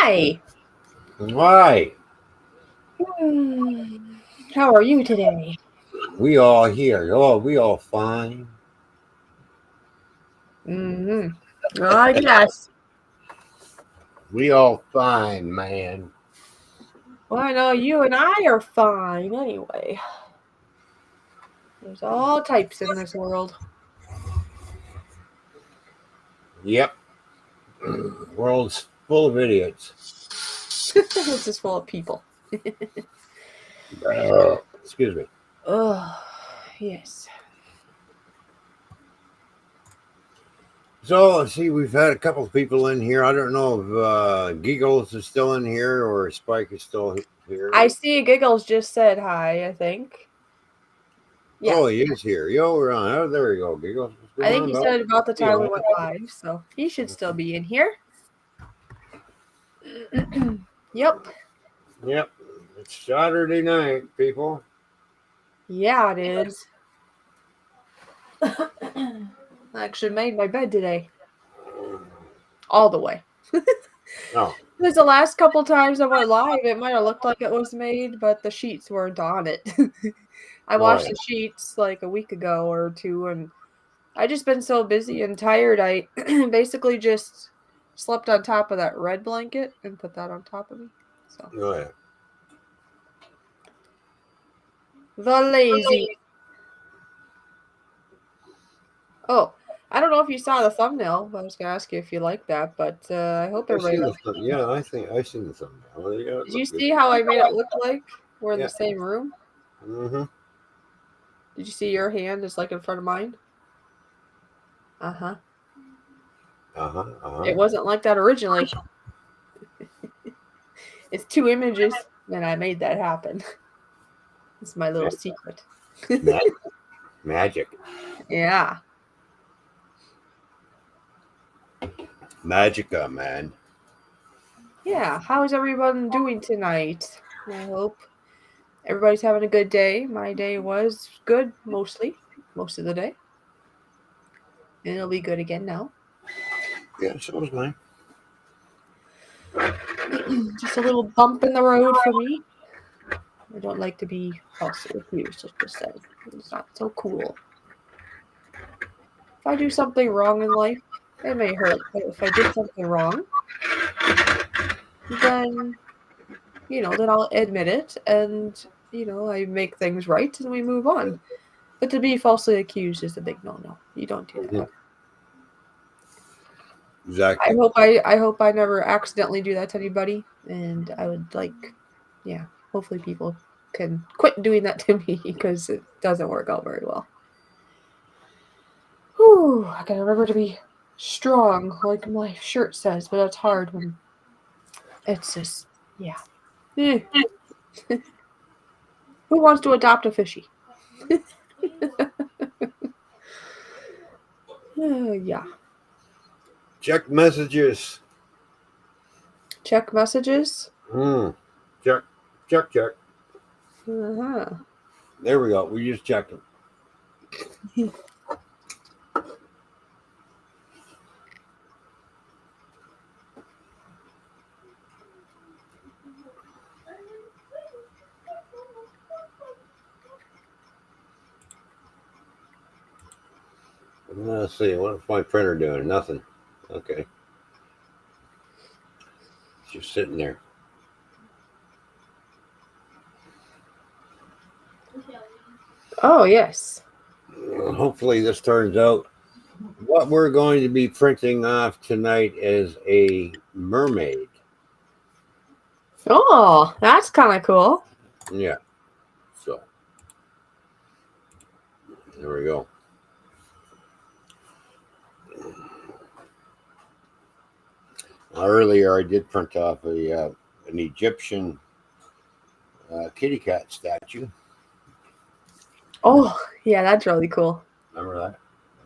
Hi. Why? Hmm, How are you today? We all here. Oh, we all fine. I guess. We all fine, man. Well, I know you and I are fine anyway. There's all types in this world. Yep. World's full of idiots. It's just full of people. Excuse me. Oh, yes. So, let's see, we've had a couple of people in here. I don't know if Giggles is still in here or Spike is still here. I see Giggles just said hi, I think. Yeah. Oh, he is here. Yo, we're on. Oh, there you go, Giggles. What's I going think on, he dog? said about the Yeah, time we man. went live, so he should still be in here. Yep. Yep. It's Saturday night, people. Yeah, it is. I actually made my bed today. All the way. Oh, Because the last couple times I went live, it might have looked like it was made, but the sheets weren't on it. I oh washed yeah. the sheets like a week ago or two, and I just been so busy and tired. I basically just slept on top of that red blanket and put that on top of me. So Oh yeah. the lazy. Oh, I don't know if you saw the thumbnail, but I was gonna ask you if you like that. But I hope I everybody seen the liked. yeah, I think I seen the thumbnail. Yeah, it Did you looked good. see how I made it look like we're in the Yeah. same room? Mm-hmm. Did you see your hand is like in front of mine? Uh huh. Uh-huh. Uh-huh. It wasn't like that originally. It's two images, and I made that happen. It's my little secret. Magic. Magic. Yeah. Magica, man. Yeah. How is everyone doing tonight? I hope everybody's having a good day. My day was good mostly, most of the day. And it'll be good again now. Yeah, so was mine. Just a little bump in the road for me. I don't like to be falsely accused, let's just say. It's not so cool. If I do something wrong in life, it may hurt. But if I did something wrong, then then I'll admit it and, I make things right and we move on. But to be falsely accused is a big no-no. You don't do that Mhm. ever. I Exactly. hope I never accidentally do that to anybody, and I would yeah, hopefully people can quit doing that to me because it doesn't work out very well. Whew, I gotta remember to be strong, like my shirt says, but that's hard when it's just yeah. Eh. Who wants to adopt a fishy? Yeah. Check messages. Check messages. Hmm. Check. Check. Check. Uh-huh. There we go. We just checked them. Let's see. What's my printer doing? Nothing. Okay. It's just sitting there. Oh yes. Hopefully this turns out. What we're going to be printing off tonight is a mermaid. Oh, that's kind of cool. Yeah. So there we go. Earlier, I did print off an Egyptian kitty cat statue. Oh, yeah, that's really cool. Remember that?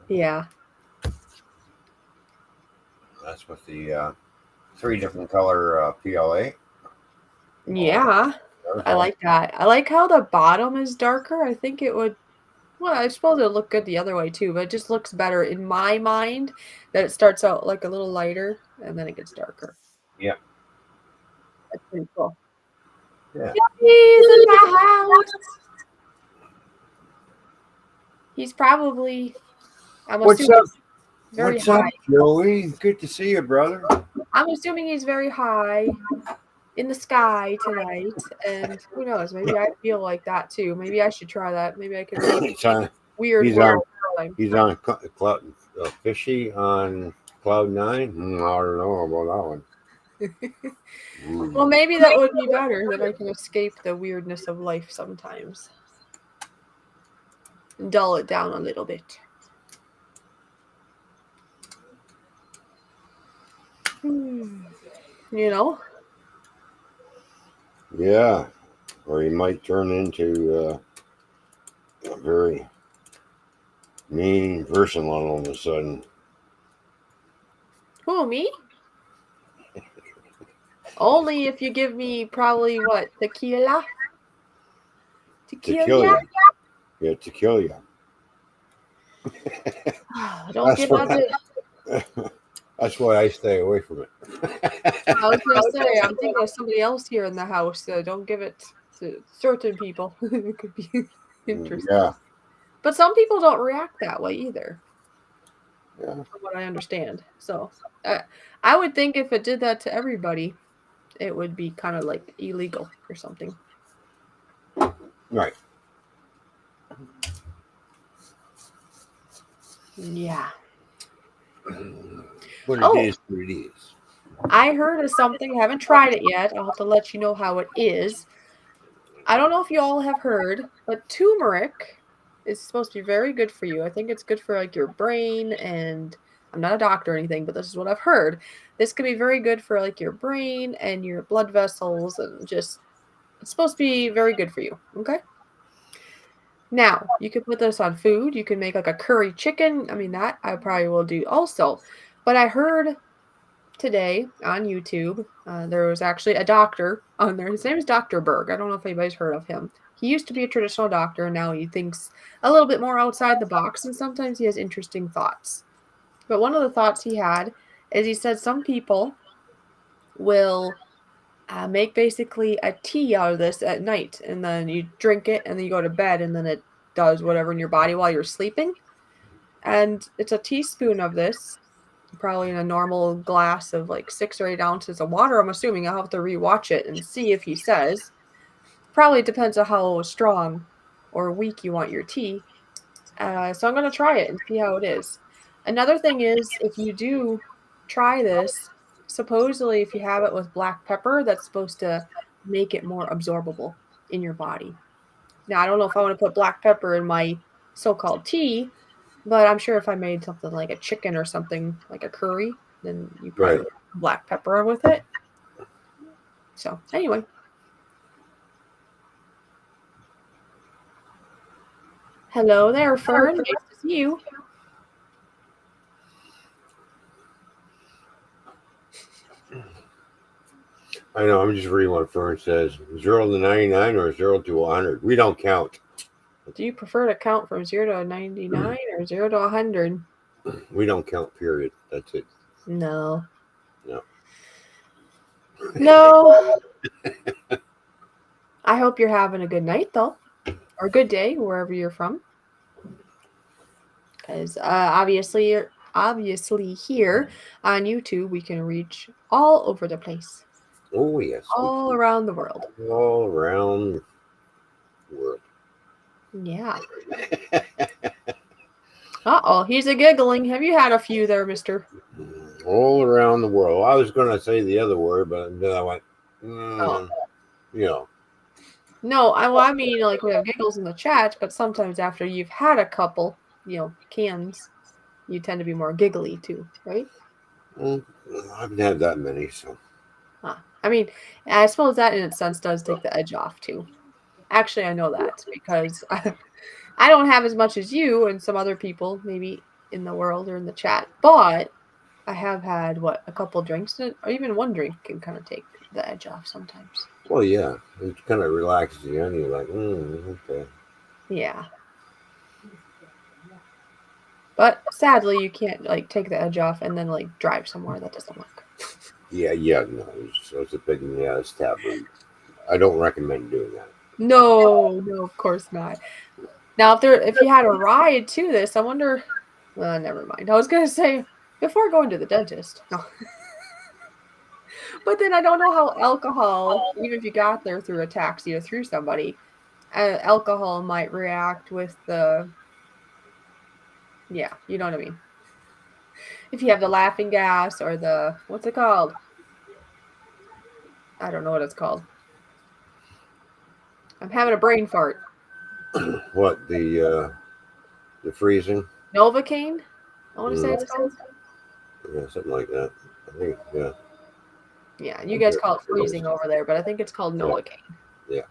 Yeah. That's with the three different color PLA. Yeah. I All. like that. I like how the bottom is darker. I think it would, well, I suppose it would look good the other way too, but it just looks better in my mind that it starts out like a little lighter and then it gets darker. Yeah. That's pretty cool. Yeah. He's in the house. He's probably, I'm What's assuming, up? very What's up, high. Joey? Good to see you, brother. I'm assuming he's very high in the sky tonight. And who knows? Maybe I feel like that too. Maybe I should try that. Maybe I can read He's on. weird He's words. on. He's on cloud. Fishy on cloud 9. I don't know about that one. Well, maybe that would be better. That I can escape the weirdness of life sometimes. And dull it down a little bit. You know? Yeah, or he might turn into a very mean person all of a sudden. Who, me? Only if you give me probably what? Tequila? To kill you. Yeah, to kill you. Don't give out the. That's why I stay away from it. I was going to say, I'm thinking of somebody else here in the house. So don't give it to certain people. It could be interesting. Yeah. But some people don't react that way either. Yeah. From what I understand. So I would think if it did that to everybody, it would be kind of like illegal or something. Right. Yeah. What it is, what it is. I heard of something. I haven't tried it yet. I'll have to let you know how it is. I don't know if you all have heard, but turmeric is supposed to be very good for you. I think it's good for like your brain, and I'm not a doctor or anything, but this is what I've heard. This could be very good for like your brain and your blood vessels, and just it's supposed to be very good for you. Okay. Now, you could put this on food. You can make like a curry chicken. I mean, that I probably will do also. But I heard today on YouTube, there was actually a doctor on there. His name is Dr. Berg. I don't know if anybody's heard of him. He used to be a traditional doctor, and now he thinks a little bit more outside the box, and sometimes he has interesting thoughts. But one of the thoughts he had is he said some people will make basically a tea out of this at night, and then you drink it, and then you go to bed, and then it does whatever in your body while you're sleeping. And it's a teaspoon of this, probably in a normal glass of like 6 or 8 ounces of water. I'm assuming I'll have to rewatch it and see if he says. Probably depends on how strong or weak you want your tea. So I'm going to try it and see how it is. Another thing is, if you do try this, supposedly if you have it with black pepper, that's supposed to make it more absorbable in your body. Now, I don't know if I want to put black pepper in my so-called tea, but I'm sure if I made something like a chicken or something like a curry, then you probably Right. put black pepper with it. So anyway. Hello there, Fern. Nice to see you. I know, I'm just reading what Fern says. 0 to 99 or 0 to 100. We don't count. Do you prefer to count from 0 to 99 or 0 to 100? We don't count, period. That's it. No. No. No. I hope you're having a good night, though, or a good day, wherever you're from. Because obviously here on YouTube, we can reach all over the place. Oh, yes. All around the world. All around the world. Yeah. Uh-oh, he's a giggling. Have you had a few there, mister? All around the world. I was going to say the other word, but then I went, Oh. you know. No, I mean, like, we have giggles in the chat, but sometimes after you've had a couple, cans, you tend to be more giggly too, right? Well, I haven't had that many, so. I mean, I suppose that in a sense does take the edge off too. Actually, I know that because I don't have as much as you and some other people maybe in the world or in the chat, but I have had, a couple drinks, or even one drink can kind of take the edge off sometimes. Well, yeah. It kind of relaxes you, and you're like, okay. Yeah. But sadly, you can't, take the edge off and then, drive somewhere. That doesn't work. Yeah, no. It's a big, yeah, it's taboo. I don't recommend doing that. No, of course not. Now, if you had a ride to this, I wonder. Well, never mind. I was gonna say before going to the dentist. No, but then I don't know how alcohol, even if you got there through a taxi or through somebody, alcohol might react with the. Yeah, you know what I mean. If you have the laughing gas or the what's it called? I don't know what it's called. I'm having a brain fart. What the freezing? Novocaine? I want to say Mm, it's called. yeah, something like that. I think, yeah. Yeah, you I'm guys sure call it it is. freezing over there, but I think it's called Yeah, Novocaine. yeah.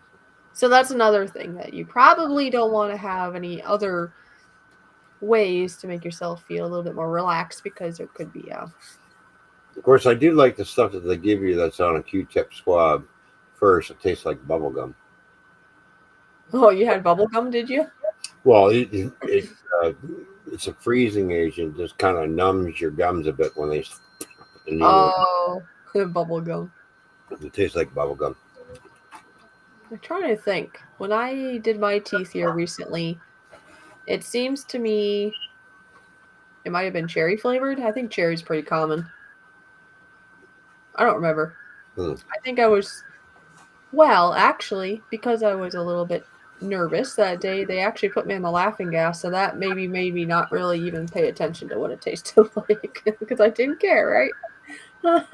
So that's another thing that you probably don't want to have any other ways to make yourself feel a little bit more relaxed because there could be a. Of course, I do like the stuff that they give you that's on a Q-tip swab. First, it tastes like bubble gum. Oh, you had bubble gum, did you? Well, uh, it's a freezing agent. Just kind of numbs your gums a bit when they put the needle in. Oh, bubble gum. It tastes like bubble gum. I'm trying to think. When I did my teeth here recently, it seems to me it might have been cherry flavored. I think cherry's pretty common. I don't remember. Hmm. I think I was, well, actually, because I was a little bit nervous that day, they actually put me on the laughing gas, so that maybe made me not really even pay attention to what it tasted like because I didn't care, right?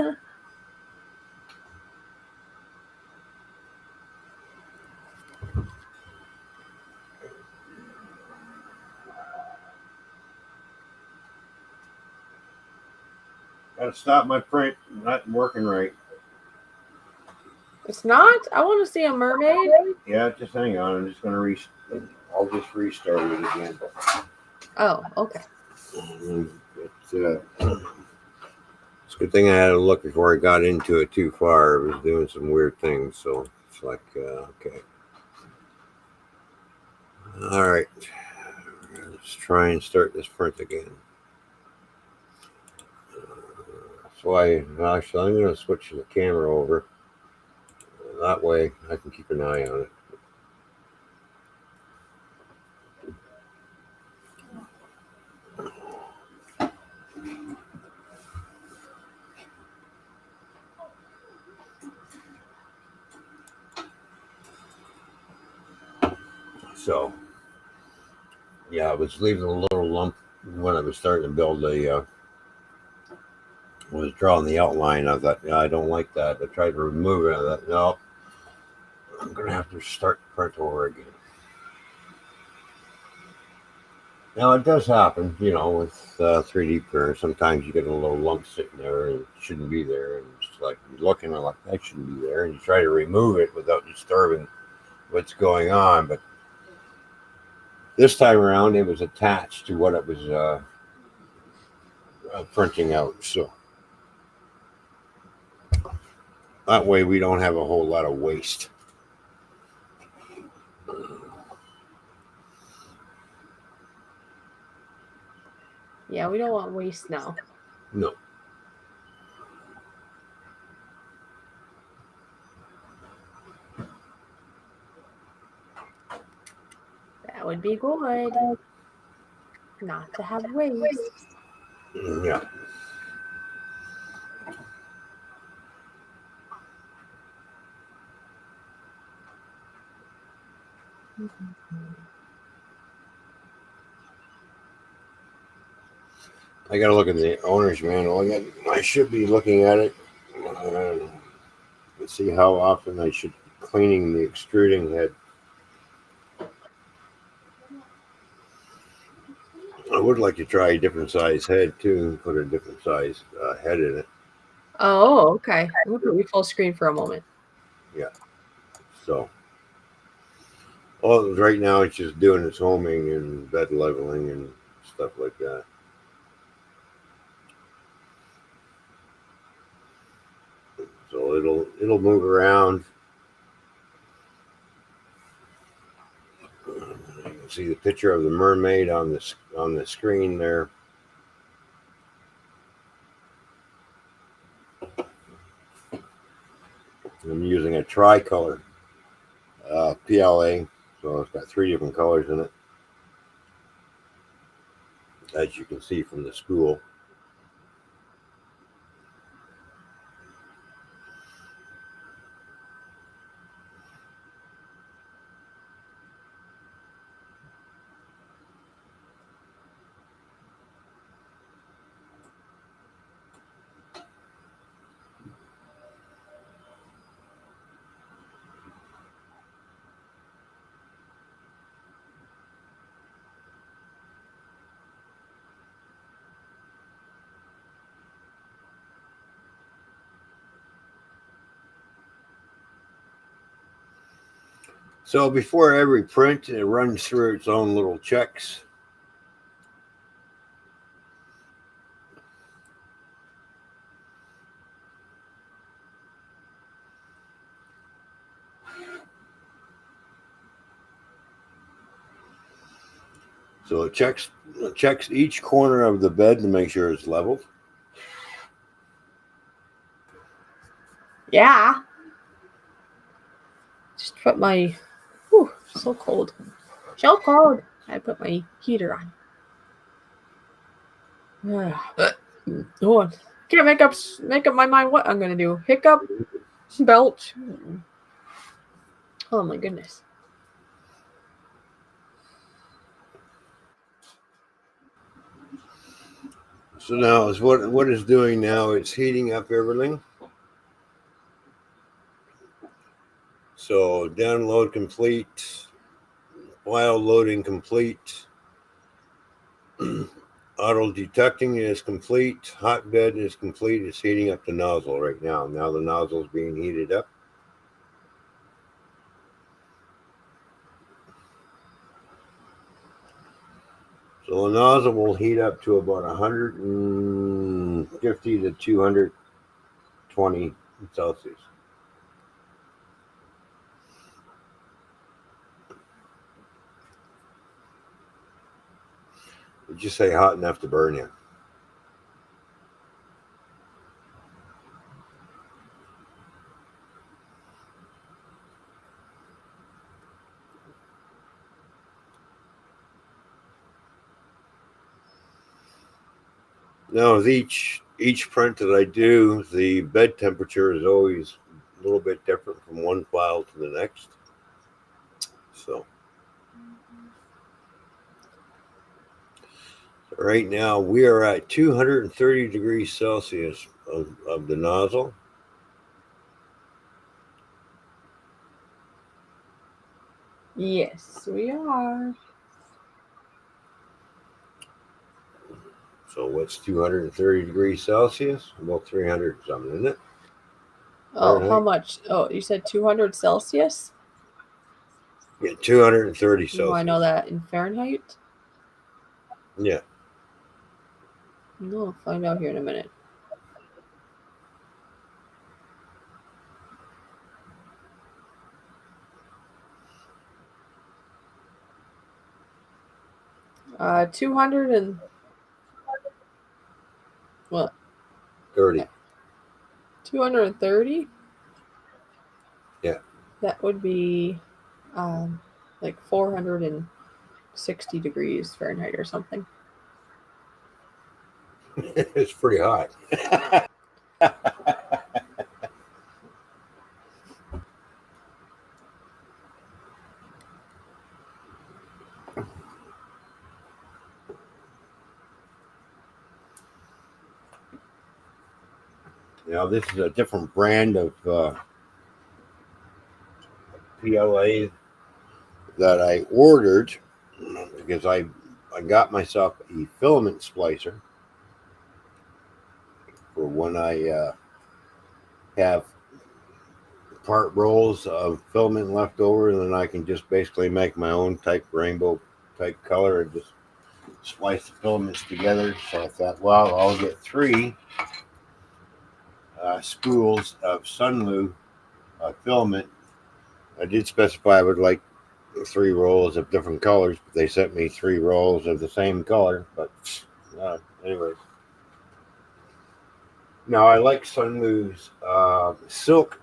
Gotta stop my print. Not working right. It's not? I want to see a mermaid. Yeah, just hang on. I'm just gonna I'll just restart it again. Oh, okay. It's it's a good thing I had to look before I got into it too far. It was doing some weird things, so it's like okay. All right, let's try and start this print again. So actually I'm going to switch the camera over. That way I can keep an eye on it. So yeah, I was leaving a little lump when I was starting to build was drawing the outline. I thought, yeah, I don't like that. I tried to remove it. I thought, no, I'm going to have to start the print over again. Now it does happen, with 3D printer. Sometimes you get a little lump sitting there and it shouldn't be there, and it's like you're looking at like that shouldn't be there, and you try to remove it without disturbing what's going on. But this time around, it was attached to what it was printing out, so that way we don't have a whole lot of waste. Yeah, we don't want waste now. No. That would be good. Not to have waste. Yeah. I got to look at the owner's manual. I should be looking at it. Let's see how often I should be cleaning the extruding head. I would like to try a different size head too, and put a different size head in it. Oh, okay. We'll put you full screen for a moment. Yeah. So, right now it's just doing its homing and bed leveling and stuff like that. So it'll move around. You can see the picture of the mermaid on the screen there. using a tricolor PLA, so it's got 3 different colors in it, as you can see from the spool. So before every print, it runs through its own little checks. So it checks each corner of the bed to make sure it's leveled. Yeah. Just put my. Whew, so cold. So cold. I put my heater on. Oh, can't make up my mind what I'm gonna do. Hiccup, belch. Oh my goodness. So now is what it's doing now. It's heating up everything. So download complete, file loading complete, auto detecting is complete, hotbed is complete. It's heating up the nozzle right now. Now the nozzle is being heated up. So the nozzle will heat up to about 150 to 220 Celsius. Would you say hot enough to burn you? Now with each print that I do, the bed temperature is always a little bit different from one file to the next. So right now we are at 230 degrees Celsius of the nozzle. Yes, we are. So what's 230 degrees Celsius? About 300 something, isn't it? Oh, Fahrenheit? how much? Oh, you said 200 Celsius? Yeah, 230 Celsius. Oh, I know that in Fahrenheit. Yeah. No, I'll find out here in a minute. Uh, 200 and what? 30. 230? Yeah. That would be like 460 degrees Fahrenheit or something. It's pretty hot. Now this is a different brand of PLA that I ordered because I got myself a filament splicer for when I have part rolls of filament left over, and then I can just basically make my own type rainbow type color and just splice the filaments together. So I thought, well, I'll get 3 spools of Sunlu filament. I did specify I would like 3 rolls of different colors, but they sent me 3 rolls of the same color. But anyways. Now I like Sunlu's silk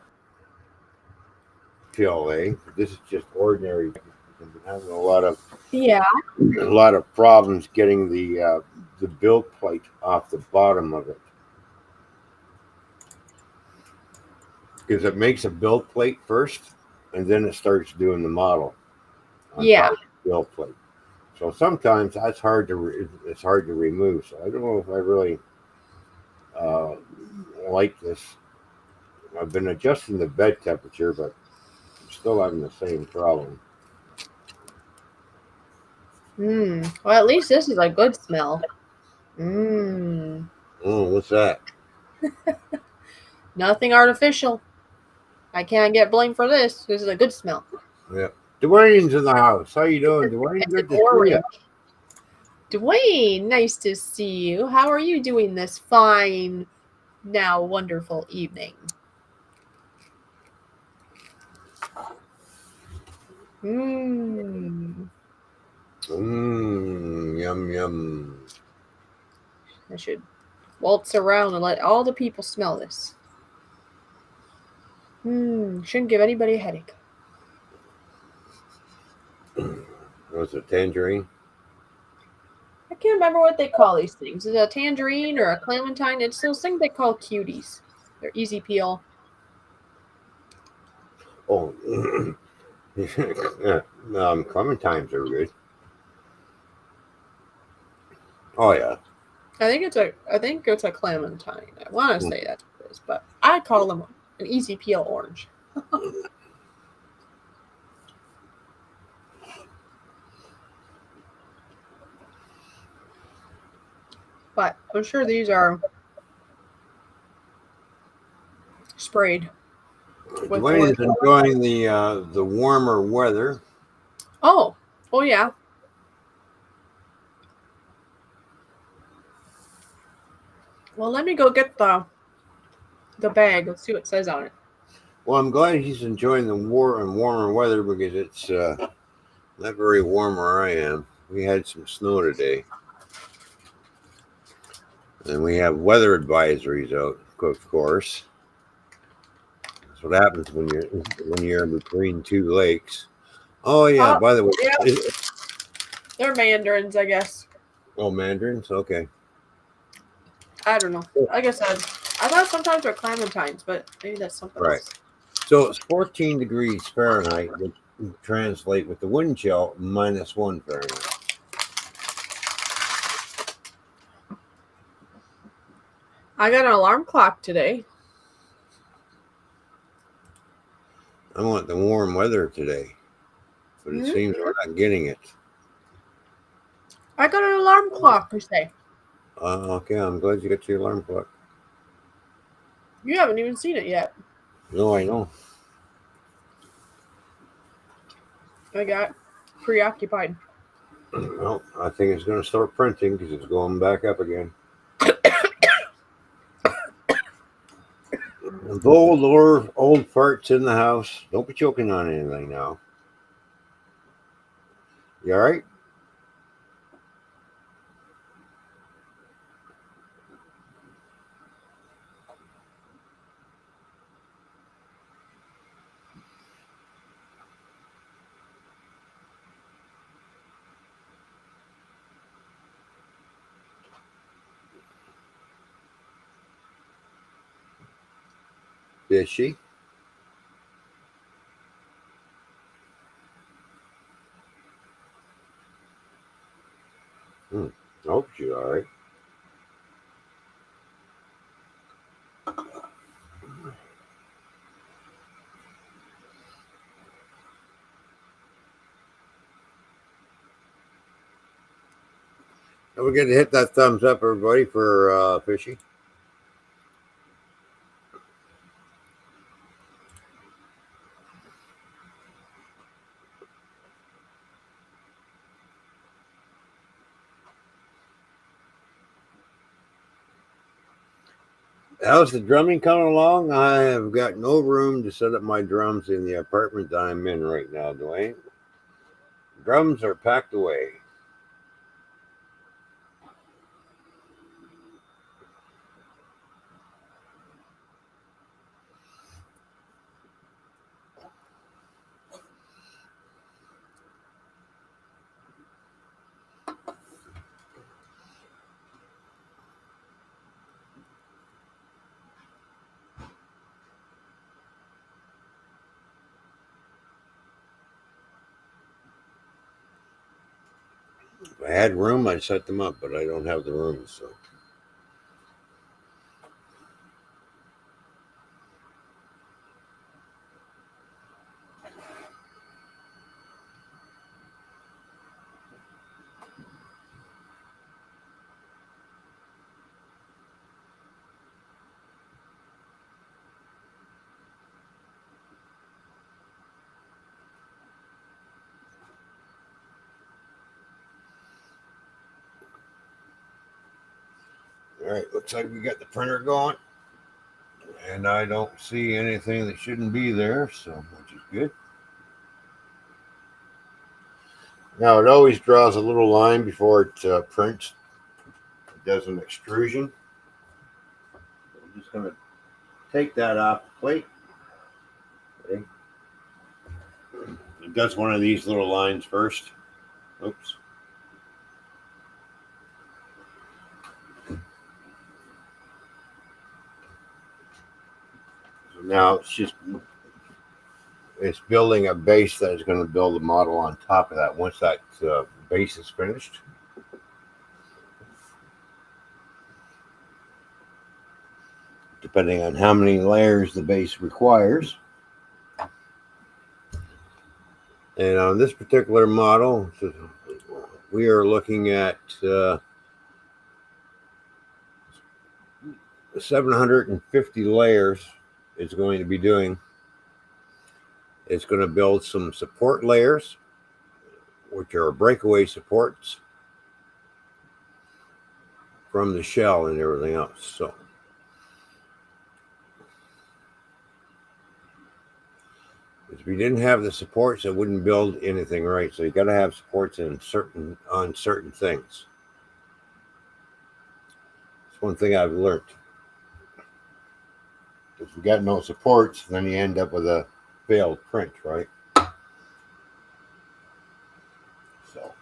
PLA. This is just ordinary. I've been having Yeah. a lot of problems getting the build plate off the bottom of it because it makes a build plate first, and then it starts doing the model on Yeah. top of the build plate. So sometimes that's it's hard to remove. So I don't know if I really uh, like this. I've been adjusting the bed temperature, but I'm still having the same problem. Well, at least this is a good smell. Mmm. Oh, what's that? Nothing artificial. I can't get blamed for this. This is a good smell. Yeah. Dwayne's in the house. How you doing, Dwayne? It's Good to see orange. you. Dwayne, nice to see you. How are you doing this fine, now wonderful evening? Mmm. Yum yum. I should waltz around and let all the people smell this. Shouldn't give anybody a headache. What's a tangerine? I can't remember what they call these things. Is it a tangerine or a clementine? It's those things they call cuties. They're easy peel. Oh, yeah. Clementines are good. Oh yeah. I think it's a clementine. I want to say that's what it is, but I call them an easy peel orange. But I'm sure these are sprayed with Dwayne is orange. enjoying the warmer weather. Oh yeah. Well, let me go get the bag. Let's see what it says on it. Well, I'm glad he's enjoying the warmer weather because it's not very warm where I am. We had some snow today, and we have weather advisories out, of course. That's what happens when you're in between two lakes. Oh yeah. By the way, Yeah. They're mandarins, I guess. oh, mandarins. Okay. I don't know. Like I said, I thought sometimes they're clementines, but maybe that's something else. So it's 14 degrees Fahrenheit, which would translate with the wind chill -1 Fahrenheit. I got an alarm clock today. I want the warm weather today, but it seems we're not getting it. I got an alarm clock today. Okay, I'm glad you got your alarm clock. You haven't even seen it yet. No, I know. I got preoccupied. Well, I think it's going to start printing because it's going back up again. The old farts in the house. Don't be choking on anything now. You all right? Is she? I hope she's all right. Don't forget to hit that thumbs up, everybody, for Fishy. How's the drumming coming along? I have got no room to set up my drums in the apartment that I'm in right now, Dwayne. Drums are packed away. If I had room, I'd set them up, but I don't have the room, so. All right, looks like we got the printer going, and I don't see anything that shouldn't be there, so which is good. Now it always draws a little line before it prints. It does an extrusion. I'm just going to take that off the plate. Okay. It does one of these little lines first. Oops. So now it's building a base that is going to build a model on top of that once that base is finished. Depending on how many layers the base requires. And on this particular model, we are looking at 750 layers it's going to be doing. It's going to build some support layers, which are breakaway supports from the shell and everything else. So if you didn't have the supports, it wouldn't build anything right. So you got to have supports on certain things. That's one thing I've learned. If you got no supports, then you end up with a failed print, right? So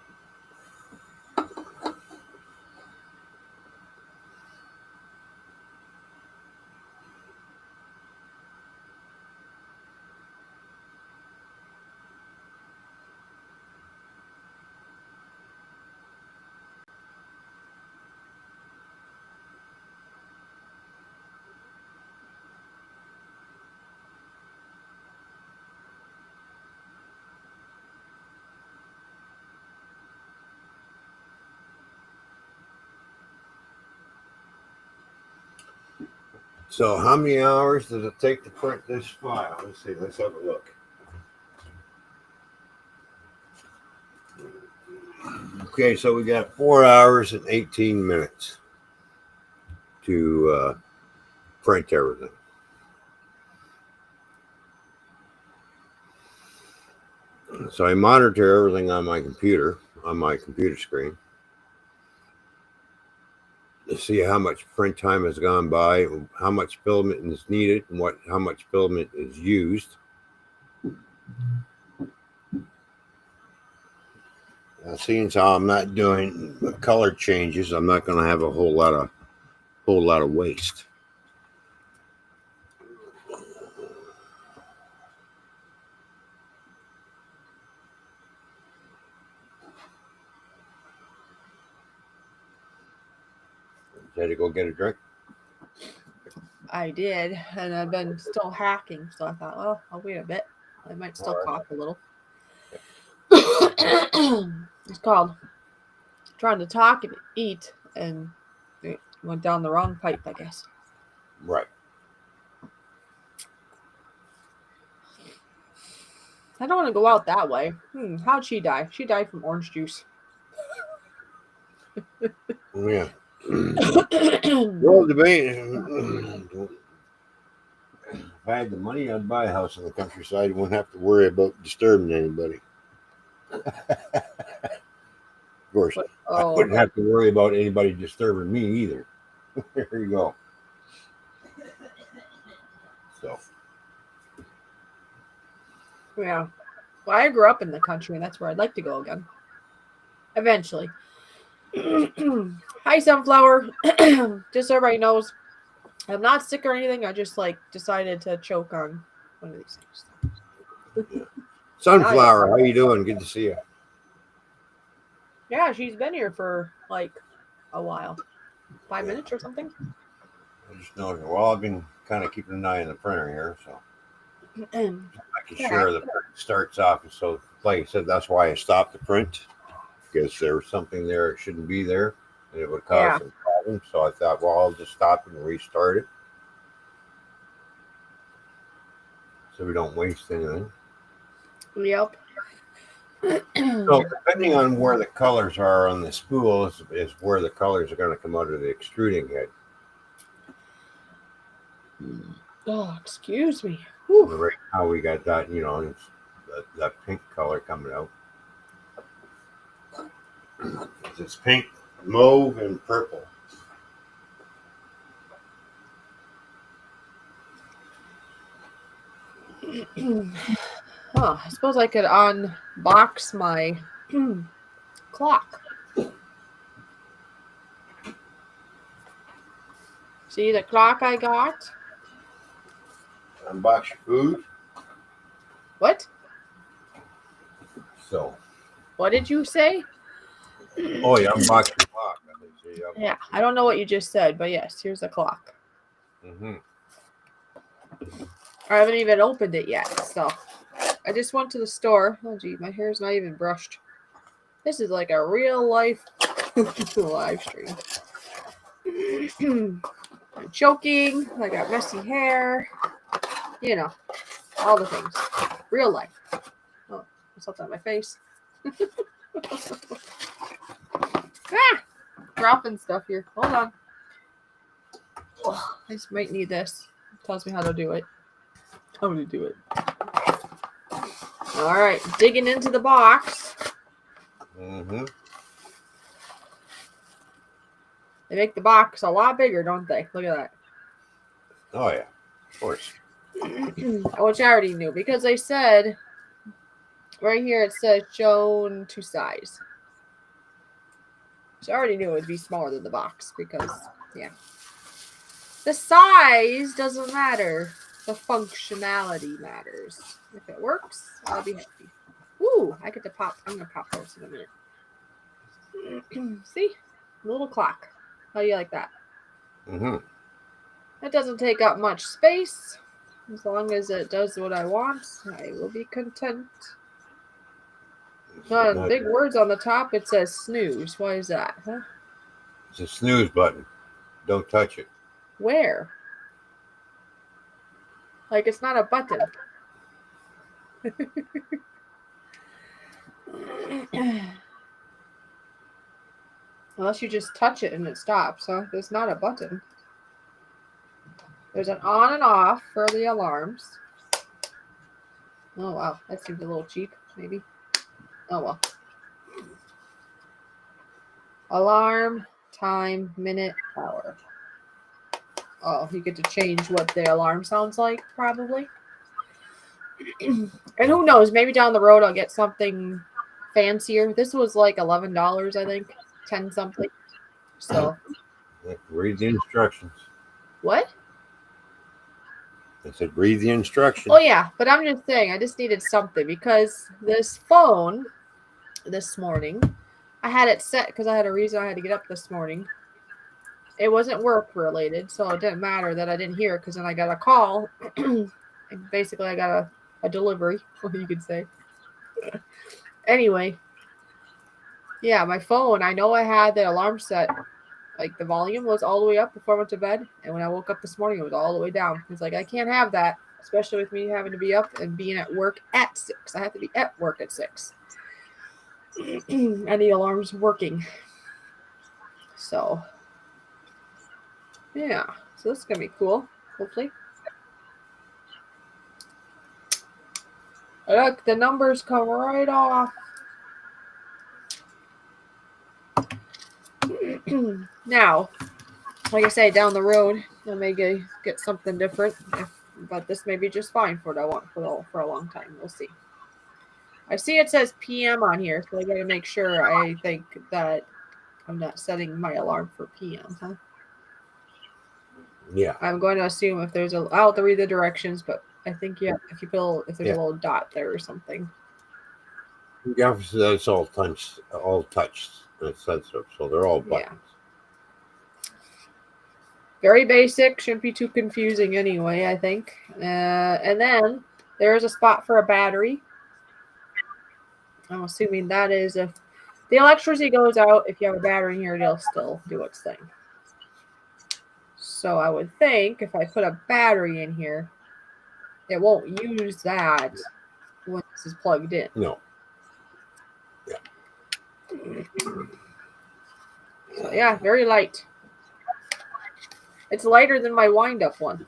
So how many hours does it take to print this file? Let's see. Let's have a look. Okay, so we got 4 hours and 18 minutes to print everything. So I monitor everything on my computer screen, to see how much print time has gone by, how much filament is needed, and how much filament is used. Now, seeing as how I'm not doing color changes, I'm not going to have a whole lot of waste. Had to go get a drink? I did, and I've been still hacking, so I thought, well, I'll wait a bit. I might still cough a little. It's called trying to talk and eat, and it went down the wrong pipe, I guess. Right. I don't want to go out that way. How'd she die? She died from orange juice. Yeah. Well, debate. If I had the money, I'd buy a house in the countryside. Wouldn't have to worry about disturbing anybody. Of course, I wouldn't have to worry about anybody disturbing me either. There you go. So. Yeah. Well, I grew up in the country, and that's where I'd like to go again. Eventually. Hi, Sunflower. Just so everybody knows, I'm not sick or anything. I just decided to choke on one of these things. Sunflower, how you doing? Good to see you. Yeah, she's been here for like a while. 5 Yeah. minutes or something. I just noticed. Well, I've been kind of keeping an eye on the printer here, so making Yeah. sure the print starts off. So, like I said, that's why I stopped the print because there was something there that shouldn't be there, and it would cause Yeah. some problems. So I thought, well, I'll just stop it and restart it, so we don't waste anything. Yep. So depending on where the colors are on the spool is where the colors are going to come out of the extruding head. Oh, excuse me. Whew. Right now we got that, it's that pink color coming out. It's pink, mauve, and purple. I suppose I could unbox my clock. See the clock I got? Unbox your food. What? So, What did you say? oh, yeah, unbox your clock. I think so, yeah. Yeah, I don't know what you just said, but yes, here's the clock. Mm-hmm. I haven't even opened it yet, so I just went to the store. Oh, gee, my hair's not even brushed. This is like a real life live stream. I'm choking. I got messy hair. You know, all the things. Real life. Oh, there's something on my face. Ah! Dropping stuff here. Hold on. Oh, I just might need this. It tells me how to do it. How to do it. All right, digging into the box. Mm-hmm. They make the box a lot bigger, don't they? Look at that. Oh, yeah, of course. Which I already knew because they said right here it says shown to size. So I already knew it would be smaller than the box because, yeah. The size doesn't matter. The functionality matters. If it works, I'll be happy. Ooh, I get to pop. I'm going to pop those in a minute. See? A little clock. How do you like that? Mm-hmm. It doesn't take up much space. As long as it does what I want, I will be content. Big words on the top. It says snooze. Why is that? Huh? It's a snooze button. Don't touch it. Where? Like it's not a button. Unless you just touch it and it stops, huh? It's not a button. There's an on and off for the alarms. Oh, wow. That seems a little cheap, maybe. Oh, well. Alarm, time, minute, hour. Oh, you get to change what the alarm sounds like, probably. And who knows? Maybe down the road I'll get something fancier. This was like $11, I think. 10 something. So. Read the instructions. What? I said, read the instructions. Oh, yeah. But I'm just saying, I just needed something because this phone this morning, I had it set because I had a reason I had to get up this morning. It wasn't work related, so it didn't matter that I didn't hear it because then I got a call. And basically, I got a delivery, you could say. Anyway, yeah, my phone, I know I had the alarm set. Like the volume was all the way up before I went to bed. And when I woke up this morning, it was all the way down. It's like, I can't have that, especially with me having to be up and being at work at 6. I have to be at work at 6. And the alarm's working. So, yeah. So this is going to be cool, hopefully. Look, the numbers come right off. Now, like I say, down the road, I may get something different, but this may be just fine for what I want for a long time. We'll see. I see it says PM on here, so I got to make sure I think that I'm not setting my alarm for PM, huh? Yeah. I'm going to assume if there's I'll have to read the directions, but I think if there's a little dot there or something. Yeah, that's all touched. It's sensitive, so they're all Yeah. buttons. Very basic, shouldn't be too confusing anyway, I think. And then there is a spot for a battery. I'm assuming that is if the electricity goes out, if you have a battery in here, it'll still do its thing. So I would think if I put a battery in here, it won't use that when this is plugged in. No. So yeah, very light. It's lighter than my wind-up one.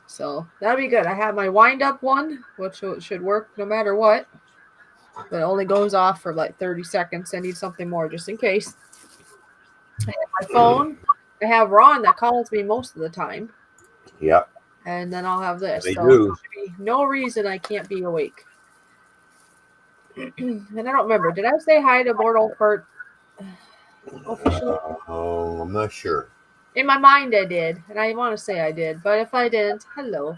So that'll be good. I have my wind-up one, which should work no matter what. But it only goes off for like 30 seconds. I need something more just in case. I have my phone. I have Ron that calls me most of the time. Yeah. And then I'll have this. They so do. there should be no reason I can't be awake. And I don't remember. Did I say hi to Mortal Kurt officially? Oh, I'm not sure. In my mind, I did. And I want to say I did. But if I didn't, hello.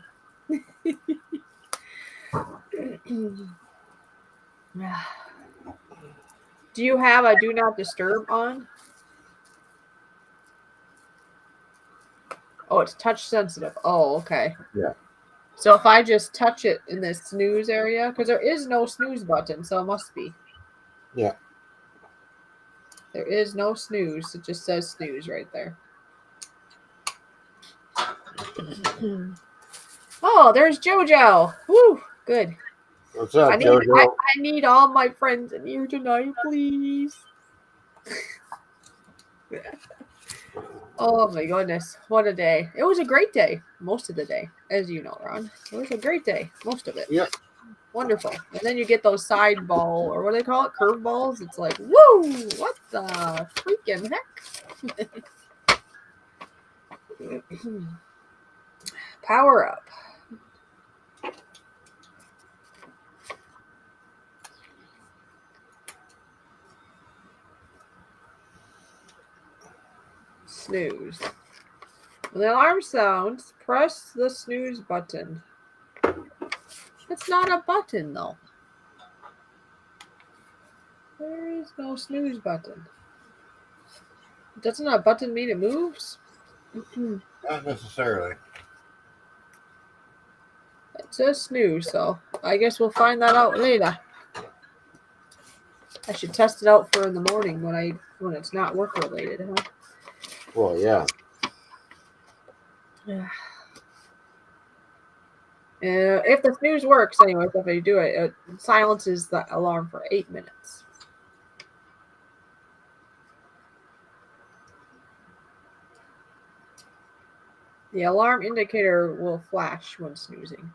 Do you have a do not disturb on? Oh, it's touch sensitive. Oh, okay. Yeah. So if I just touch it in this snooze area, because there is no snooze button, so it must be. Yeah. There is no snooze. It just says snooze right there. Oh, there's JoJo. Woo, good. What's up, I need all my friends in here tonight, please. Oh my goodness, what a day. It was a great day, most of the day, as you know, Ron. It was a great day, most of it. Yep. Wonderful. And then you get those side ball, or what do they call it, curve balls. It's like, woo, what the freaking heck? Power up. Snooze. When the alarm sounds, press the snooze button. It's not a button, though. There is no snooze button. Doesn't a button mean it moves? Not necessarily. It says snooze, so I guess we'll find that out later. I should test it out for in the morning when it's not work related, huh? Well, yeah. If the snooze works, anyways, if you do it, it silences the alarm for 8 minutes. The alarm indicator will flash when snoozing.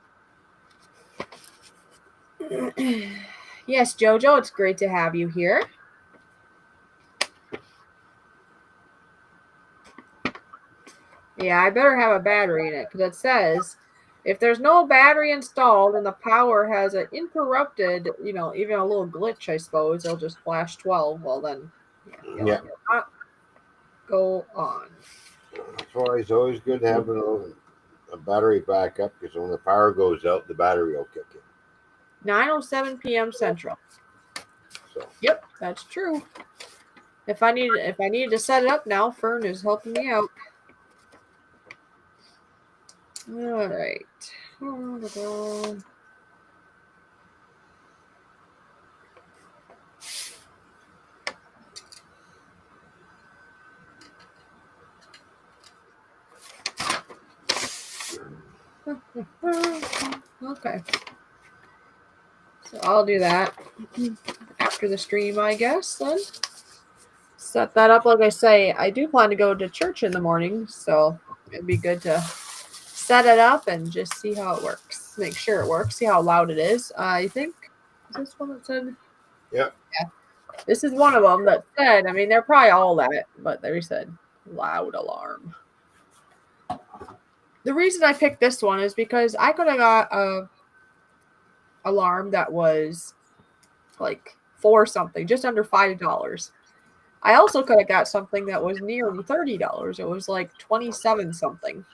Yes, JoJo, it's great to have you here. Yeah, I better have a battery in it because it says if there's no battery installed and the power has an interrupted, even a little glitch, I suppose, it'll just flash 12. Well, then, Yeah. not go on. That's why it's always good to have a battery backup because when the power goes out, the battery will kick in. 9:07 p.m. Central. So. Yep, that's true. If I needed to set it up now, Fern is helping me out. All right. Okay. So I'll do that after the stream, I guess, then. Set that up. Like I say, I do plan to go to church in the morning, so it'd be good to set it up and just see how it works. Make sure it works. See how loud it is. I think, is this one that said? Yeah. Yeah. This is one of them that said, they're probably all that, but they said loud alarm. The reason I picked this one is because I could have got a alarm that was like $4 something, just under $5. I also could have got something that was nearly $30. It was like 27 something.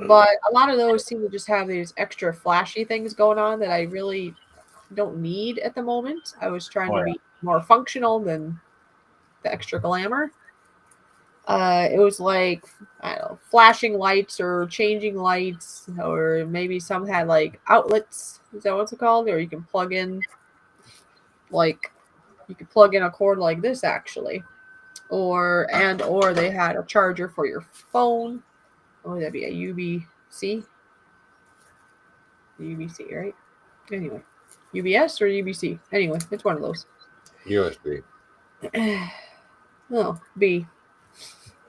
But a lot of those seem to just have these extra flashy things going on that I really don't need at the moment. I was trying Oh to yeah. be more functional than the extra glamour. It was like, I don't know, flashing lights or changing lights, or maybe some had like outlets. Is that what's it called? Or you can plug in, like, you could plug in a cord like this actually, or they had a charger for your phone. Oh, that'd be a UBC, UBC, right? Anyway, UBS or UBC. Anyway, it's one of those. USB. Oh, B.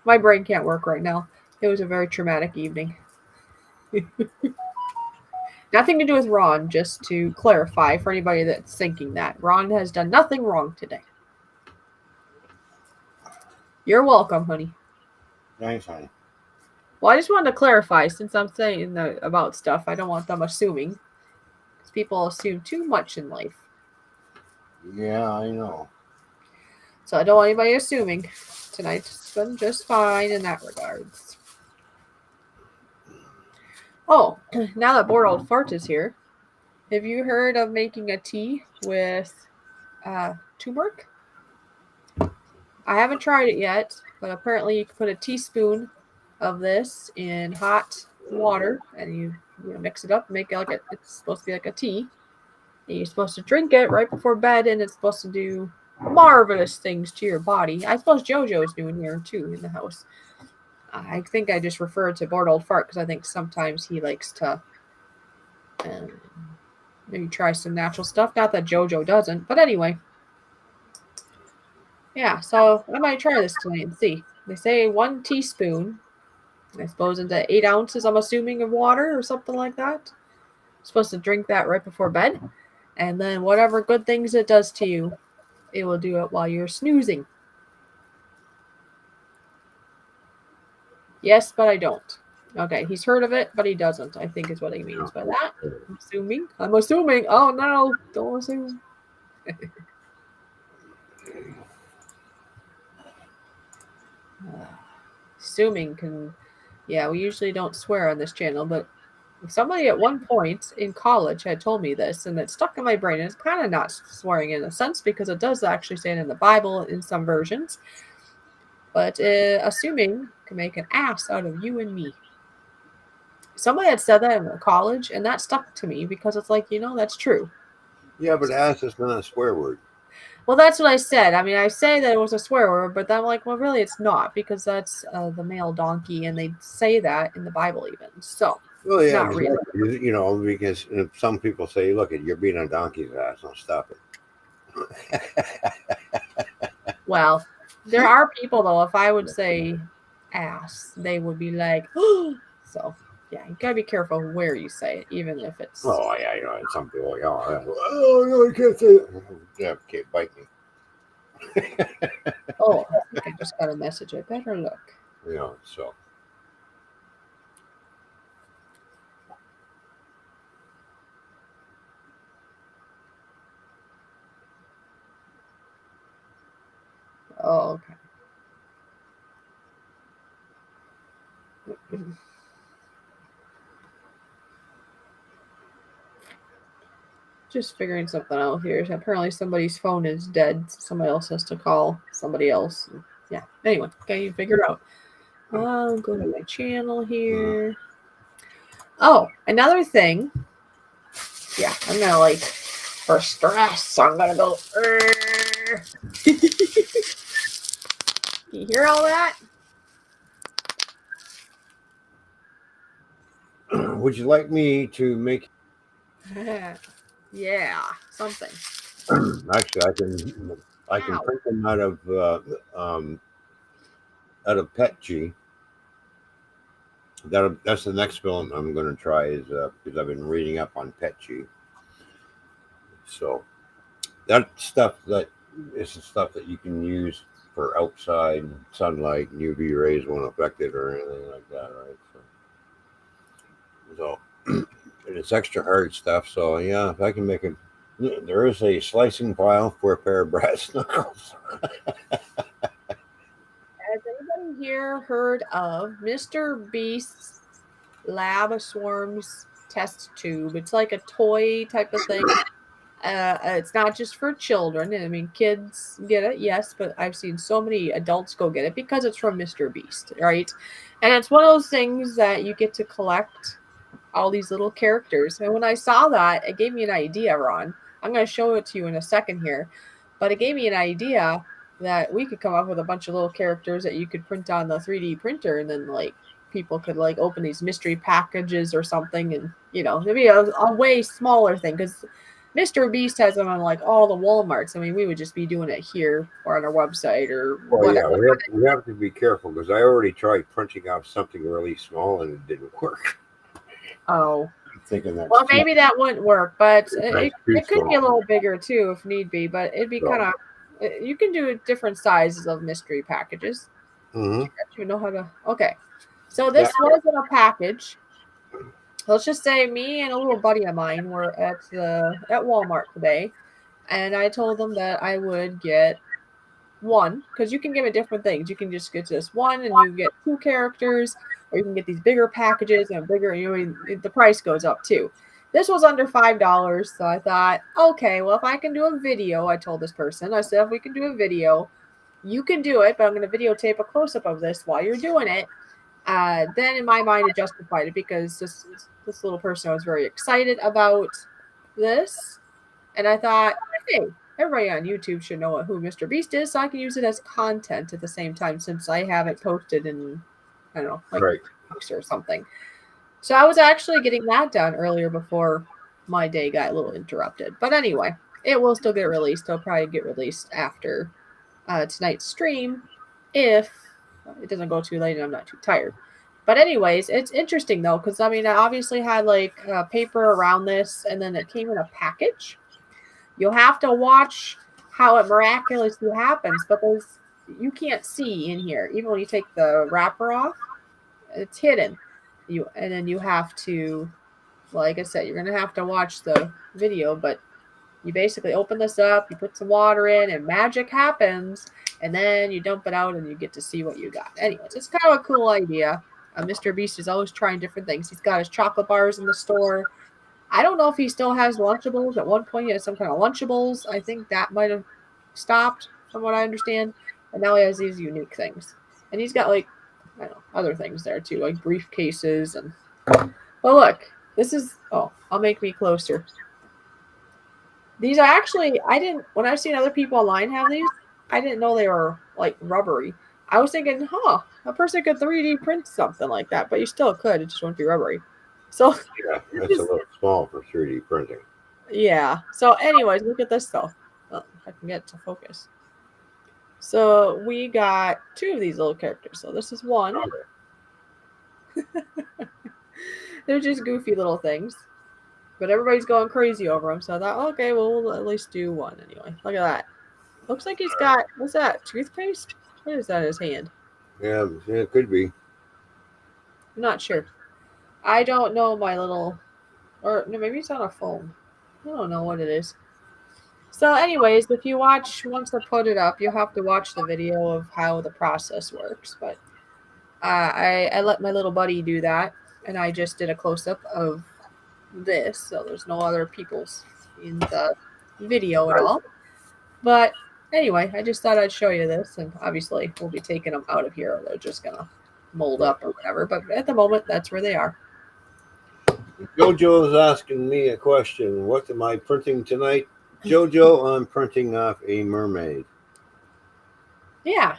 My brain can't work right now. It was a very traumatic evening. Nothing to do with Ron, just to clarify for anybody that's thinking that. Ron has done nothing wrong today. You're welcome, honey. Thanks, honey. Well, I just wanted to clarify since I'm saying about stuff. I don't want them assuming. Because people assume too much in life. Yeah, I know. So I don't want anybody assuming. Tonight's been just fine in that regards. Oh, now that Bored Old Fart is here, have you heard of making a tea with turmeric? I haven't tried it yet, but apparently you can put a teaspoon of this in hot water and you mix it up and make it like it's supposed to be like a tea. And you're supposed to drink it right before bed, and it's supposed to do marvelous things to your body. I suppose JoJo's doing here too in the house. I think I just referred to Bored Old Fart because I think sometimes he likes to um, maybe try some natural stuff. Not that JoJo doesn't, but anyway. Yeah, so I might try this tonight and see. They say 1 teaspoon, I suppose, into 8 ounces, I'm assuming, of water or something like that. You're supposed to drink that right before bed. And then whatever good things it does to you, it will do it while you're snoozing. Yes, but I don't. Okay, he's heard of it, but he doesn't, I think is what he means by that. I'm assuming. I'm assuming. Oh, no, don't assume. Assuming can, yeah, we usually don't swear on this channel, but somebody at one point in college had told me this, and it stuck in my brain. It's kind of not swearing in a sense because it does actually say it in the Bible in some versions, but assuming can make an ass out of you and me. Somebody had said that in college, and that stuck to me because it's like, that's true. Yeah, but ass is not a swear word. Well, that's what I said. I mean, I say that it was a swear word, but then I'm like, well, really, it's not because that's the male donkey, and they say that in the Bible even. So, Well, yeah, not really. exactly. Because some people say, "Look, you're being a donkey's ass." Don't stop it. Well, there are people, though, if I would say ass, they would be like, oh. So, yeah, you gotta be careful where you say it, even if it's. Oh yeah, some people are like, oh no, I can't say that. Yeah, can't bite me. Oh, I think I just got a message. I better look. So. Oh, okay. Just figuring something out here. Apparently, somebody's phone is dead. So somebody else has to call somebody else. Yeah. Anyway, okay, you figure it out. I'll go to my channel here. Oh, another thing. Yeah, I'm gonna like for stress. So I'm gonna go. You hear all that? Would you like me to make? Yeah, something. Actually, I can print them out of PetG. That's the next film I'm going to try is because I've been reading up on PetG. So that stuff that is the stuff that you can use for outside sunlight and UV rays won't affect it or anything like that, right? So and it's extra hard stuff. So yeah, if I can make it, there is a slicing file for a pair of brass knuckles. Has anybody here heard of Mr. Beast's Lab Swarms test tube. It's like a toy type of thing. It's not just for children. I mean, kids get it, yes, but I've seen so many adults go get it because it's from Mr. Beast, right? And it's one of those things that you get to collect all these little characters. And when I saw that, it gave me an idea, Ron. I'm going to show it to you in a second here. But it gave me an idea that we could come up with a bunch of little characters that you could print on the 3D printer, and then like people could like open these mystery packages or something, and it'd be a way smaller thing because Mr. Beast has them on like all the Walmarts. I mean, we would just be doing it here or on our website or Well, whatever. yeah, we have to be careful because I already tried printing out something really small and it didn't work. Oh. I'm thinking that. Well, maybe that wouldn't work, but it could be a small. little bigger too if need be. But it'd be So. kind of, you can do different sizes of mystery packages. Mm-hmm. You know how to. Okay, so this was in a package. Let's just say me and a little buddy of mine were at Walmart today, and I told them that I would get one because you can give it different things. You can just get this one, and you get 2 characters, or you can get these bigger packages and bigger. The price goes up too. This was under $5, so I thought, okay, well, if I can do a video, I told this person, I said, if we can do a video, you can do it, but I'm going to videotape a close-up of this while you're doing it. Then in my mind, it justified it because this little person was very excited about this, and I thought, hey, everybody on YouTube should know who Mr. Beast is, so I can use it as content at the same time since I haven't posted in, I don't know, like weeks or something. So I was actually getting that done earlier before my day got a little interrupted. But anyway, it will still get released. It'll probably get released after tonight's stream if it doesn't go too late and I'm not too tired. But anyways, it's interesting though, because I mean, I obviously had like paper around this, and then it came in a package. You'll have to watch how it miraculously happens, but you can't see in here. Even when you take the wrapper off, it's hidden. And then you have to, like I said, you're going to have to watch the video, but you basically open this up, you put some water in, and magic happens, and then you dump it out and you get to see what you got. Anyways, it's kind of a cool idea. Mr. Beast is always trying different things. He's got his chocolate bars in the store. I don't know if he still has Lunchables. At one point, he had some kind of Lunchables. I think that might have stopped, from what I understand. And now he has these unique things. And he's got, like, I don't know, other things there, too, like briefcases. And well, look, this is... Oh, I'll make me closer. These are actually... When I've seen other people online have these, I didn't know they were, like, rubbery. I was thinking, a person could 3D print something like that, but you still could. It just wouldn't be rubbery. So yeah, that's a little small for 3D printing. Yeah. So anyways, look at this though. Oh, if I can get it to focus. So we got 2 of these little characters. So this is one. They're just goofy little things. But everybody's going crazy over them. So I thought, okay, well, we'll at least do one anyway. Look at that. Looks like he's got, what's that? Toothpaste? What is that in his hand? Yeah, it could be. I'm not sure. I don't know my little, or no, maybe it's on a phone. I don't know what it is. So anyways, if you watch, once I put it up, you'll have to watch the video of how the process works. But I let my little buddy do that, and I just did a close-up of this, so there's no other people's in the video at all. But anyway, I just thought I'd show you this, and obviously we'll be taking them out of here, or they're just going to mold up or whatever. But at the moment, that's where they are. Jojo is asking me a question. What am I printing tonight? Jojo, I'm printing off a mermaid. Yeah.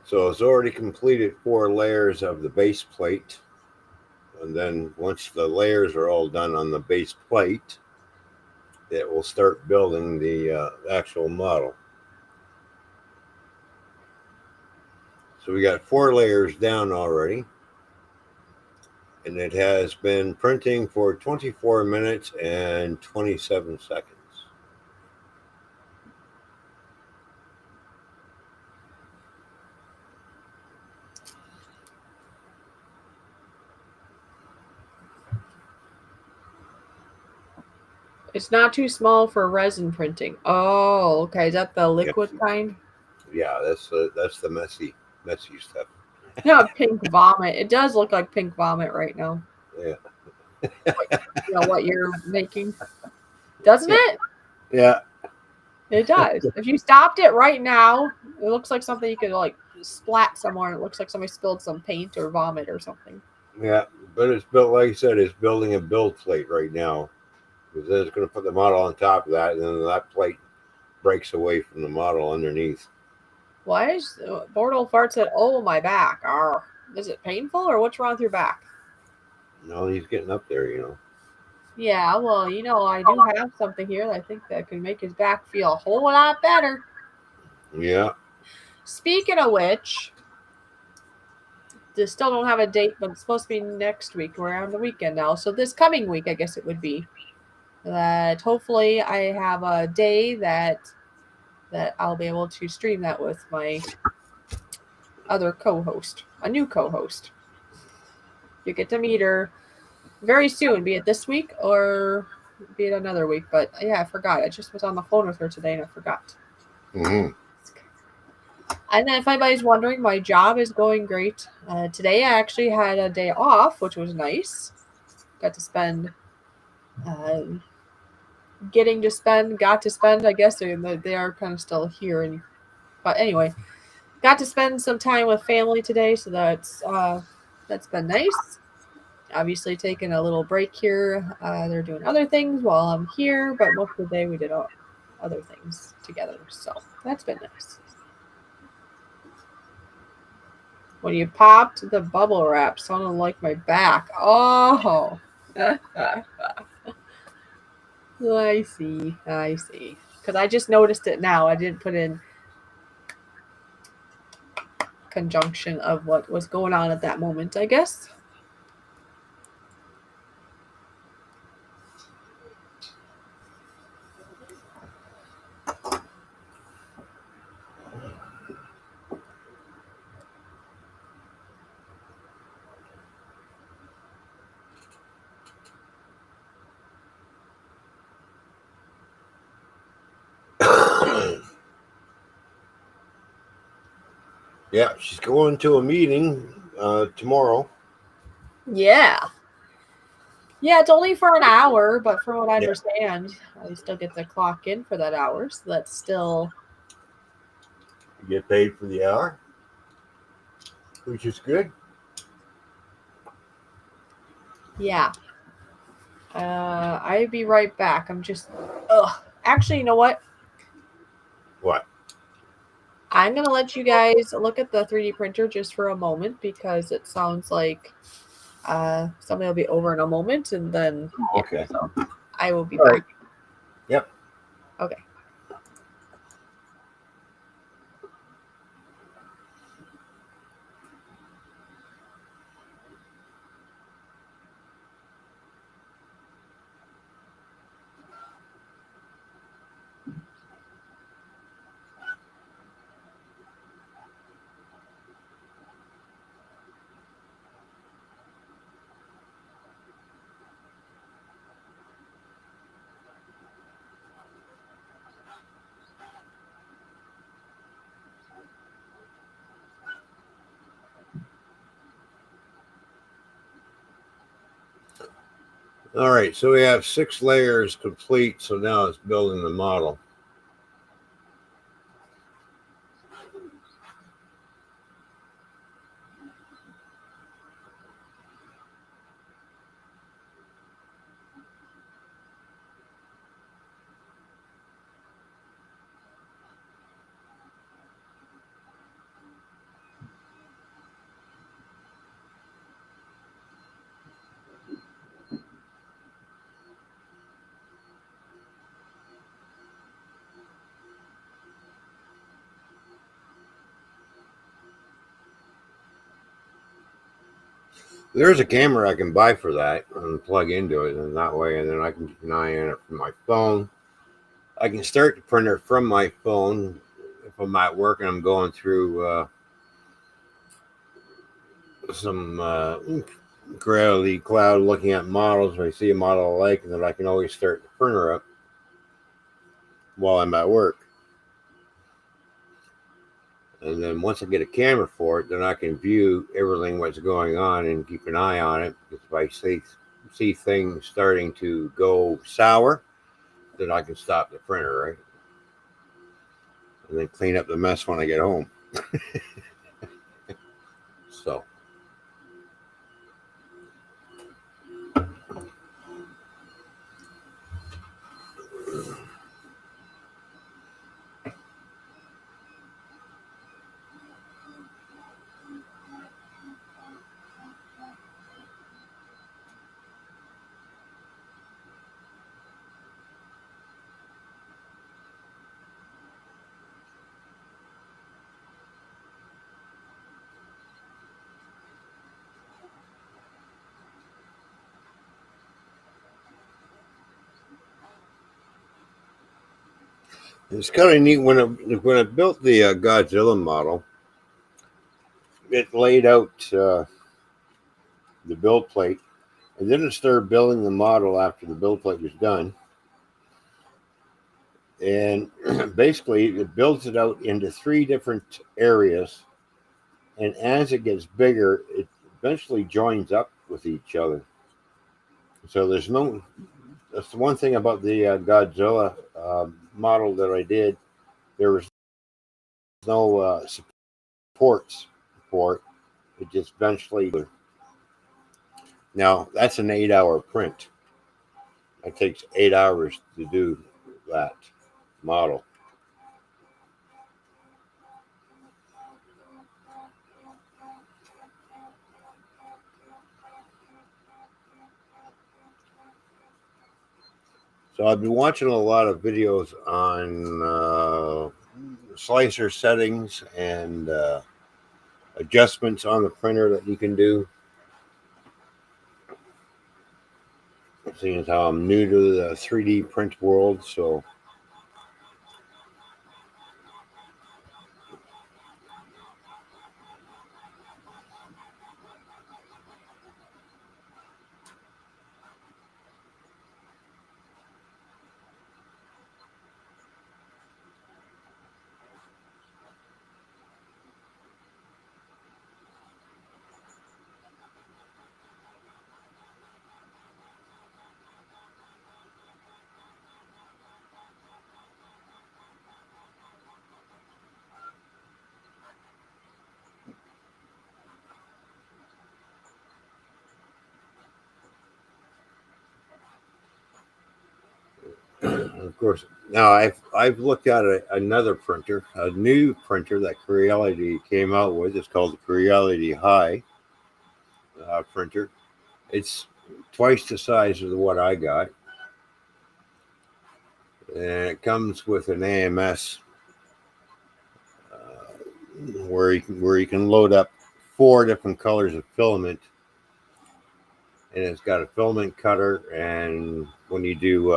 So it's already completed 4 layers of the base plate. And then once the layers are all done on the base plate, it will start building the actual model. So we got 4 layers down already. And it has been printing for 24 minutes and 27 seconds. It's not too small for resin printing. Oh, okay. Is that the liquid kind? Yeah, that's the messy. messy stuff. Yeah, pink vomit. It does look like pink vomit right now. Yeah. You know what you're making, doesn't it? Yeah. It does. If you stopped it right now, it looks like something you could like splat somewhere. It looks like somebody spilled some paint or vomit or something. Yeah. But it's built, like I said, it's building a build plate right now. Because then it's going to put the model on top of that, and then that plate breaks away from the model underneath. Why is Bordeaux Fart said, "Oh, my back. Arr. Is it painful or what's wrong with your back?" No, he's getting up there, you know. Yeah, well, I do have something here that I think that can make his back feel a whole lot better. Yeah. Speaking of which, they still don't have a date, but it's supposed to be next week. We're on the weekend now. So this coming week, I guess it would be. That hopefully I have a day that I'll be able to stream that with my other co-host, a new co-host. You get to meet her very soon, be it this week or be it another week. But yeah, I forgot. I just was on the phone with her today and I forgot. Mm-hmm. And then if anybody's wondering, my job is going great. Today I actually had a day off, which was nice. Got to spend, got to spend. I guess they are kind of still here, but anyway, got to spend some time with family today, so that's been nice. Obviously, taking a little break here. They're doing other things while I'm here, but most of the day we did other things together, so that's been nice. When you popped the bubble wrap, sounded like my back. Oh, I see. Because I just noticed it now. I didn't put in conjunction of what was going on at that moment, I guess. Yeah, she's going to a meeting tomorrow. Yeah. Yeah, it's only for an hour, but from what I Yeah. understand, I still get to clock in for that hour, so that's still... You get paid for the hour, which is good. Yeah. I'll be right back. I'm just... Ugh. Actually, you know what? What? I'm going to let you guys look at the 3D printer just for a moment because it sounds like something will be over in a moment, and then... Yeah, Okay. so I will be All back. right. Yep. Okay. All right. So we have 6 layers complete. So now it's building the model. There's a camera I can buy for that and plug into it, and that way, and then I can keep an eye on it from my phone. I can start the printer from my phone if I'm at work and I'm going through some gravity cloud looking at models. When I see a model I like, and then I can always start the printer up while I'm at work. And then once I get a camera for it, then I can view everything what's going on and keep an eye on it. Because if I see things starting to go sour, then I can stop the printer, right? And then clean up the mess when I get home. So it's kind of neat when I built the Godzilla model. It laid out the build plate, and then it started building the model after the build plate was done. And basically, it builds it out into 3 different areas. And as it gets bigger, it eventually joins up with each other. So that's the one thing about the Godzilla model that I did. There was no supports for it. It just eventually. Now, that's an 8-hour print. It takes 8 hours to do that model. So I've been watching a lot of videos on slicer settings and adjustments on the printer that you can do. Seeing as how I'm new to the 3D print world, so of course. Now I've looked at another printer, a new printer that Creality came out with. It's called the Creality High printer. It's twice the size of what I got, and it comes with an AMS where you can load up 4 different colors of filament, and it's got a filament cutter. And when you do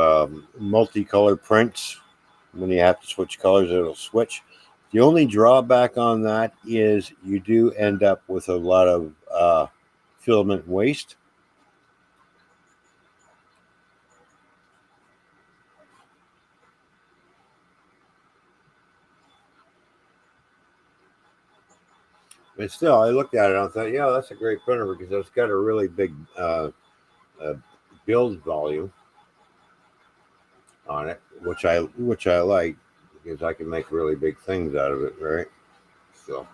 multicolor prints, when you have to switch colors, it'll switch. The only drawback on that is you do end up with a lot of filament waste. But still, I looked at it and I thought, yeah, that's a great printer because it's got a really big build volume on it, which I like because I can make really big things out of it, right? So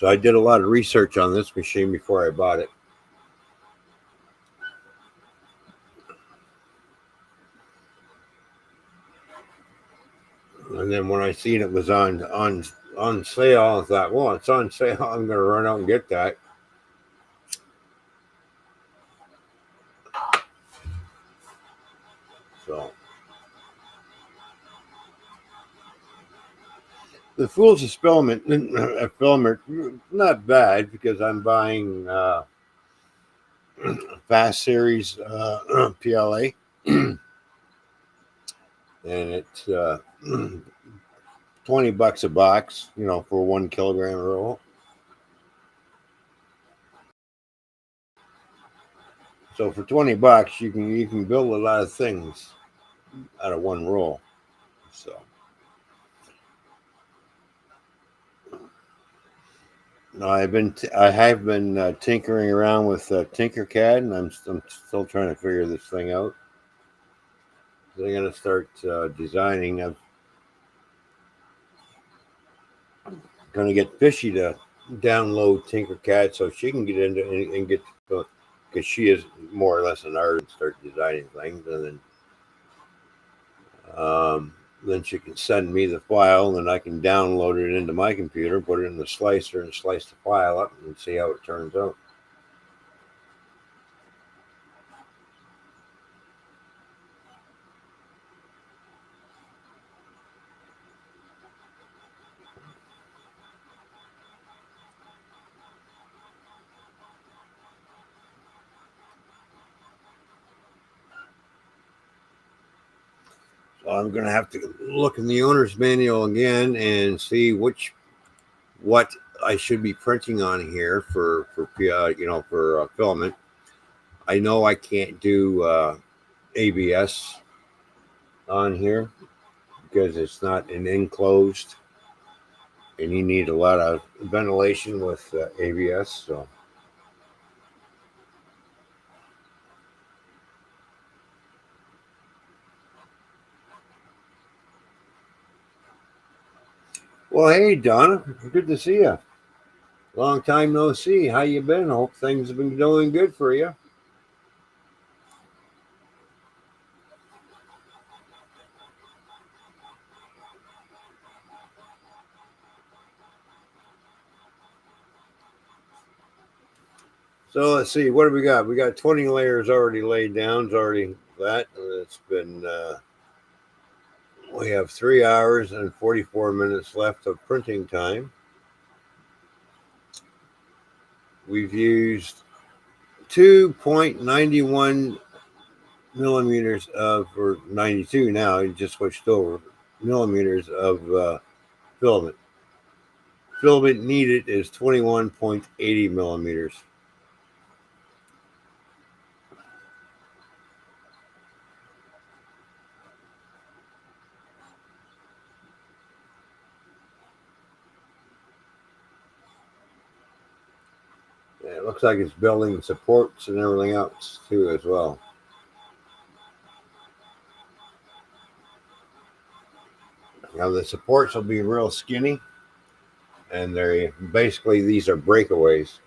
I did a lot of research on this machine before I bought it. And then when I seen it was on sale, I thought, well, it's on sale. I'm going to run out and get that. So the Fools of Filament, not bad because I'm buying Fast Series PLA, and it's $20 a box, for 1 kilogram roll. So for $20, you can build a lot of things out of one roll. So no, I have been tinkering around with Tinkercad, and I'm still trying to figure this thing out. I'm going to start designing. I'm going to get Fishy to download Tinkercad so she can get into and get, because she is more or less an artist, and start designing things, and then she can send me the file, and then I can download it into my computer, put it in the slicer, and slice the file up and see how it turns out. So I'm going to have to look in the owner's manual again and see what I should be printing on here for filament. I know I can't do ABS on here because it's not an enclosed, and you need a lot of ventilation with ABS. So. Well, hey, Donna, good to see you. Long time no see. How you been? Hope things have been doing good for you. So let's see, what do we got? We got 20 layers already laid down. It's already that. It's been, we have 3 hours and 44 minutes left of printing time. We've used 2.91 millimeters of, or 92 now, you just switched over, millimeters of filament. Filament needed is 21.80 millimeters. Yeah, it looks like it's building supports and everything else too as well. Now the supports will be real skinny, and they're basically, these are breakaways.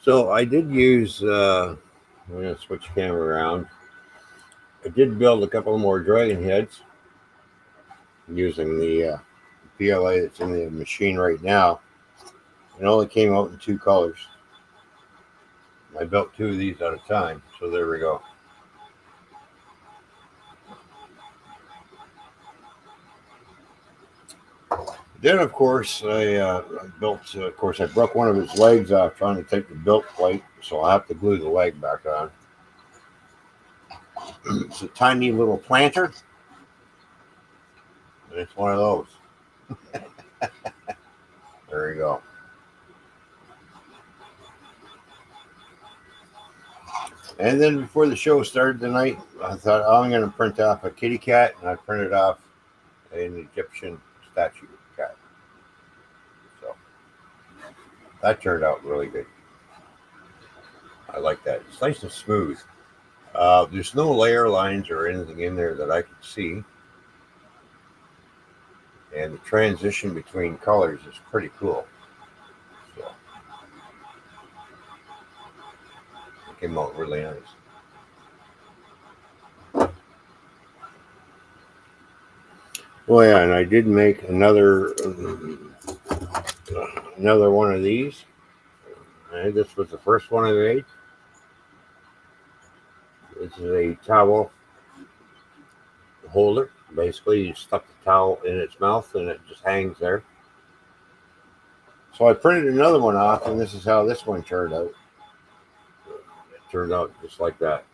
So I did use, I'm going to switch camera around. I did build a couple more dragon heads using the PLA that's in the machine right now. It only came out in 2 colors. I built 2 of these at a time, so there we go. Then, of course, I built, of course, I broke one of its legs off trying to take the built plate, so I'll have to glue the leg back on. It's a tiny little planter, and it's one of those. There you go. And then before the show started tonight, I thought, oh, I'm going to print off a kitty cat, and I printed off an Egyptian statue cat. So that turned out really good. I like that. It's nice and smooth. There's no layer lines or anything in there that I can see. and the transition between colors is pretty cool. So it came out really nice. Oh yeah, and I did make another one of these. And this was the first one I made. This is a towel holder. Basically, you stuck the towel in its mouth and it just hangs there. So I printed another one off, and this is how this one turned out. It turned out just like that.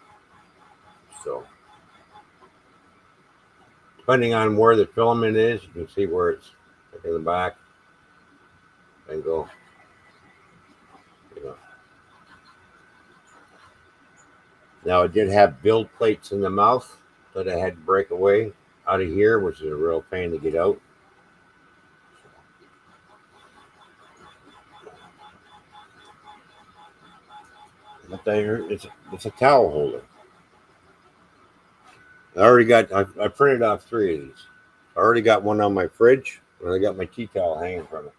So, depending on where the filament is, you can see where it's in the back and go. You know. Now, it did have build plates in the mouth that I had to break away out of here, which is a real pain to get out. But it's a towel holder. I printed off 3 of these. I already got one on my fridge, and I got my tea towel hanging from it.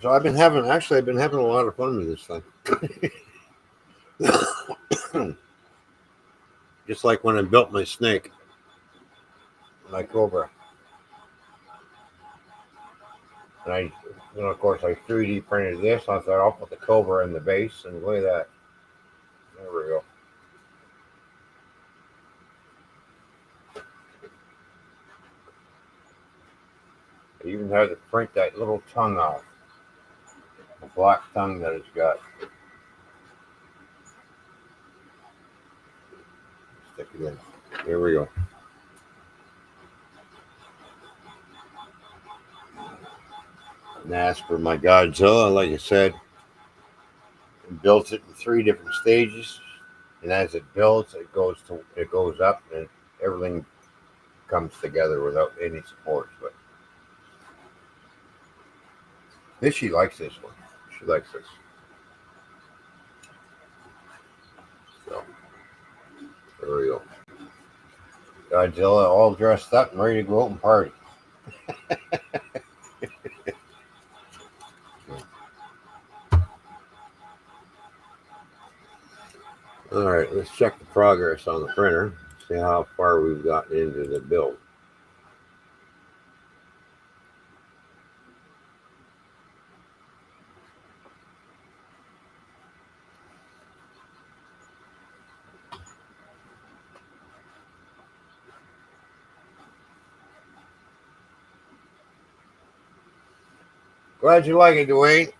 So I've been having a lot of fun with this thing. Just like when I built my snake, my cobra. And of course, I 3D printed this. I thought I'll put the cobra in the base, and look at that. There we go. I even had to print that little tongue off. The black tongue that it's got. Stick it in. There we go. And as for my Godzilla, like I said, I built it in 3 different stages. And as it builds, it goes up, and everything comes together without any support. But she likes this one. She likes this. So there we go. Godzilla all dressed up and ready to go out and party. All right, let's check the progress on the printer. See how far we've gotten into the build. Glad you like it, Dwayne.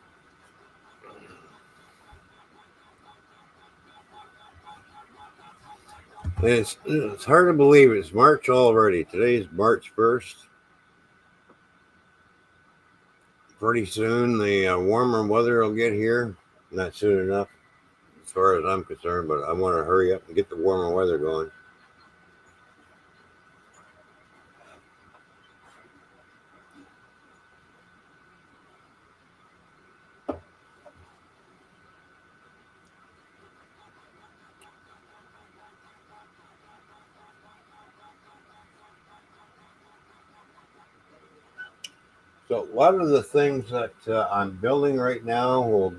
It's hard to believe it's March already. Today's March 1st. Pretty soon the warmer weather will get here. Not soon enough, as far as I'm concerned, but I want to hurry up and get the warmer weather going. So a lot of the things that I'm building right now will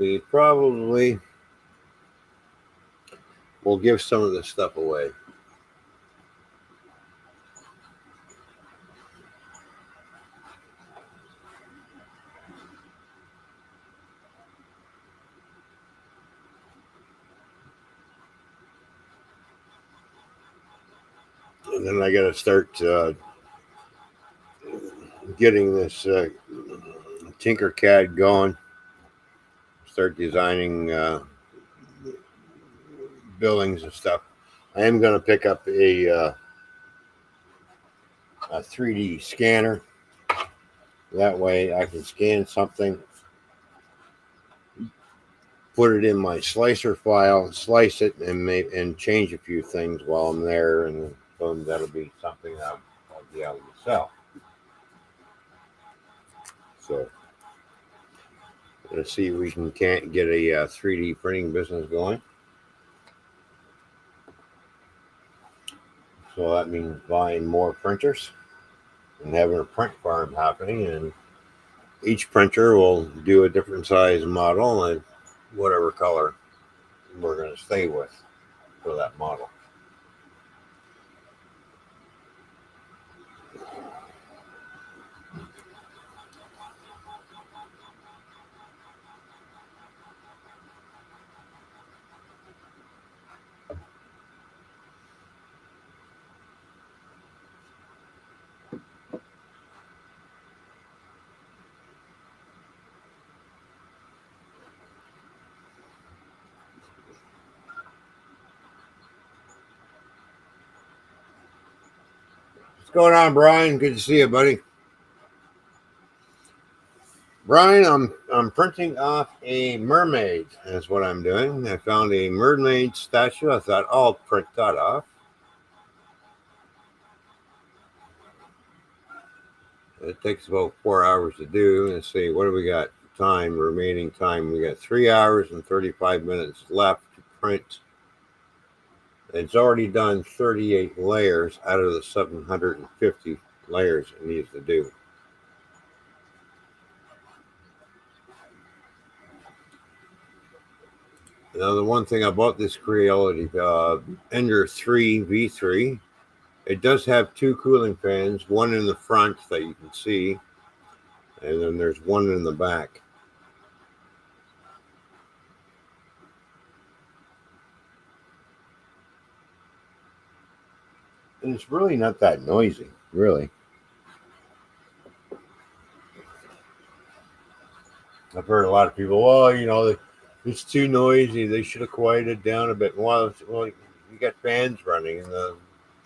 give some of this stuff away. And then I got to start getting this Tinkercad going. Start designing buildings and stuff. I am going to pick up a 3D scanner. That way I can scan something, put it in my slicer file, slice it, and change a few things while I'm there, and boom, that'll be something I'll be able to sell. So let's see if we can't get a 3D printing business going. So that means buying more printers and having a print farm happening. And each printer will do a different size model and whatever color we're going to stay with for that model. What's going on, Brian? Good to see you, buddy. Brian, I'm printing off a mermaid. That's what I'm doing. I found a mermaid statue. I thought I'll print that off. It takes about 4 hours to do. Let's see, what do we got? Time, remaining time. We got 3 hours and 35 minutes left to print. It's already done 38 layers out of the 750 layers it needs to do. Now, the one thing about this Creality Ender 3 V3, it does have 2 cooling fans, one in the front that you can see, and then there's one in the back. And it's really not that noisy, really. I've heard a lot of people, well, you know, it's too noisy. They should have quieted down a bit. Well, you got fans running and the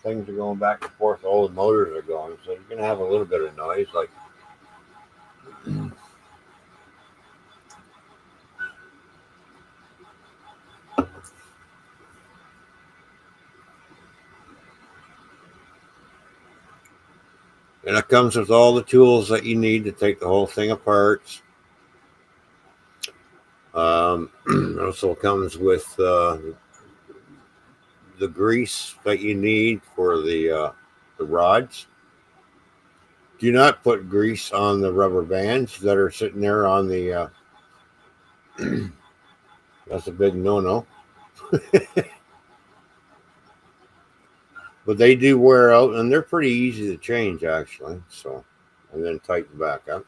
things are going back and forth. All the motors are going, so you're going to have a little bit of noise. Like, and it comes with all the tools that you need to take the whole thing apart. It also comes with the grease that you need for the rods. Do not put grease on the rubber bands that are sitting there on the. That's a big no-no. But they do wear out, and they're pretty easy to change, actually. So, and then tighten back up.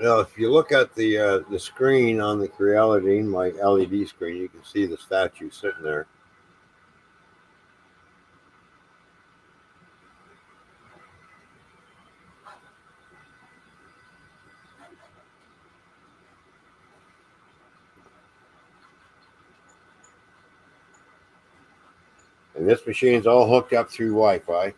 Now, if you look at the screen on the Creality, my LED screen, you can see the statue sitting there. And this machine's all hooked up through Wi-Fi.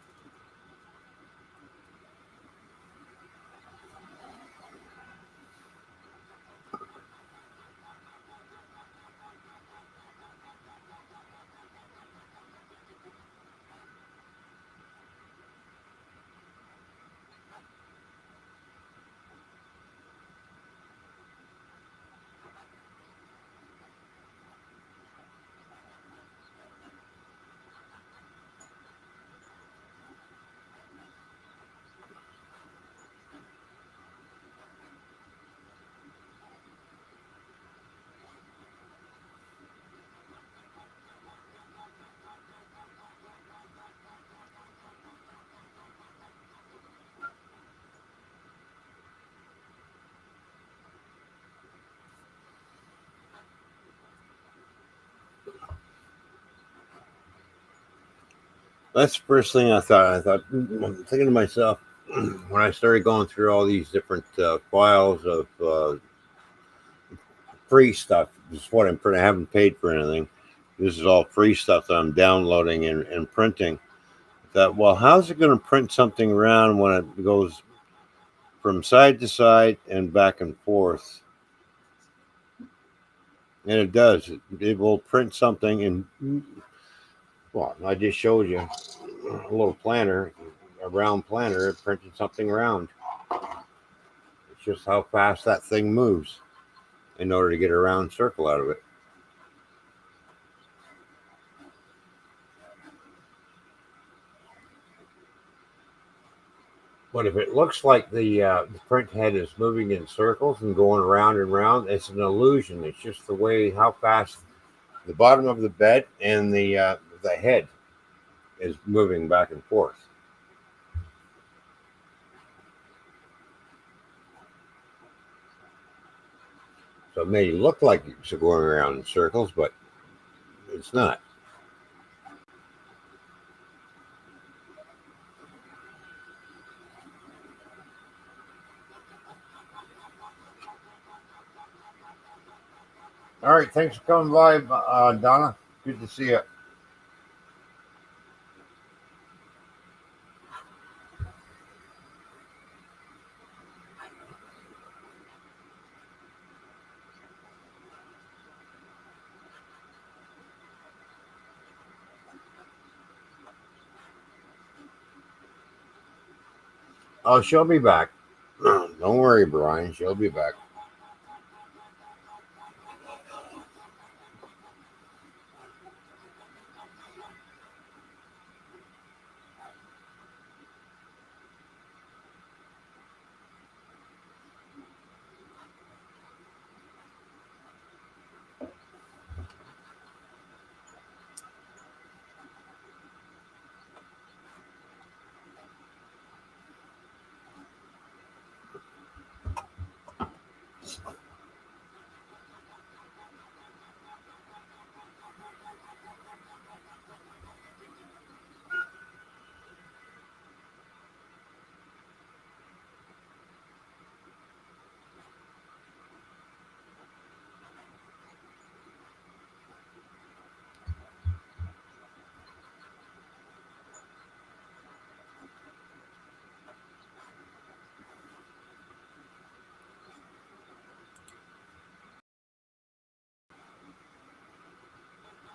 That's the first thing I thought. I'm thinking to myself, when I started going through all these different files of free stuff, this is what I'm printing. I haven't paid for anything. This is all free stuff that I'm downloading and printing. I thought, well, how's it going to print something around when it goes from side to side and back and forth? And it does. It will print something, and well, I just showed you a little planner, a round planner. It printed something round. It's just how fast that thing moves in order to get a round circle out of it. But if it looks like the print head is moving in circles and going around and round, it's an illusion. It's just the way how fast the bottom of the bed and the head is moving back and forth. So it may look like it's going around in circles, but it's not. All right, thanks for coming by, Donna. Good to see you. Oh, she'll be back. Don't worry, Brian. She'll be back.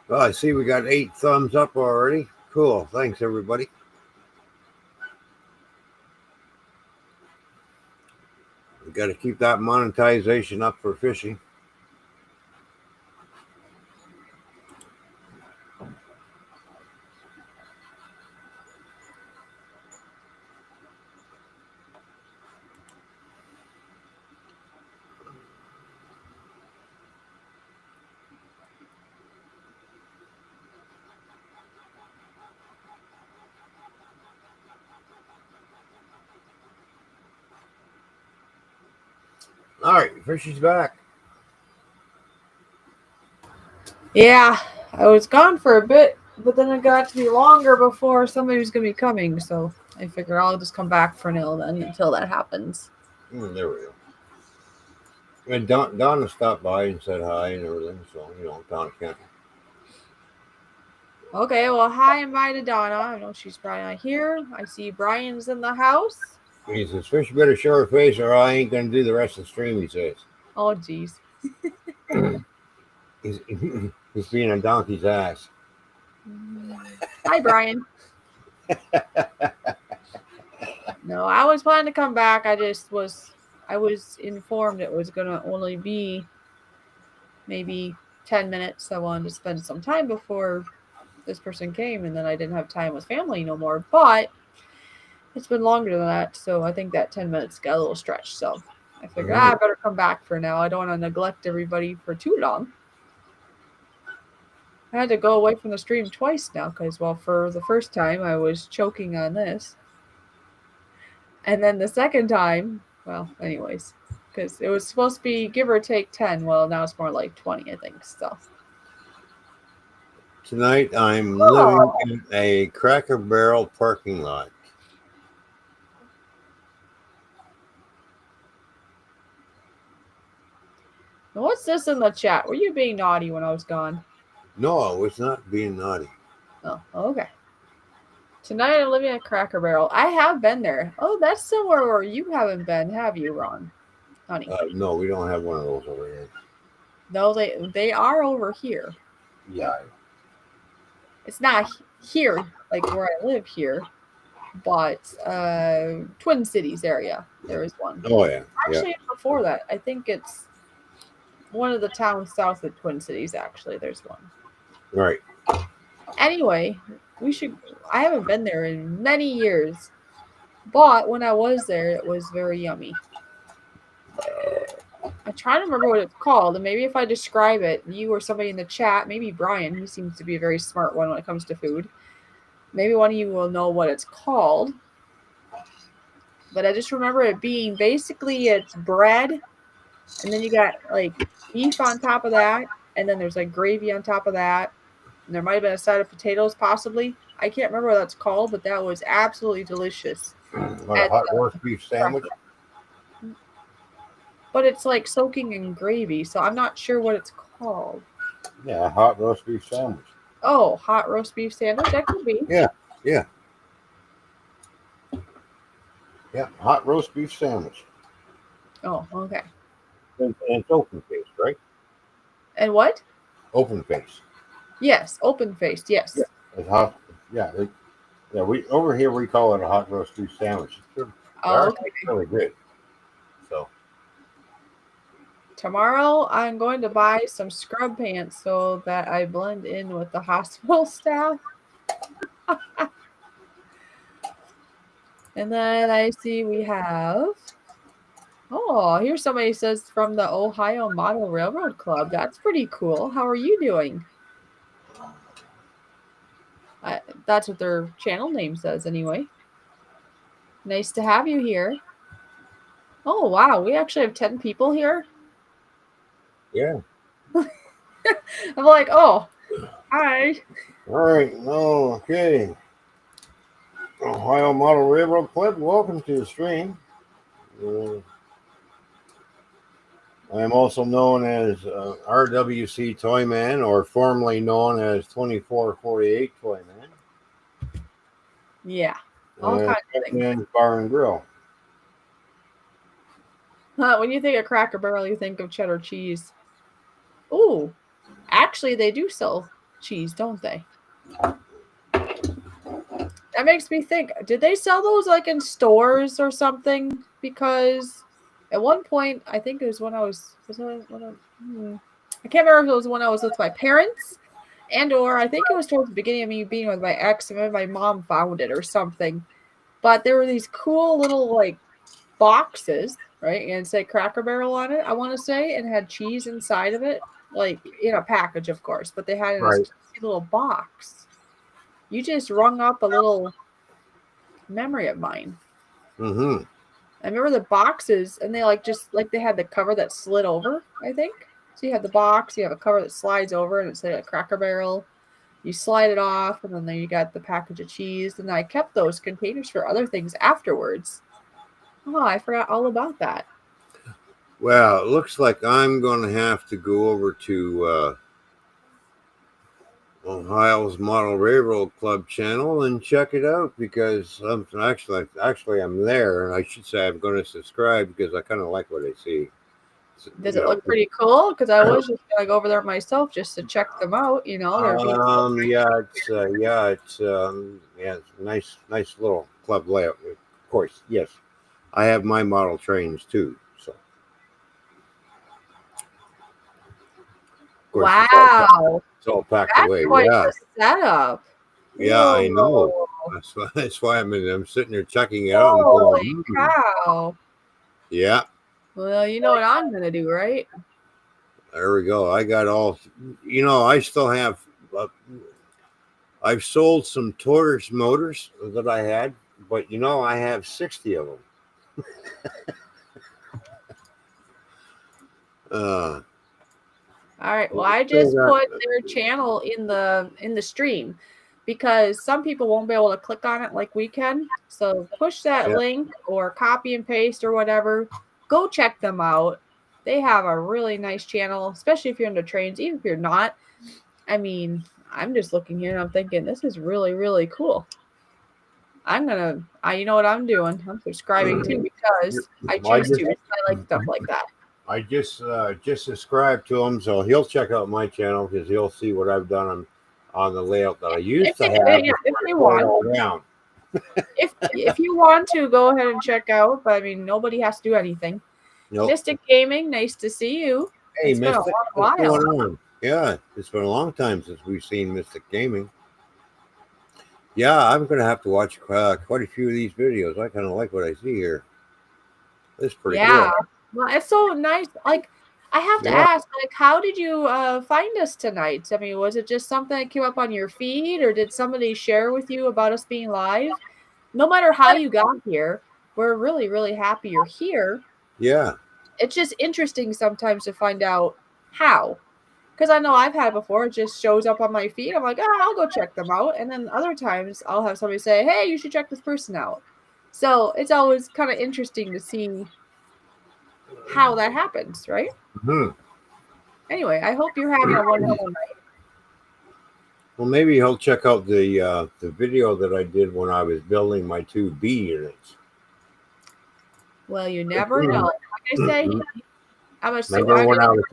Well, I see we got 8 thumbs up already. Cool. Thanks, everybody. We got to keep that monetization up for fishing. All right, Fishy's back. Yeah, I was gone for a bit, but then it got to be longer before somebody was going to be coming, so I figured I'll just come back for now then until that happens. There we go. And Donna stopped by and said hi and everything, so, Donna can't. Okay, well, hi and bye to Donna. I know she's probably not here. I see Brian's in the house. He says, Fish better show her face or I ain't going to do the rest of the stream, he says. Oh, jeez. He's being a donkey's ass. Hi, Brian. No, I was planning to come back. I was informed it was going to only be maybe 10 minutes. I wanted to spend some time before this person came, and then I didn't have time with family no more. But it's been longer than that, so I think that 10 minutes got a little stretched. So I figured I better come back for now. I don't want to neglect everybody for too long. I had to go away from the stream twice now because, well, for the first time I was choking on this. And then the second time, well, anyways, because it was supposed to be give or take 10. Well, now it's more like 20, I think. So tonight I'm living in a Cracker Barrel parking lot. Now, what's this in the chat? Were you being naughty when I was gone? No, I was not being naughty. Oh, okay. Tonight I'm living at Cracker Barrel. I have been there. Oh, that's somewhere where you haven't been, have you, Ron? Honey. No, we don't have one of those over here. No, they are over here. Yeah. It's not here, like where I live here, but Twin Cities area. There is one. Oh yeah. Yeah. Actually, before that, I think it's one of the towns south of Twin Cities. Actually, there's one. Right. Anyway, we should. I haven't been there in many years, but when I was there, it was very yummy. I'm trying to remember what it's called, and maybe if I describe it, you or somebody in the chat, maybe Brian, he seems to be a very smart one when it comes to food. Maybe one of you will know what it's called. But I just remember it being basically it's bread, and then you got like beef on top of that, and then there's like gravy on top of that, and there might have been a side of potatoes possibly. I can't remember what that's called, but that was absolutely delicious. What, a hot roast beef sandwich? But it's like soaking in gravy, so I'm not sure what it's called. Yeah, a hot roast beef sandwich. Oh, hot roast beef sandwich? That could be. Yeah. Yeah, hot roast beef sandwich. Oh, okay. And it's open faced, right? And what? Open face. Yes, open faced. Yes. Yeah. It's hot. Yeah. We over here we call it a hot roast beef sandwich. It's Okay. really good. So Tomorrow I'm going to buy some scrub pants so that I blend in with the hospital staff. And then I see we have. Oh, here's somebody says from the Ohio Model Railroad Club. That's pretty cool. How are you doing? That's what their channel name says anyway. Nice to have you here. Oh, wow. We actually have 10 people here. yeah. I'm like, oh, hi. All right. Okay. Ohio Model Railroad Club, welcome to the stream. I am also known as RWC Toyman, or formerly known as 2448 Toyman. Yeah, all kinds of things. And Bar and Grill. When you think of Cracker Barrel, you think of cheddar cheese. Ooh, actually, they do sell cheese, don't they? That makes me think, did they sell those like in stores or something? Because at one point, I think it was when I was I can't remember if it was when I was with my parents or I think it was towards the beginning of me being with my ex, and maybe my mom found it or something. But there were these cool little like boxes, right? And say Cracker Barrel on it, I want to say, and had cheese inside of it, like in a package, of course, but they had it in a little box. You just rung up a little memory of mine. Mm-hmm. I remember the boxes, and they they had the cover that slid over, I think. So you have the box, you have a cover that slides over, and it's a Cracker Barrel. You slide it off, and then you got the package of cheese. And I kept those containers for other things afterwards. Oh, I forgot all about that. Well, it looks like I'm going to have to go over to Ohio's Model Railroad Club channel and check it out, because I'm actually I'm there, and I should say I'm going to subscribe because I kind of like what I see. Does it look pretty cool? Because I was just going to go over there myself just to check them out. You know, it's nice little club layout. Of course, yes, I have my model trains too. So, of course, wow. It's all packed away. Quite a setup. Yeah, I know. That's why I'm sitting there checking it out. Holy cow! Yeah. Well, you know what I'm gonna do, right? There we go. I got all. I still have. I've sold some Taurus motors that I had, but I have 60 of them. All right. Well, I just put their channel in the stream because some people won't be able to click on it like we can. So push that link or copy and paste or whatever. Go check them out. They have a really nice channel, especially if you're into trains. Even if you're not, I mean, I'm just looking here and I'm thinking this is really, really cool. You know what I'm doing? I'm subscribing too because I choose to. I like stuff like that. I just subscribed to him, so he'll check out my channel because he'll see what I've done on the layout that I used to have. If you before I want. tore it all down. If you want to, go ahead and check out. But I mean, nobody has to do anything. Nope. Mystic Gaming, nice to see you. Hey, It's been a Mystic, long what's going while. on? Yeah, it's been a long time since we've seen Mystic Gaming. Yeah, I'm going to have to watch quite a few of these videos. I kind of like what I see here. It's pretty Yeah. cool. Well, it's so nice. Like, I have to Yeah. ask, like, how did you find us tonight? I mean, was it just something that came up on your feed, or did somebody share with you about us being live? No matter how you got here, we're really, really happy you're here. Yeah. It's just interesting sometimes to find out how. Because I know I've had it before. It just shows up on my feed. I'm like, oh, I'll go check them out. And then other times I'll have somebody say, hey, you should check this person out. So it's always kind of interesting to see how that happens, right? Hmm. Anyway, I hope you're having a wonderful night. Well, maybe he'll check out the video that I did when I was building my 2B units. Well, you never know. Like I say, Remember when I was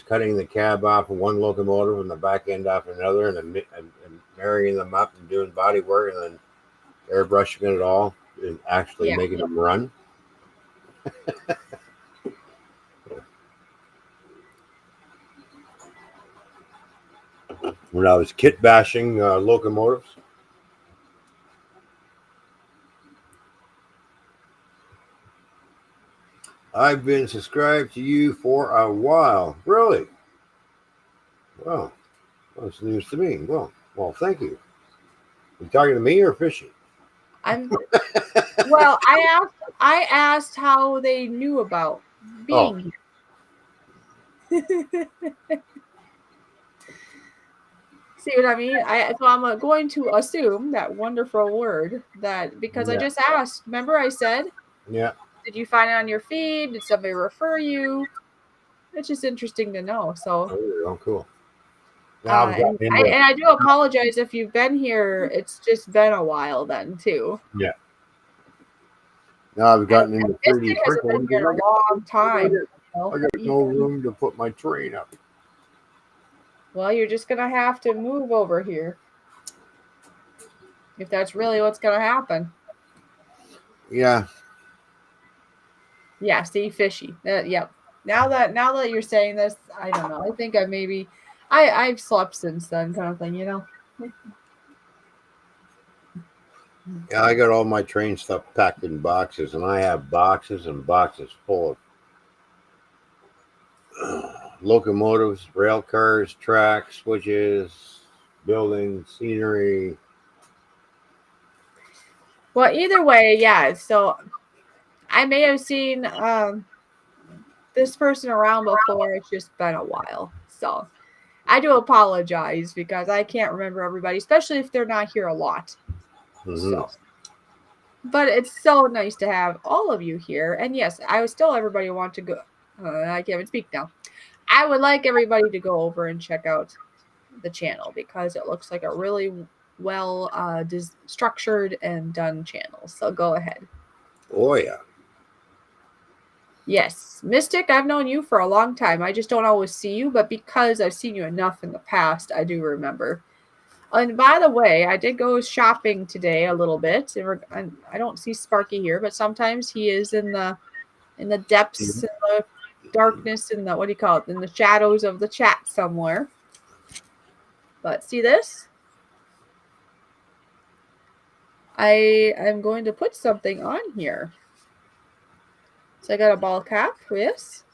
cutting the cab off of one locomotive and the back end off another, and marrying them up and doing body work and then airbrushing it all and actually making them run. When I was kit bashing locomotives. I've been subscribed to you for a while. Really? Well, that's news to me. Well, thank you. You talking to me or Fishy? Well, I asked how they knew about being here. See what I mean? So I'm going to assume that wonderful word that because I just asked. Remember, I said, yeah. Did you find it on your feed? Did somebody refer you? It's just interesting to know. So, cool. and I do apologize if you've been here. It's just been a while then too. Yeah. Now I've gotten into 3D hasn't been here in a long time. I got no room to put my train up. Well, you're just gonna have to move over here if that's really what's gonna happen. Yeah. Yeah. See, Fishy. Yep. Now that you're saying this, I don't know. I think I've slept since then, kind of thing. You know. Yeah, I got all my train stuff packed in boxes, and I have boxes and boxes full of locomotives, rail cars, tracks, switches, buildings, scenery. Well, either way, yeah. So I may have seen this person around before. It's just been a while. So I do apologize because I can't remember everybody, especially if they're not here a lot. Mm-hmm. So, but it's so nice to have all of you here. And yes, I would still everybody want to go. I can't even speak now. I would like everybody to go over and check out the channel because it looks like a really well structured and done channel. So go ahead. Oh yeah. Yes, Mystic, I've known you for a long time. I just don't always see you, but because I've seen you enough in the past, I do remember. And by the way, I did go shopping today a little bit. And I don't see Sparky here, but sometimes he is in the depths, in the darkness, in the, what do you call it, in the shadows of the chat somewhere. But see this? I am going to put something on here. So I got a ball cap, yes.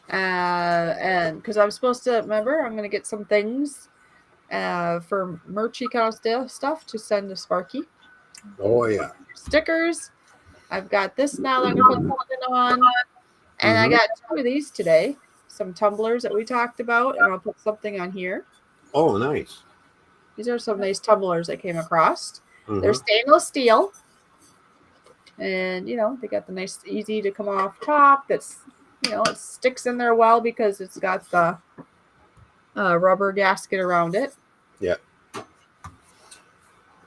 And because I'm supposed to, remember, I'm going to get some things for merchy kind of stuff to send to Sparky. Oh, yeah. Stickers. I've got this now that I'm going to put something on. And I got 2 of these today. Some tumblers that we talked about, and I'll put something on here. Oh, nice. These are some nice tumblers I came across. They're stainless steel. And, you know, they got the nice, easy to come off top. That's, you know, it sticks in there well because it's got the rubber gasket around it. Yeah.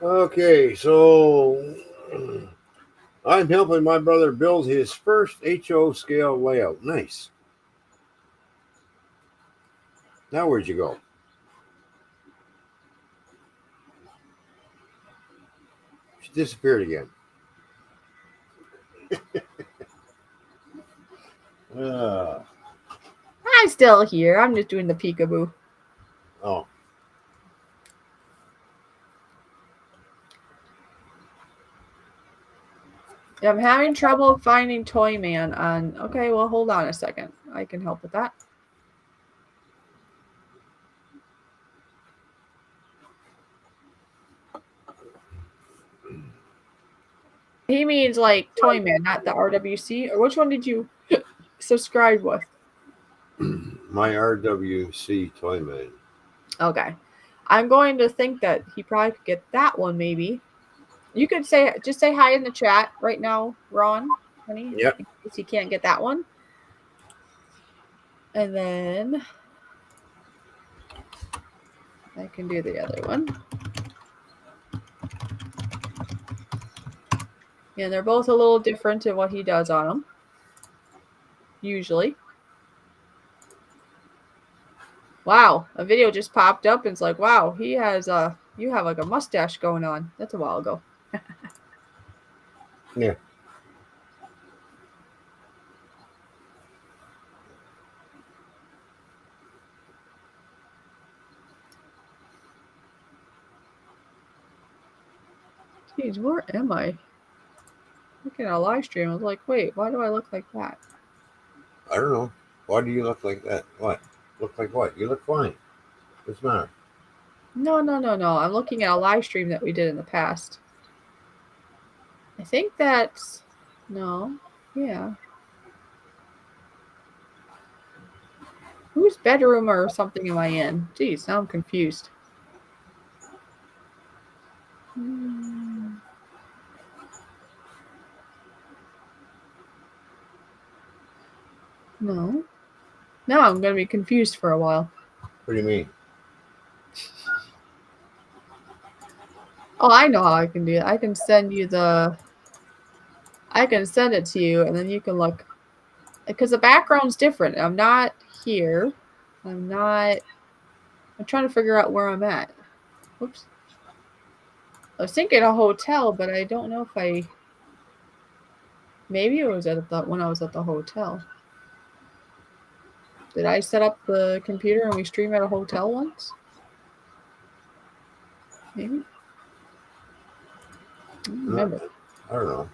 Okay, so I'm helping my brother build his first HO scale layout. Nice. Now where'd you go? She disappeared again. uh, I'm still here. I'm just doing the peekaboo. oh. I'm having trouble finding Toyman on. Okay, well, hold on a second. I can help with that. He means like Toyman, not the RWC. Or which one did you subscribe with? My RWC Toyman. Okay. I'm going to think that he probably could get that one, maybe. You could just say hi in the chat right now, Ron, honey. Yep. In case you can't get that one. And then I can do the other one. Yeah, they're both a little different in what he does on them. Usually. Wow, a video just popped up and it's like, wow, he has you have like a mustache going on. That's a while ago. Yeah. Jeez, where am I? Looking at a live stream, I was like, wait, why do I look like that? I don't know. Why do you look like that? What? Look like what? You look fine. What's the matter? No. I'm looking at a live stream that we did in the past. I think that's no. Yeah. Whose bedroom or something am I in? Jeez, now I'm confused. No. Now I'm going to be confused for a while. What do you mean? Oh, I know how I can do it. I can send you I can send it to you, and then you can look. Because the background's different. I'm not here. I'm trying to figure out where I'm at. Whoops. I was thinking a hotel, but I don't know if maybe it was when I was at the hotel. Did I set up the computer and we stream at a hotel once? Maybe. I don't remember. I don't know.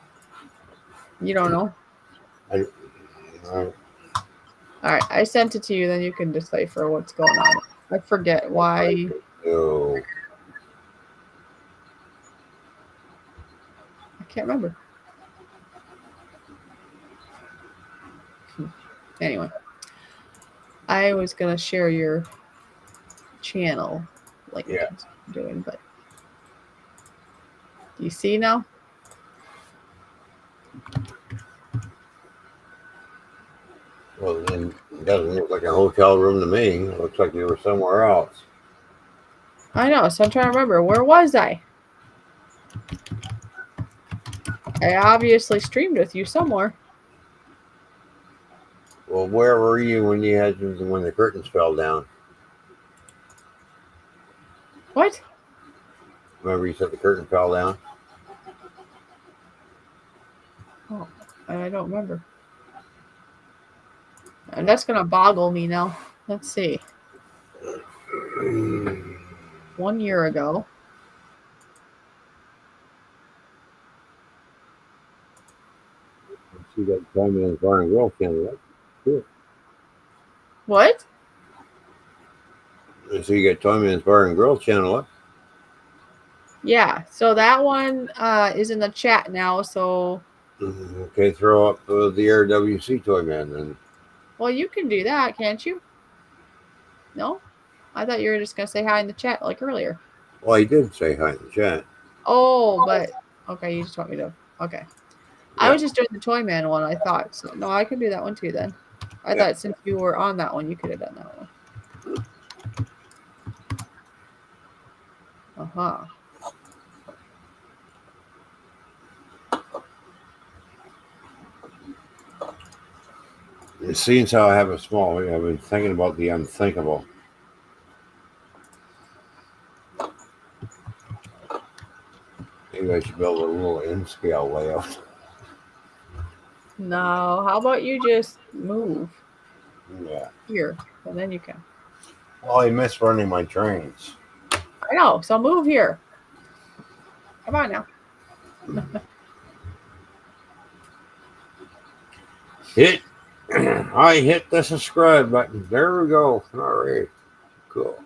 You don't know? All right, I sent it to you. Then you can decipher what's going on. I forget why. No. I can't remember. Anyway, I was gonna share your channel, like Yeah. I'm doing, but do you see now? Well, then it doesn't look like a hotel room to me. It looks like you were somewhere else. I know, so I'm trying to remember. Where was I? I obviously streamed with you somewhere. Well, where were you when the curtains fell down? What? Remember you said the curtain fell down? Oh, I don't remember. And that's gonna boggle me now. Let's see. 1 year ago. See that Toyman's Bar and Grill channel up. Cool. What? So you got Toyman's Bar and Grill channel up. Yeah, so that one is in the chat now, so... Okay, throw up the RWC Toyman then. Well, you can do that, can't you? No? I thought you were just going to say hi in the chat like earlier. Well, he did say hi in the chat. Oh, but... Okay, you just want me to... Okay. Yeah. I was just doing the Toyman one, I thought. So, no, I can do that one too then. I thought since you were on that one, you could have done that one. Uh-huh. It seems how I have a small. I've been thinking about the unthinkable. Maybe I should build a little in-scale layout. No, how about you just move Yeah. here, and then you can. Well, I miss running my trains. I know, so move here. Come on now. I hit the subscribe button. There we go. All right. Cool.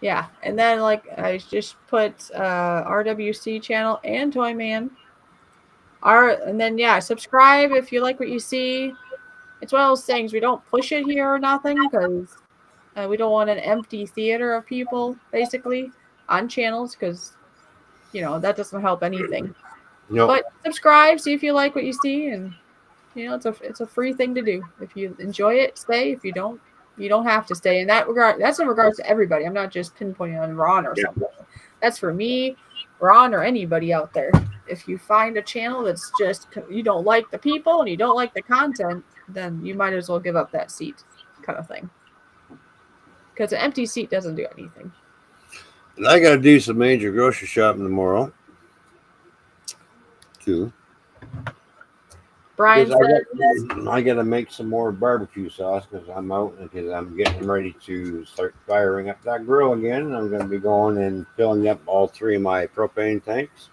Yeah, and then like I just put RWC channel and Toyman. And then yeah, subscribe if you like what you see. It's one of those things we don't push it here or nothing because we don't want an empty theater of people basically on channels because that doesn't help anything. Nope. But subscribe, see if you like what you see, and it's a free thing to do. If you enjoy it, stay. If you don't, you don't have to stay. In that regard, that's in regards to everybody. I'm not just pinpointing on Ron or something. That's for me, Ron, or anybody out there. If you find a channel that's just you don't like the people and you don't like the content, then you might as well give up that seat, kind of thing. Because an empty seat doesn't do anything. And I got to do some major grocery shopping tomorrow, too. Brian said, I got to make some more barbecue sauce because I'm out because I'm getting ready to start firing up that grill again. I'm going to be going and filling up all 3 of my propane tanks,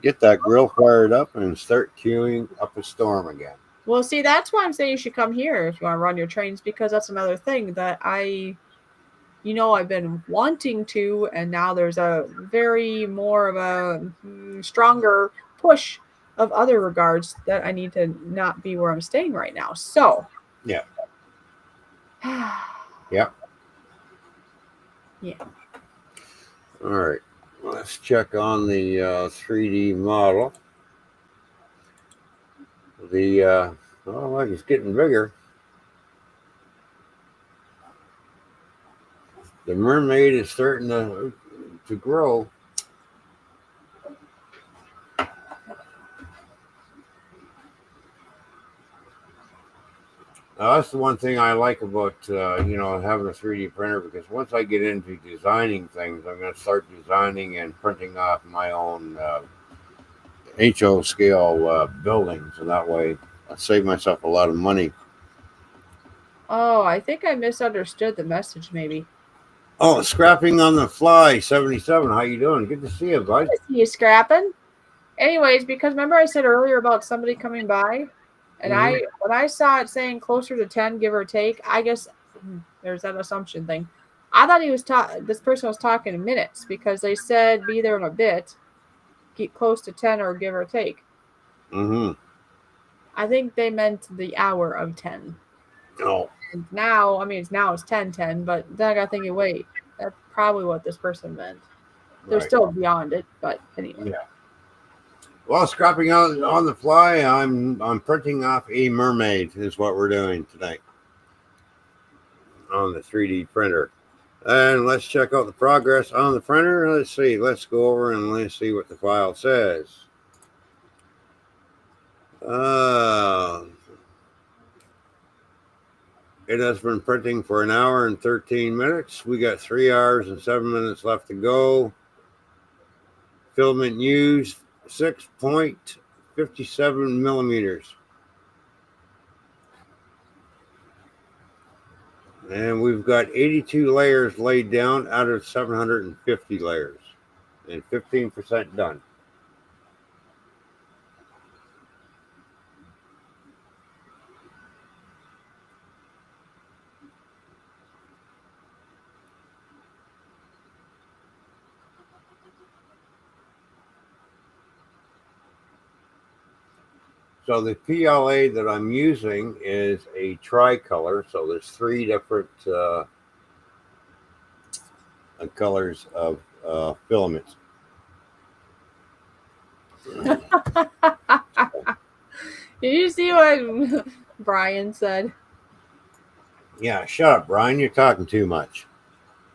get that grill fired up, and start queuing up a storm again. Well, see, that's why I'm saying you should come here if you want to run your trains, because that's another thing that I've been wanting to, and now there's a very more of a stronger push of other regards that I need to not be where I'm staying right now. So, yeah. Yeah. All right. Let's check on the 3D model. It's getting bigger. The mermaid is starting to grow. That's the one thing I like about having a 3D printer, because once I get into designing things, I'm going to start designing and printing off my own HO scale buildings, and that way I'll save myself a lot of money. Oh, I think I misunderstood the message, maybe. Oh, Scrapping on the Fly 77. How you doing? Good to see you, bud. Good to see you, Scrapping. Anyways, because remember I said earlier about somebody coming by, and when I saw it saying closer to 10, give or take, I guess there's that assumption thing. I thought this person was talking in minutes, because they said be there in a bit, keep close to 10 or give or take. I think they meant the hour of 10. Oh. And now, it's 10:10, but then I got thinking, wait, that's probably what this person meant. They're still beyond it, but anyway. Yeah. Well, Scrapping on the Fly, I'm printing off a mermaid is what we're doing tonight on the 3D printer. And let's check out the progress on the printer. Let's see. Let's go over and let's see what the file says. It has been printing for 1 hour and 13 minutes. We got 3 hours and 7 minutes left to go. Filament used 6.57 millimeters. And we've got 82 layers laid down out of 750 layers, and 15% done. So the PLA that I'm using is a tricolor. So there's 3 different colors of filaments. Did you see what Brian said? Yeah, shut up, Brian. You're talking too much.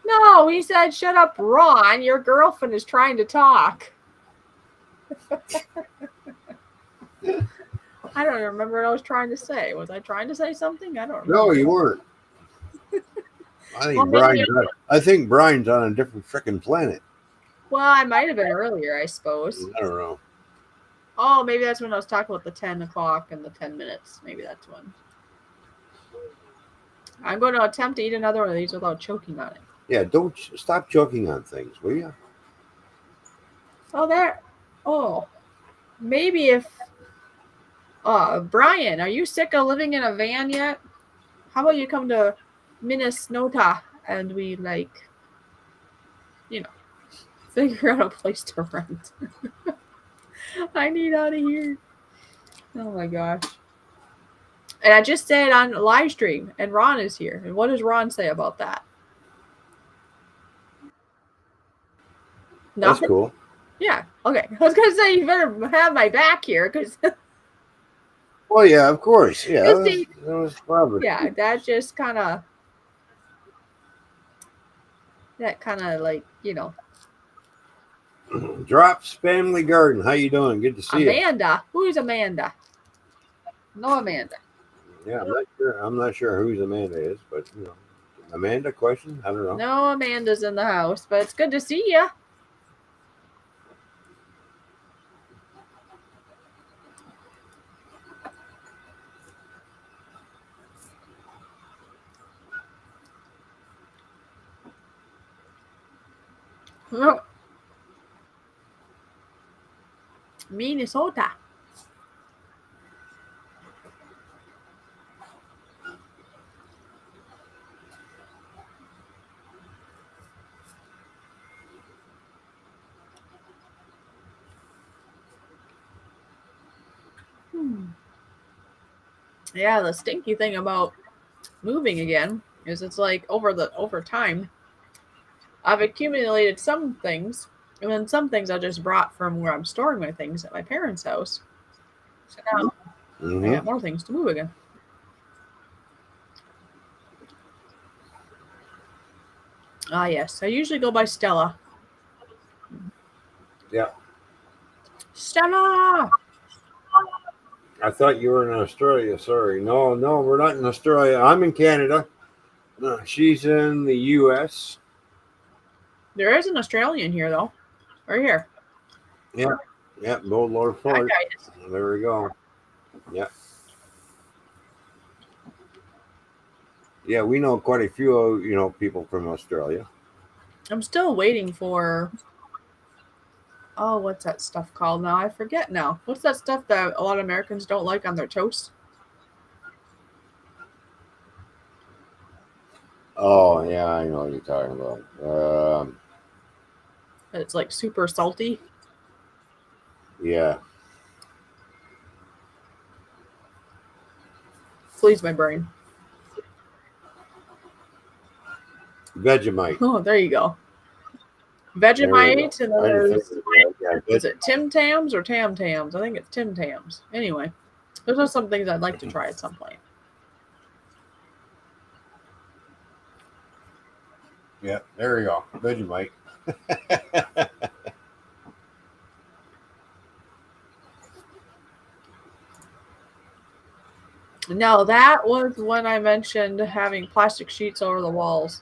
No, he said, shut up, Ron. Your girlfriend is trying to talk. I don't remember what I was trying to say. Was I trying to say something? I don't remember. No, you weren't. Well, maybe I think Brian's on a different freaking planet. Well, I might have been earlier, I suppose. I don't know. Oh, maybe that's when I was talking about the 10 o'clock and the 10 minutes. Maybe that's when. I'm going to attempt to eat another one of these without choking on it. Yeah, don't stop choking on things, will you? Oh, there. Oh, maybe if. Brian, are you sick of living in a van yet? How about you come to Minnesota and we, like, figure out a place to rent? I need out of here. Oh my gosh. And I just said on live stream, and Ron is here. And what does Ron say about that? That's Nothing? cool. Yeah. Okay. I was going to say, you better have my back here because. Well, yeah, of course. Yeah, See, that was probably. Yeah, that just kind of. That kind of like, Drops Family Garden. How you doing? Good to see you. Amanda. Who's Amanda? No Amanda. Yeah, I'm not sure whose Amanda is, but Amanda question? I don't know. No Amanda's in the house, but it's good to see you. Oh. Minnesota. Yeah, the stinky thing about moving again is it's like over time I've accumulated some things, and then some things I just brought from where I'm storing my things at my parents' house. So now I got more things to move again. Ah, yes. I usually go by Stella. Yeah. Stella! I thought you were in Australia. Sorry. No, we're not in Australia. I'm in Canada. She's in the U.S. There is an Australian here, though. Right here. Yeah, Old Lord Ford. There we go. Yeah. Yeah, we know quite a few, people from Australia. I'm still waiting for. Oh, what's that stuff called now? I forget now. What's that stuff that a lot of Americans don't like on their toast? Oh, yeah, I know what you're talking about. It's like super salty. Yeah. Please, my brain. Vegemite. Oh, there you go. Vegemite, and then there's. Is it Tim Tams or Tam Tams? I think it's Tim Tams. Anyway, those are some things I'd like to try at some point. Yeah, there you go. Vegemite. No, that was when I mentioned having plastic sheets over the walls.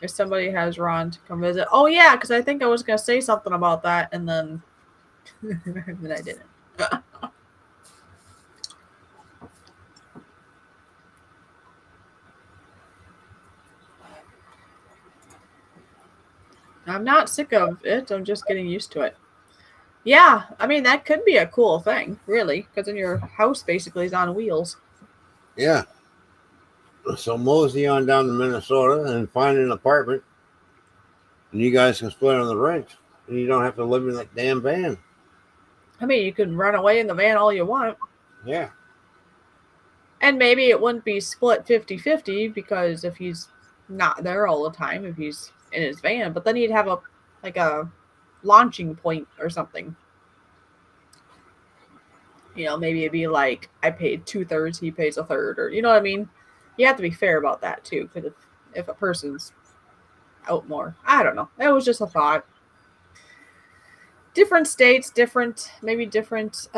If somebody has Ron to come visit. Oh, yeah, because I think I was going to say something about that, and then, then I didn't. I'm not sick of it. I'm just getting used to it. Yeah, I mean, that could be a cool thing, really, because then your house basically is on wheels. Yeah. So mosey on down to Minnesota and find an apartment, and you guys can split on the rent, and you don't have to live in that damn van. I mean, you can run away in the van all you want. Yeah. And maybe it wouldn't be split 50-50 because if he's not there all the time, if he's in his van, but then he'd have a launching point or something. Maybe it'd be like I paid 2/3, he pays 1/3, or you know what I mean? You have to be fair about that too, because if a person's out more, I don't know. That was just a thought. Different states, maybe different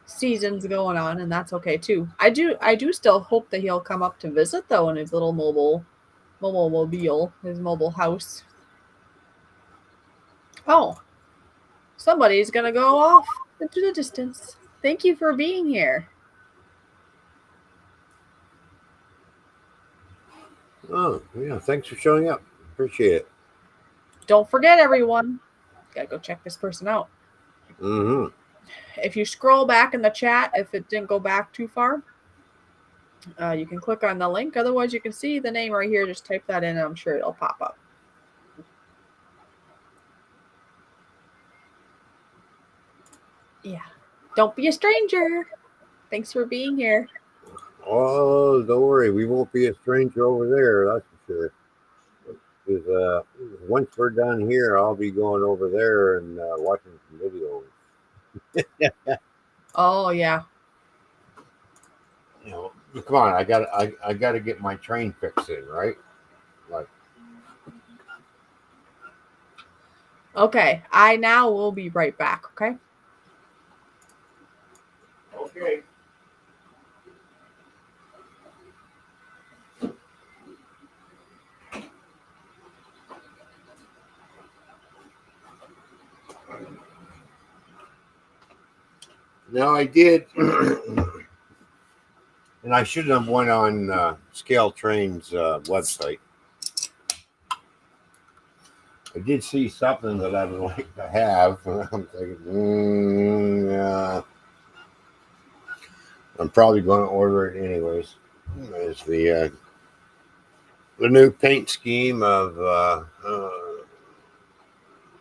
seasons going on, and that's okay too. I do still hope that he'll come up to visit though in his little mobile, his mobile house. Oh, somebody's gonna go off into the distance. Thank you for being here. Oh, yeah. Thanks for showing up. Appreciate it. Don't forget, everyone. Gotta go check this person out. Mm-hmm. If you scroll back in the chat, if it didn't go back too far, you can click on the link. Otherwise, you can see the name right here. Just type that in, and I'm sure it'll pop up. Yeah. Don't be a stranger. Thanks for being here. Oh, don't worry. We won't be a stranger over there. That's for sure. Because once we're done here, I'll be going over there and watching some videos. Oh, yeah. You know, come on. I got to get my train fix in, right? Like, Okay. I now will be right back. Okay. okay. Now I did, and I should have went on Scale Train's website. I did see something that I'd like to have, and I'm thinking, yeah, I'm probably going to order it anyways. It's the new paint scheme of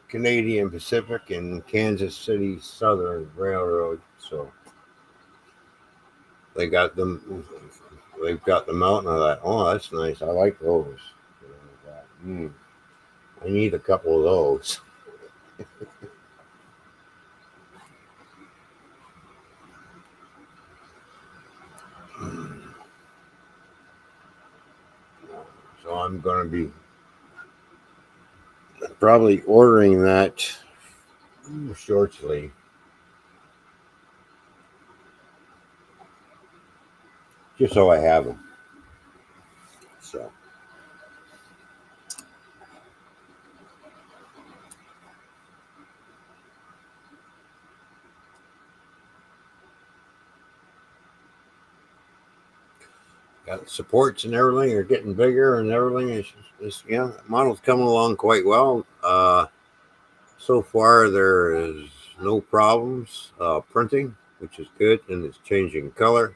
Canadian Pacific and Kansas City Southern Railroad. So they got them. They've got them out, and I thought, oh, that's nice. I like those. I need a couple of those. So I'm going to be probably ordering that shortly. Just so I have them. So. Got supports and everything are getting bigger and everything is yeah, the model's coming along quite well. So far there is no problems printing, which is good, and it's changing color.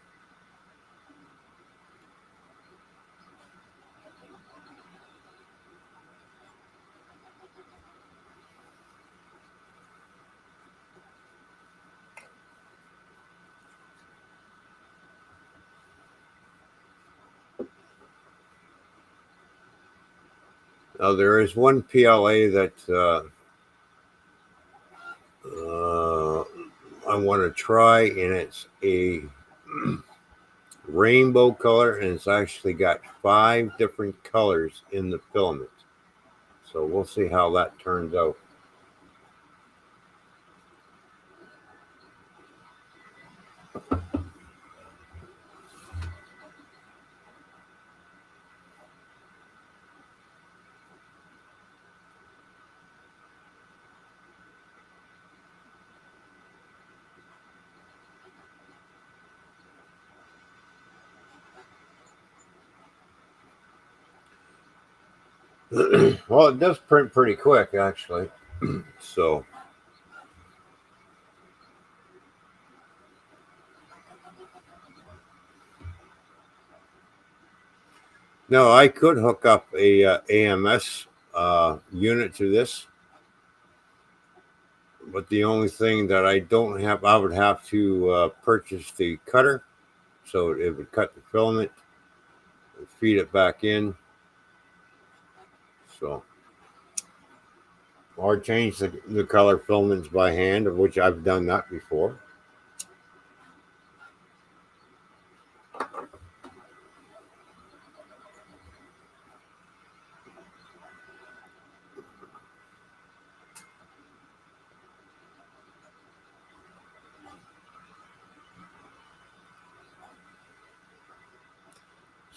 Now there is one PLA that I want to try, and it's a rainbow color, and it's actually got 5 different colors in the filament. So we'll see how that turns out. Well, it does print pretty quick, actually. So, no, I could hook up a AMS unit to this, but the only thing that I don't have, I would have to purchase the cutter, so it would cut the filament and feed it back in. So, or change the color filaments by hand, of which I've done that before.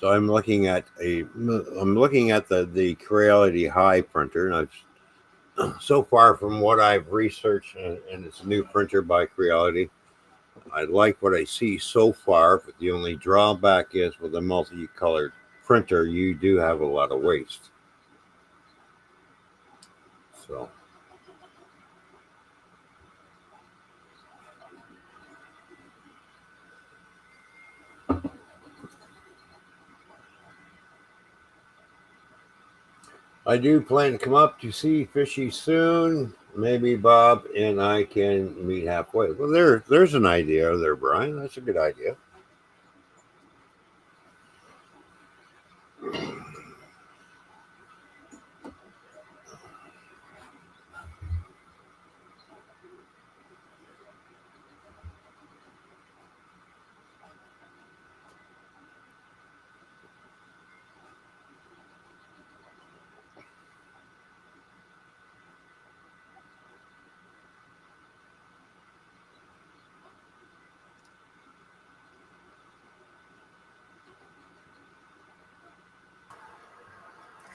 So I'm looking at the Creality High printer, and I've so far from what I've researched, and it's a new printer by Creality. I like what I see so far, but the only drawback is with a multicolored printer, you do have a lot of waste. So I do plan to come up to see Fishy soon. Maybe Bob and I can meet halfway. Well, there's an idea there, Brian. That's a good idea.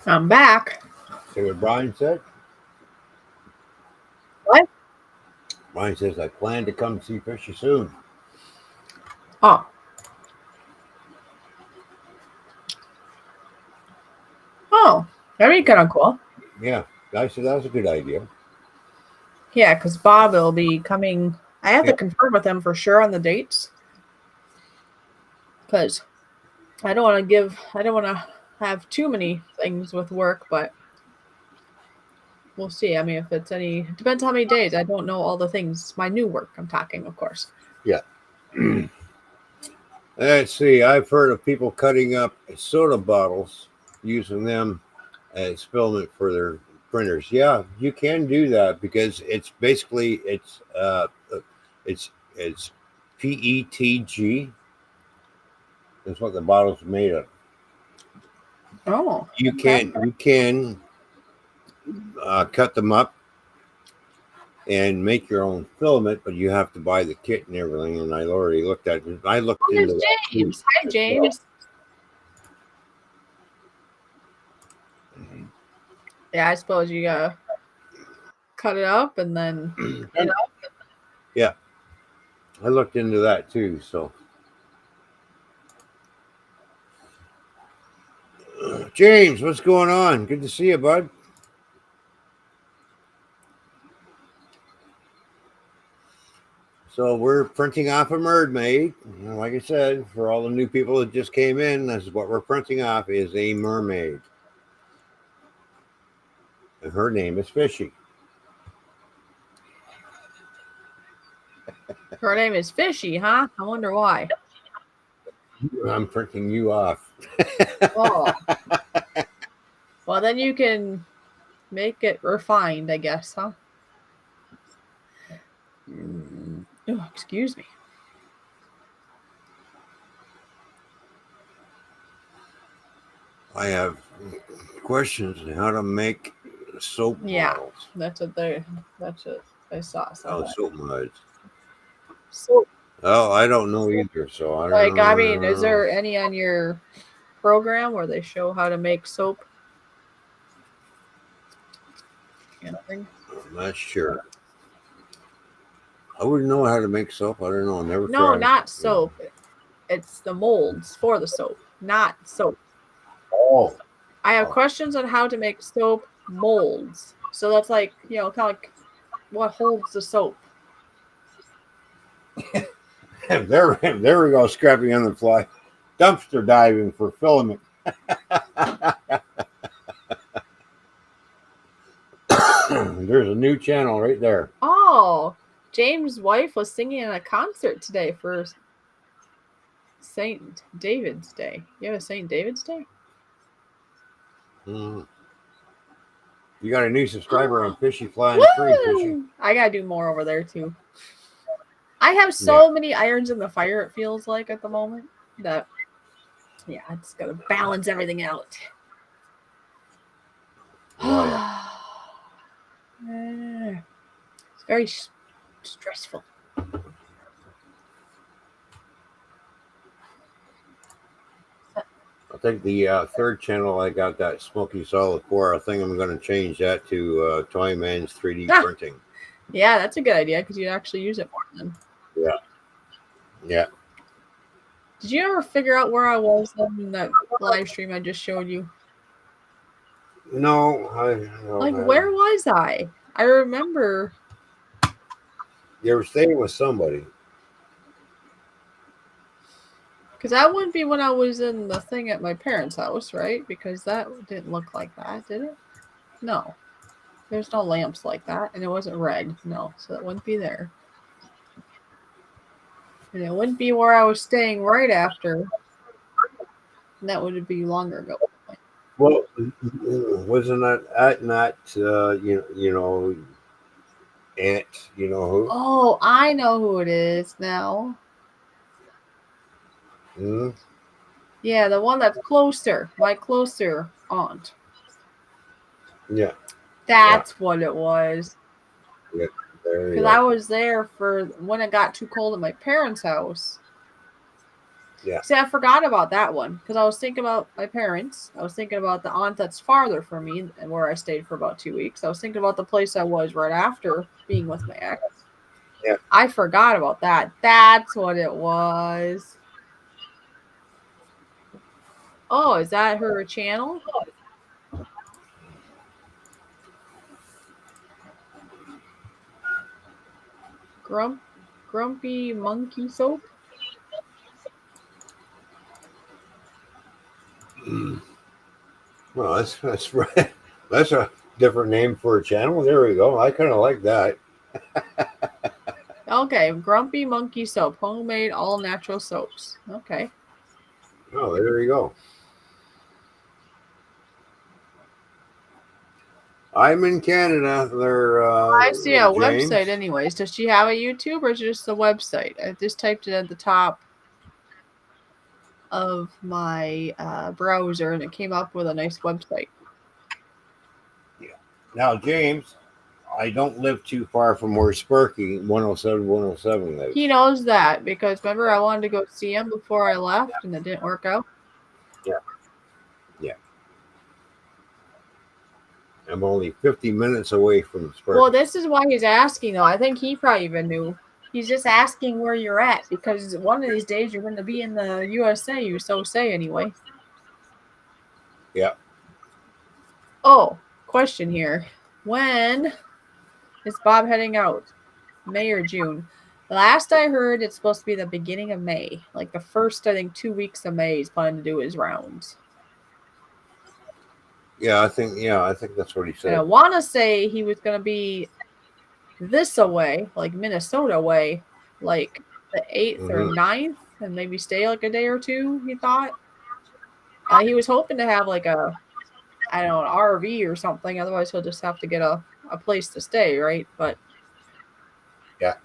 I'm back. See what Brian said? What? Brian says, I plan to come see Fishy soon. Oh. Oh, that'd be kind of cool. Yeah, I said that was a good idea. Yeah, because Bob will be coming. I have to confirm with him for sure on the dates. Because I don't want to have too many things with work, but we'll see. I mean, if it's it depends how many days. I don't know all the things. My new work, I'm talking, of course. Yeah. Let's see. I've heard of people cutting up soda bottles, using them as filament for their printers. Yeah, you can do that because it's basically it's PETG. That's what the bottle's made of. Oh, You can cut them up and make your own filament, but you have to buy the kit and everything. And I already looked at it. I looked into that. James. Hi, James. Yeah, I suppose you gotta cut it up and then. Yeah, I looked into that too. So, James, what's going on? Good to see you, bud. So we're printing off a mermaid. Like I said, for all the new people that just came in, this is what we're printing off is a mermaid. And her name is Fishy. Her name is Fishy, huh? I wonder why. I'm printing you off. Oh. Well, then you can make it refined, I guess, huh? Oh, excuse me. I have questions on how to make soap models. That's what I saw. Soap muds. So, Oh, I don't know either. So I don't know. I mean, is there any on your program where they show how to make soap? I'm not sure. I wouldn't know how to make soap. I don't know. I never tried. No, not soap. It's the molds for the soap, not soap. Oh. I have questions on how to make soap molds. So that's like, kind of like what holds the soap. There we go, scrapping on the fly. Dumpster diving for filament. There's a new channel right there. Oh, James' wife was singing at a concert today for St. David's Day. You have a St. David's Day? You got a new subscriber on Fishy Flying Free, Fishy. I gotta do more over there too. I have so many irons in the fire, it feels like at the moment, that it's gotta balance everything out. It's very stressful. I think the third channel I got that Smoky Solid 4. I think I'm going to change that to Toyman's 3D Ah. printing. Yeah, that's a good idea because you'd actually use it more then. Yeah. Yeah. Did you ever figure out where I was in that live stream I just showed you? No, Like, where was I? I remember. You were staying with somebody. Because that wouldn't be when I was in the thing at my parents' house, right? Because that didn't look like that, did it? No. There's no lamps like that, and it wasn't red. No, so it wouldn't be there. And it wouldn't be where I was staying right after. And that would be longer ago. Well, wasn't that not you know Aunt, you know who? Oh, I know who it is now. Hmm? Yeah, the one that's closer. My closer aunt. Yeah. That's what it was. Yeah. There you Because go. I was there for when it got too cold at my parents' house. Yeah. See, I forgot about that one because I was thinking about my parents. I was thinking about the aunt that's farther from me and where I stayed for about 2 weeks. I was thinking about the place I was right after being with my ex. Yeah. I forgot about that. That's what it was. Oh, is that her channel? Grumpy Monkey Soap? Well, that's right. That's a different name for a channel. There we go. I kind of like that. Okay, Grumpy Monkey Soap. Homemade all natural soaps. Okay. Oh, there you go. I'm in Canada. They're I see a James. website anyways. Does she have a YouTube or just a website? I just typed it at the top of my browser and it came up with a nice website. Yeah. Now, James, I don't live too far from where Sparky 107 lives. He knows that because remember I wanted to go see him before I left and it didn't work out. Yeah. Yeah. I'm only 50 minutes away from Sparky. Well, this is why he's asking though. I think he probably even knew. He's just asking where you're at because one of these days you're going to be in the USA, you so say anyway. Yeah. Oh, question here. When is Bob heading out? May or June? Last I heard, it's supposed to be the beginning of May. Like the first, I think, 2 weeks of May he's planning to do his rounds. Yeah, I think that's what he said. And I want to say he was going to be this away, like Minnesota way, like the 8th or 9th, and maybe stay like a day or two, he thought. He was hoping to have like a, I don't know, an RV or something. Otherwise, he'll just have to get a place to stay, right? But yeah.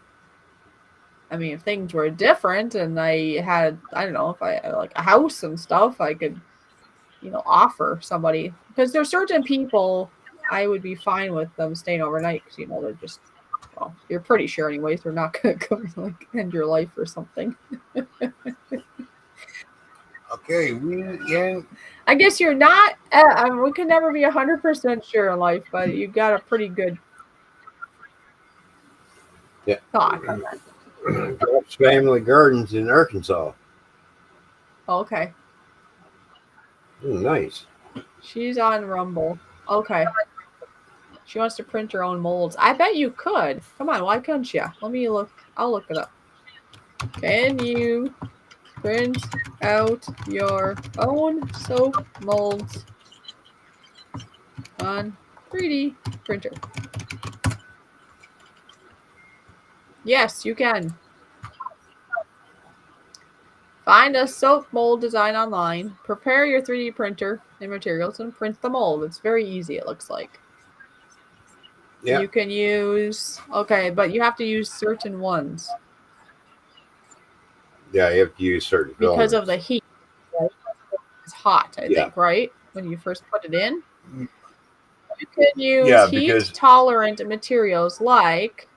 I mean, if things were different and I had, I don't know, if I had like a house and stuff, I could, offer somebody. Because there's certain people I would be fine with them staying overnight because, they're just, well, you're pretty sure anyways, they're not going to come like end your life or something. Okay, I guess you're not, we can never be 100% sure in life, but you got a pretty good thought on that. Drops Family Gardens in Arkansas. Okay. Nice. She's on Rumble. Okay. She wants to print her own molds. I bet you could. Come on, why couldn't you? Let me look. I'll look it up. Can you print out your own soap molds on 3D printer? Yes, you can. Find a soap mold design online. Prepare your 3D printer and materials and print the mold. It's very easy, it looks like. Yeah. You can use, okay, but you have to use certain ones. Yeah, you have to use certain because of the heat. Right? It's hot, I think, right? When you first put it in. You can use heat-tolerant materials like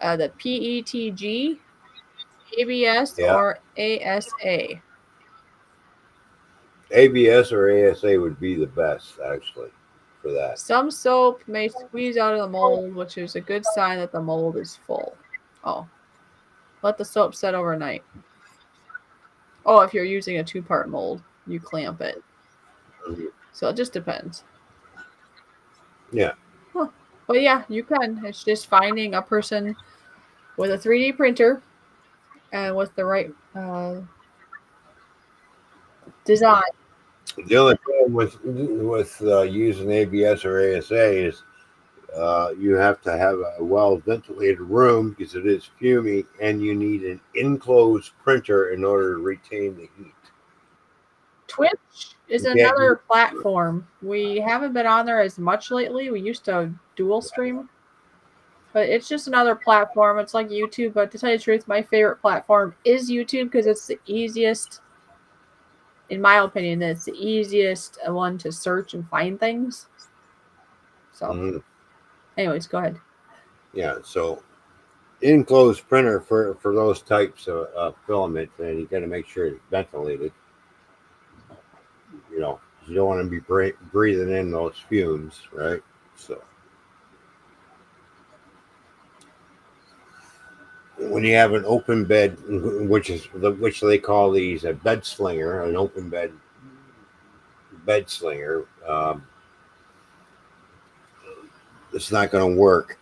the PETG, ABS, or ASA. ABS or ASA would be the best actually for that. Some soap may squeeze out of the mold, which is a good sign that the mold is full. Oh, let the soap set overnight. Oh, if you're using a 2-part mold, you clamp it. So it just depends. Yeah. Huh. But yeah, you can. It's just finding a person with a 3D printer and with the right design. The only problem with using ABS or ASA is you have to have a well ventilated room because it is fuming, and you need an enclosed printer in order to retain the heat. Twitch is You can't another platform. We haven't been on there as much lately. We used to dual stream, but it's just another platform. It's like YouTube, but to tell you the truth, my favorite platform is YouTube because it's the easiest, in my opinion, it's the easiest one to search and find things. So, anyways, go ahead. Yeah, so enclosed printer for those types of filament, and you got to make sure it's ventilated. You know, you don't want to be breathing in those fumes, right? So when you have an open bed, which they call these a bed slinger, an open bed slinger, it's not going to work.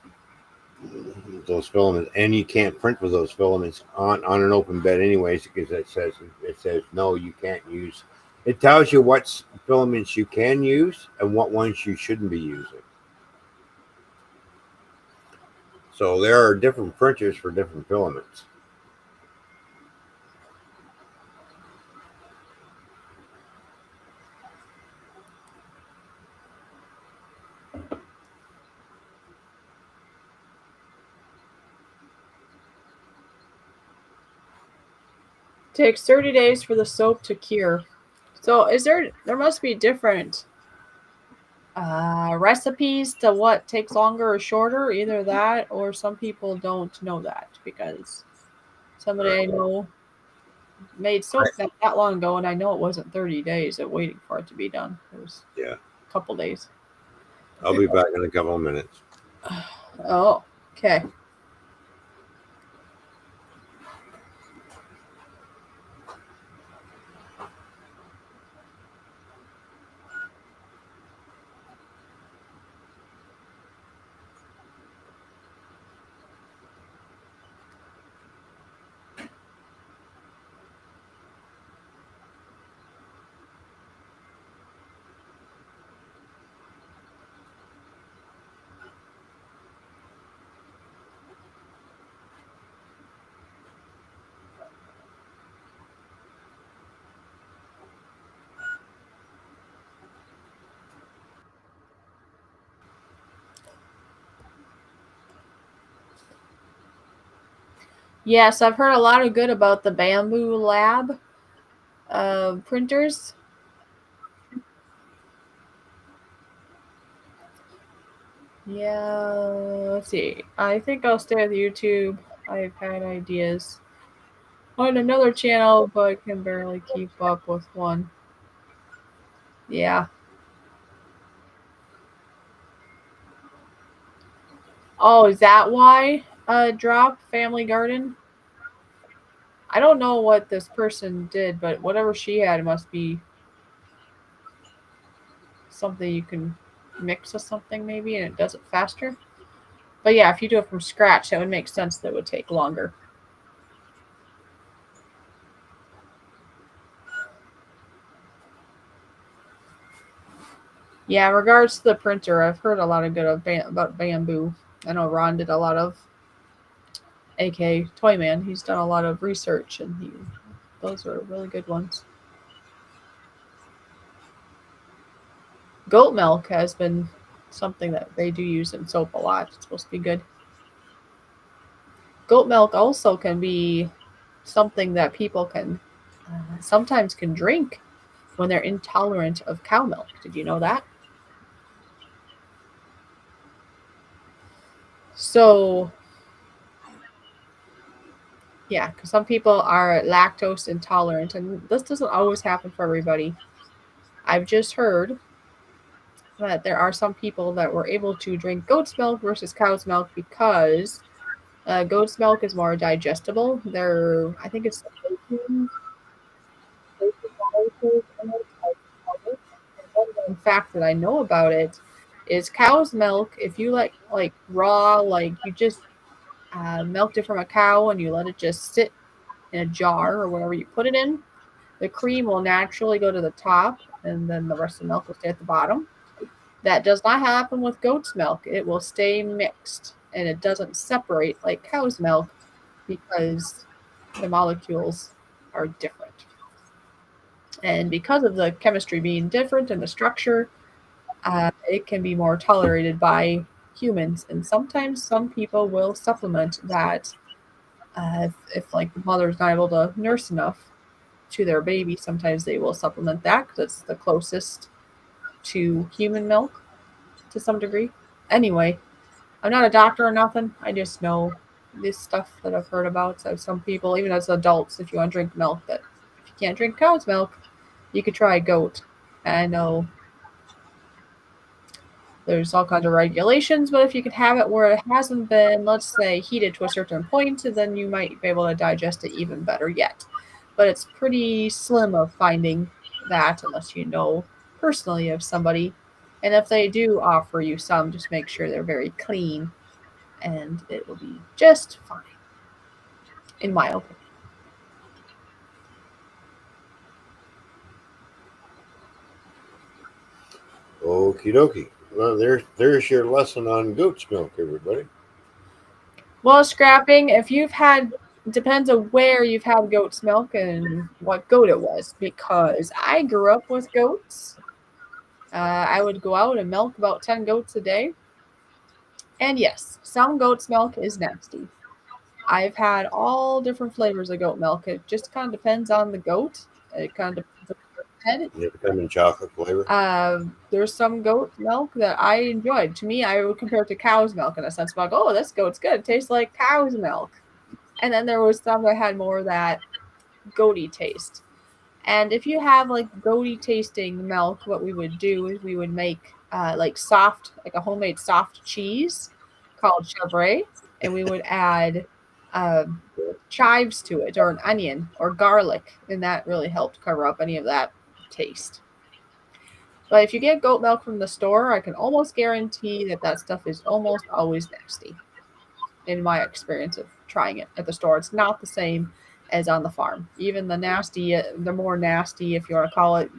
Those filaments, and you can't print with those filaments on an open bed anyways, because it says no, you can't use. It tells you what filaments you can use and what ones you shouldn't be using. So there are different printers for different filaments. Takes 30 days for the soap to cure. So there must be different recipes to what takes longer or shorter, either that or some people don't know that because somebody I know made soap that long ago, and I know it wasn't 30 days of waiting for it to be done. It was a couple days. I'll be back in a couple of minutes. Oh, okay. Yes, I've heard a lot of good about the Bamboo Lab printers. Yeah, let's see. I think I'll stay with YouTube. I've had ideas on another channel, but can barely keep up with one. Yeah. Oh, is that why drop Family Garden? I don't know what this person did, but whatever she had must be something you can mix with something maybe and it does it faster. But yeah, if you do it from scratch, that would make sense that it would take longer. Yeah, in regards to the printer, I've heard a lot of good about Bamboo. I know Ron did a lot of, AK Toyman. He's done a lot of research, and those are really good ones. Goat milk has been something that they do use in soap a lot. It's supposed to be good. Goat milk also can be something that people can sometimes can drink when they're intolerant of cow milk. Did you know that? So, yeah, because some people are lactose intolerant, and this doesn't always happen for everybody. I've just heard that there are some people that were able to drink goat's milk versus cow's milk because goat's milk is more digestible. I think it's 13 molecules in it. One fact that I know about it is cow's milk. If you like raw, like you just milked it from a cow and you let it just sit in a jar or whatever you put it in, the cream will naturally go to the top, and then the rest of the milk will stay at the bottom. That does not happen with goat's milk. It will stay mixed, and it doesn't separate like cow's milk because the molecules are different. And because of the chemistry being different and the structure, it can be more tolerated by humans. And sometimes some people will supplement that if like the mother's not able to nurse enough to their baby. Sometimes they will supplement that because it's the closest to human milk to some degree. Anyway, I'm not a doctor or nothing. I just know this stuff that I've heard about. So some people, even as adults, if you want to drink milk, that if you can't drink cow's milk, you could try goat. I know there's all kinds of regulations, but if you can have it where it hasn't been, let's say, heated to a certain point, then you might be able to digest it even better yet. But it's pretty slim of finding that unless you know personally of somebody. And if they do offer you some, just make sure they're very clean and it will be just fine, in my opinion. Okie dokie. Well, there's your lesson on goat's milk, everybody. Well, scrapping, if you've had, depends on where you've had goat's milk and what goat it was, because I grew up with goats. I would go out and milk about 10 goats a day. And yes, some goat's milk is nasty. I've had all different flavors of goat milk. It just kind of depends on the goat. It kind of depends on the head. It come in chocolate flavor. There's some goat milk that I enjoyed. To me, I would compare it to cow's milk in a sense. Like, oh, this goat's good. It tastes like cow's milk. And then there was some that had more of that goaty taste. And if you have like goaty tasting milk, what we would do is we would make like soft, like a homemade soft cheese called chevre, and we would add chives to it, or an onion, or garlic, and that really helped cover up any of that taste. But if you get goat milk from the store, I can almost guarantee that that stuff is almost always nasty. In my experience of trying it at the store, it's not the same as on the farm. Even the more nasty, if you want to call it,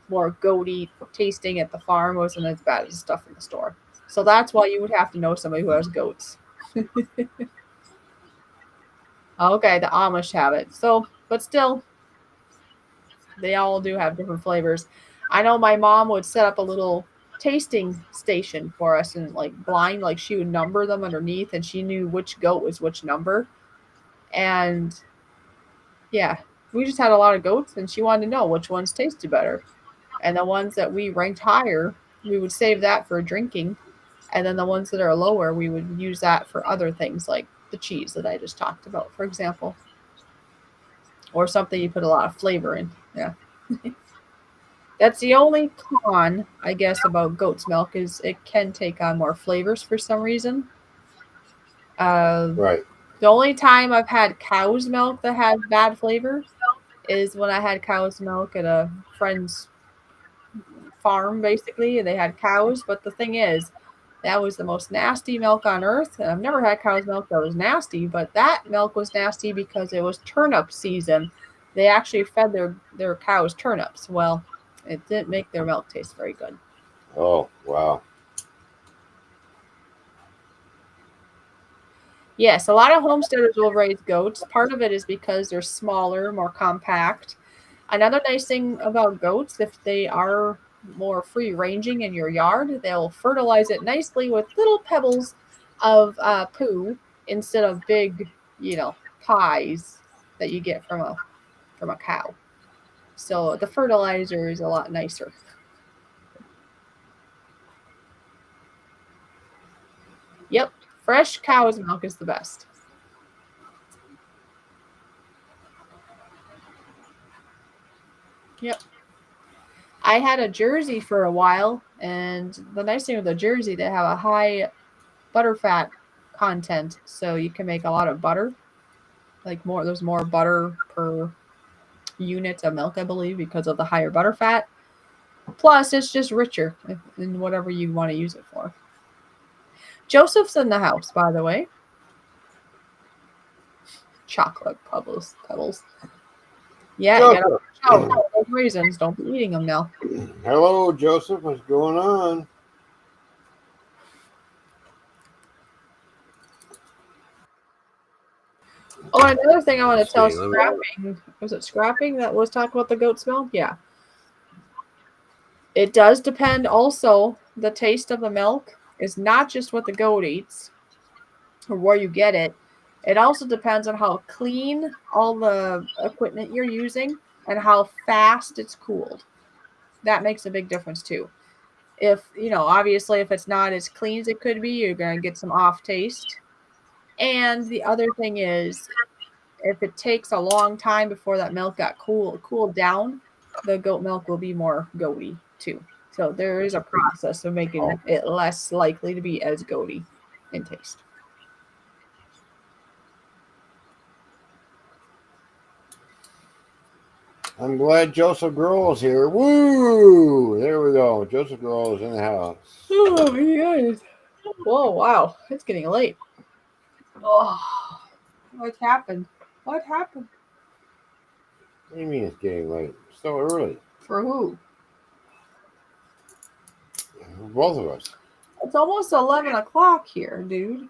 more goaty tasting at the farm wasn't as bad as the stuff in the store. So that's why you would have to know somebody who has goats. Okay, the Amish have it. So, but still, they all do have different flavors. I know my mom would set up a little tasting station for us and like blind, like she would number them underneath and she knew which goat was which number. And yeah, we just had a lot of goats and she wanted to know which ones tasted better. And the ones that we ranked higher, we would save that for drinking. And then the ones that are lower, we would use that for other things like the cheese that I just talked about, for example. Or something you put a lot of flavor in. Yeah. That's the only con, I guess, about goat's milk is it can take on more flavors for some reason. Right. The only time I've had cow's milk that has bad flavor is when I had cow's milk at a friend's farm, basically. They had cows, but the thing is, that was the most nasty milk on earth. And I've never had cow's milk that was nasty, but that milk was nasty because it was turnip season. They actually fed their cows turnips. Well, it didn't make their milk taste very good. Oh, wow. Yes, a lot of homesteaders will raise goats. Part of it is because they're smaller, more compact. Another nice thing about goats, if they are more free ranging in your yard, they'll fertilize it nicely with little pebbles of poo instead of big, pies that you get from a cow. So the fertilizer is a lot nicer. Yep, fresh cow's milk is the best. Yep. I had a Jersey for a while, and the nice thing with the Jersey, they have a high butterfat content, so you can make a lot of butter. Like there's more butter per unit of milk, I believe, because of the higher butterfat. Plus, it's just richer in whatever you want to use it for. Joseph's in the house, by the way. Chocolate pebbles. Yeah, you gotta watch out. Those raisins, don't be eating them now. Hello, Joseph. What's going on? Oh, another thing I want to tell Scrapping. Was it Scrapping that was talking about the goat's milk? Yeah. It does depend also, the taste of the milk is not just what the goat eats or where you get it. It also depends on how clean all the equipment you're using and how fast it's cooled. That makes a big difference too. If, obviously if it's not as clean as it could be, you're going to get some off taste. And the other thing is, if it takes a long time before that milk got cooled down, the goat milk will be more goaty too. So there is a process of making it less likely to be as goaty in taste. I'm glad Joseph Grohl's here. Woo! There we go. Joseph Grohl's in the house. Oh, he is. Whoa, wow. It's getting late. Oh, what happened? What happened? What do you mean it's getting late? It's still early. For who? For both of us. It's almost 11 o'clock here, dude.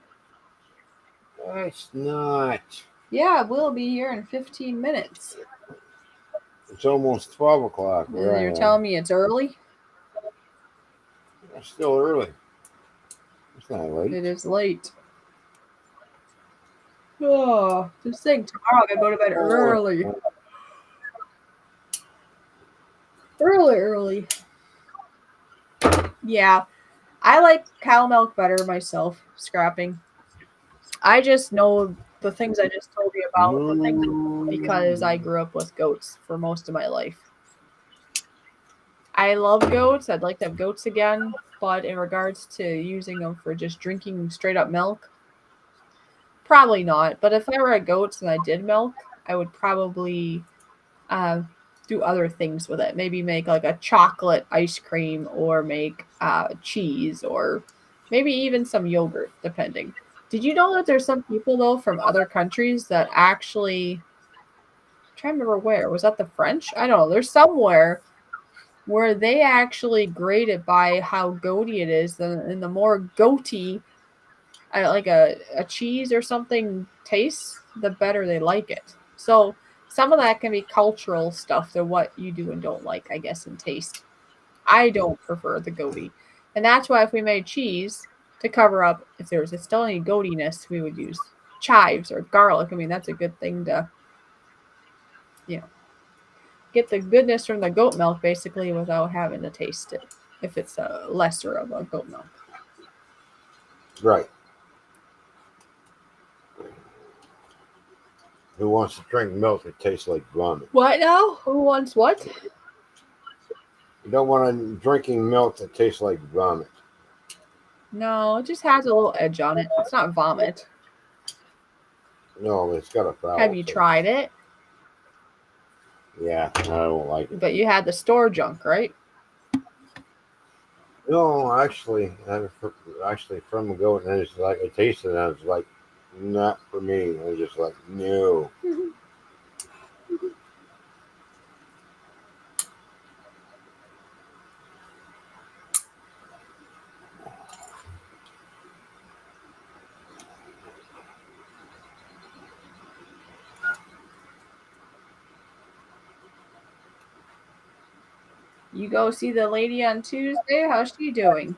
It's not. Yeah, we'll be here in 15 minutes. It's almost 12 o'clock. And you're telling me it's early? It's still early. It's not late. It is late. Oh, just think, tomorrow I go to bed early. Early. Yeah, I like cow milk better myself, Scrapping. I just know the things I just told you about the things because I grew up with goats for most of my life. I love goats. I'd like to have goats again, but in regards to using them for just drinking straight up milk, probably not. But if I were at goats and I did milk, I would probably do other things with it. Maybe make like a chocolate ice cream or make cheese or maybe even some yogurt, depending. Did you know that there's some people, though, from other countries that actually, I'm trying to remember where, was that the French? I don't know. There's somewhere where they actually grade it by how goaty it is. And the more goaty, like a cheese or something tastes, the better they like it. So some of that can be cultural stuff to what you do and don't like, I guess, in taste. I don't prefer the goaty. And that's why if we made cheese to cover up, if there was still any goatiness, we would use chives or garlic. I mean, that's a good thing to, get the goodness from the goat milk, basically, without having to taste it, if it's a lesser of a goat milk. Right. Who wants to drink milk that tastes like vomit? What now? Who wants what? You don't want to drinking milk that tastes like vomit. No, it just has a little edge on it. It's not vomit. No, it's got a foul Have you taste. tried it? Yeah, I don't like it. But you had the store junk, right? No, actually from a goat, and it's like I tasted it, and I was like, not for me. I was just like, no. You go see the lady on Tuesday. How's she doing?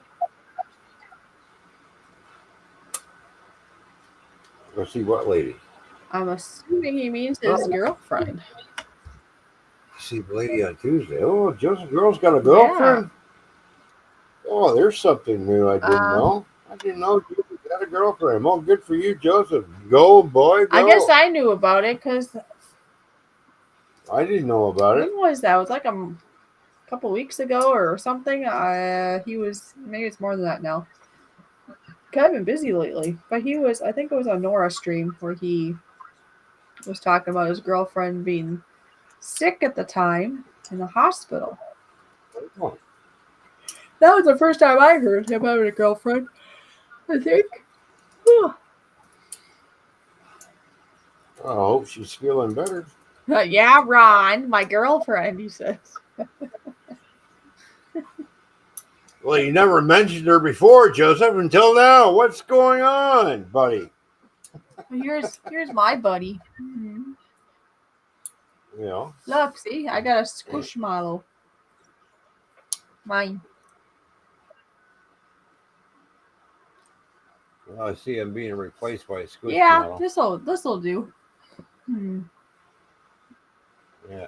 Go see what lady? I'm assuming he means his girlfriend. See the lady on Tuesday. Oh, Joseph Girl's got a girlfriend? Yeah. Oh, there's something new I didn't know. I didn't know Joseph got a girlfriend. Oh, good for you, Joseph. Go, boy, go. I guess I knew about it because I didn't know about it. When was that? It was like a couple weeks ago or something. He was, maybe it's more than that now. Kind of been busy lately, but he was, I think it was on Nora's stream where he was talking about his girlfriend being sick at the time in the hospital. Oh, That was the first time I heard him having a girlfriend, I think. Whew. I hope she's feeling better. Yeah, Ron, my girlfriend, he says. Well, you never mentioned her before, Joseph, until now. What's going on, buddy? Here's my buddy. Mm-hmm. You know. Look, see, I got a squishmallow. Mine. Well, I see him being replaced by a squishmallow. Yeah, this'll do. Yeah.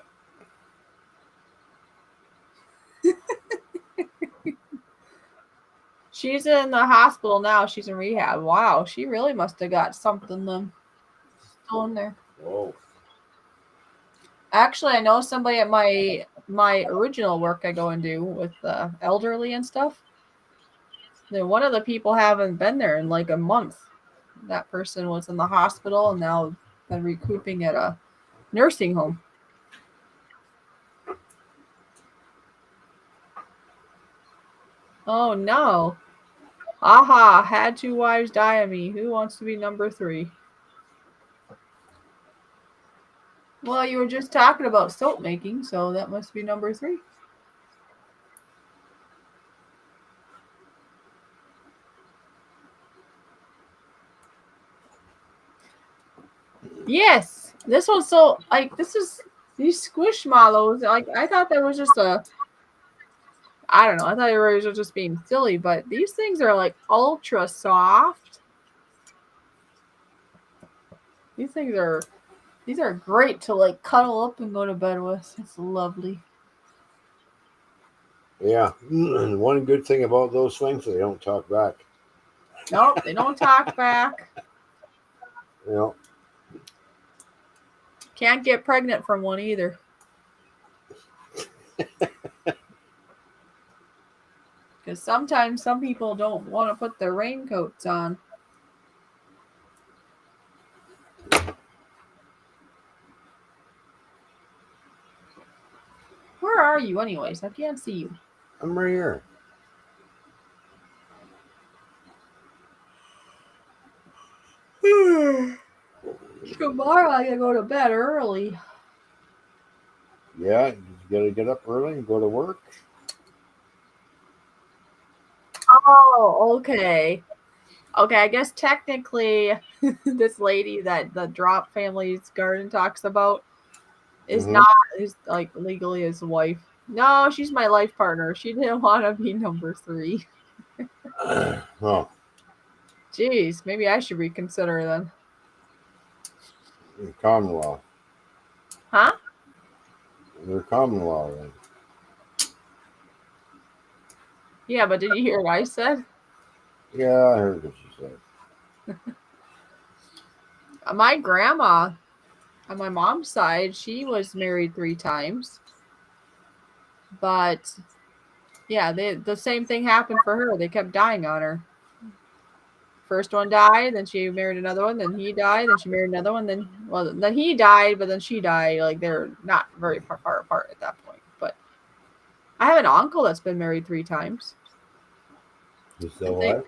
She's in the hospital now. She's in rehab. Wow, she really must have got something still in there. Whoa. Actually, I know somebody at my original work I go and do with the elderly and stuff. Then one of the people haven't been there in like a month. That person was in the hospital and now been recouping at a nursing home. Oh no. Aha, had 2 wives die of me. Who wants to be number 3? Well, you were just talking about soap making, so that must be number 3. Yes, this one's so, like, these squishmallows, like, I thought that was just I don't know, I thought they were just being silly, but these things are, like, ultra soft. These are great to, like, cuddle up and go to bed with. It's lovely. Yeah. And one good thing about those things, they don't talk back. Nope, they don't talk back. You know. Can't get pregnant from one either. Because sometimes some people don't want to put their raincoats on. Where are you anyways? I can't see you. I'm right here. Tomorrow I gotta go to bed early. Yeah, you gotta get up early and go to work. Oh, okay. Okay, I guess technically this lady that the Drop Family's garden talks about is not is like legally his wife. No, she's my life partner. She didn't want to be number 3. Oh, Jeez, maybe I should reconsider then. common law. Huh? They're common law then. Yeah, but did you hear what I said? Yeah, I heard what you said. My grandma on my mom's side, she was married 3 times. But yeah, the same thing happened for her. They kept dying on her. First one died, then she married another one, then he died, then she married another one, then he died, but then she died. Like, they're not very far apart at that point. But I have an uncle that's been married 3 times. He's still alive?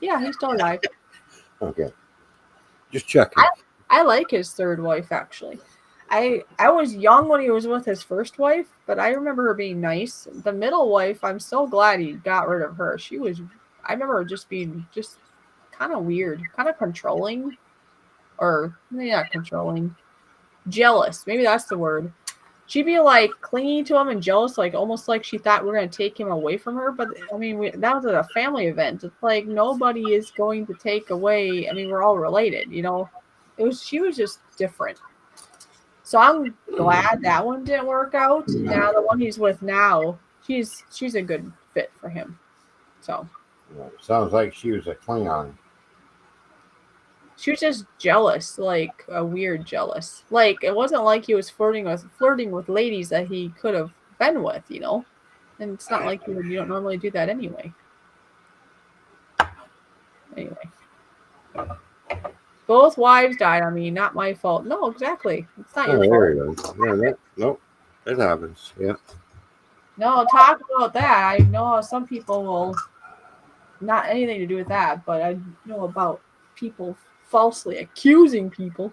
Yeah, he's still alive. Okay. Just checking. I like his 3rd wife, actually. I was young when he was with his 1st wife, but I remember her being nice. The middle wife, I'm so glad he got rid of her. I remember her just being just kind of weird, kind of controlling, or maybe not controlling, jealous. Maybe that's the word. She'd be like clingy to him and jealous, like almost like she thought we were going to take him away from her. But I mean, that was at a family event. It's like nobody is going to take away. I mean, we're all related, you know. She was just different. So I'm glad that one didn't work out. Now the one he's with now, she's a good fit for him. So. Sounds like she was a Klingon. She was just jealous, like a weird jealous. Like, it wasn't like he was flirting with ladies that he could have been with, And it's not like you don't normally do that anyway. Anyway. Both wives died on me, not my fault. No, exactly. It's not your fault. There you go. Yeah, nope. It happens. Yeah. No, talk about that. I know how some people will not anything to do with that, but I know about people falsely accusing people.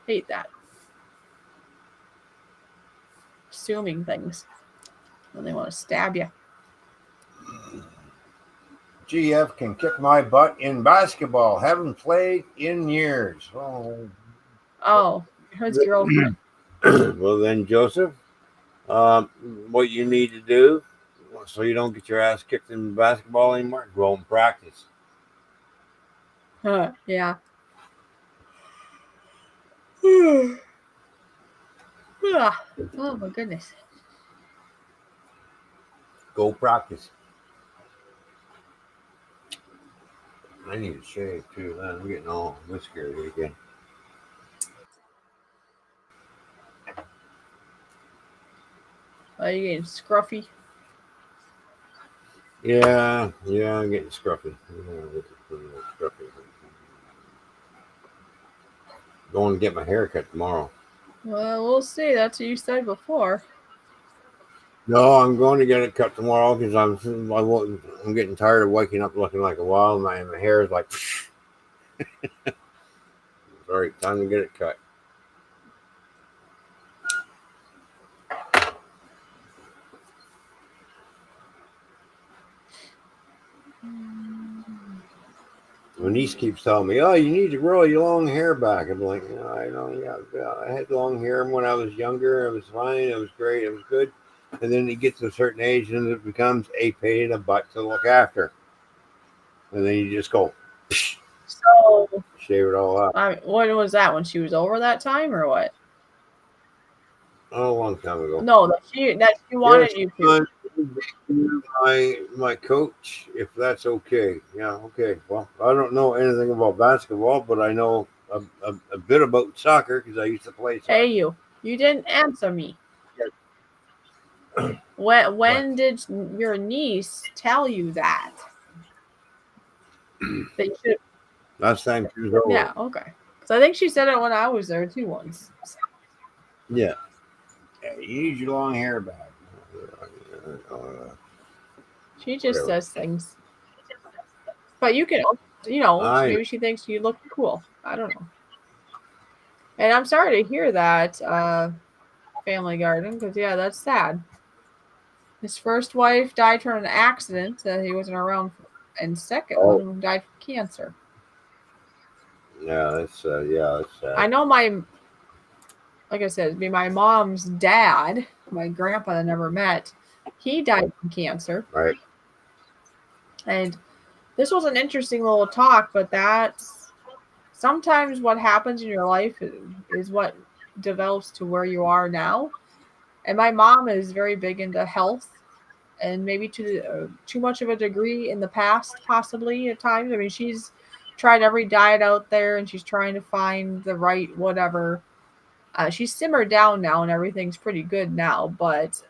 Hate that. Assuming things when they want to stab you. GF can kick my butt in basketball. Haven't played in years. Oh, his girlfriend. Well then, Joseph, what you need to do so you don't get your ass kicked in basketball anymore, go out and practice. Yeah. Oh my goodness. Go practice. I need a shave too. Man, I'm getting all whiskery again. Are you getting scruffy? Yeah, I'm getting scruffy. Going to get my hair cut tomorrow. Well, we'll see. That's what you said before. No, I'm going to get it cut tomorrow because I'm getting tired of waking up looking like a wild man. My hair is like, sorry, time to get it cut. My niece keeps telling me, "Oh, you need to grow your long hair back." I'm like, I know, yeah. I had long hair when I was younger. It was fine. It was great. It was good. And then it gets to a certain age, and it becomes a pain in the butt to look after. And then you just go, so shave it all up. When was that? When she was over that time, or what? Oh, a long time ago. No, that she wanted you to. My coach, if that's okay. Yeah, okay. Well, I don't know anything about basketball, but I know a bit about soccer because I used to play soccer. Hey, you didn't answer me. When did your niece tell you that? That you should. Last time she was over. Yeah, okay. So I think she said it when I was there too once. Yeah. You need your long hair back. She just says things. But you can, maybe she thinks you look cool. I don't know. And I'm sorry to hear that, Family Garden, because, yeah, that's sad. His first wife died from an accident that he wasn't around for, and second one died from cancer. Yeah, that's sad. I know like I said, my mom's dad, my grandpa that I never met, he died from cancer. Right. And this was an interesting little talk, but that's sometimes what happens in your life is what develops to where you are now. And my mom is very big into health, and maybe to too much of a degree in the past, possibly at times. I mean, she's tried every diet out there, and she's trying to find the right whatever. She's simmered down now, and everything's pretty good now. But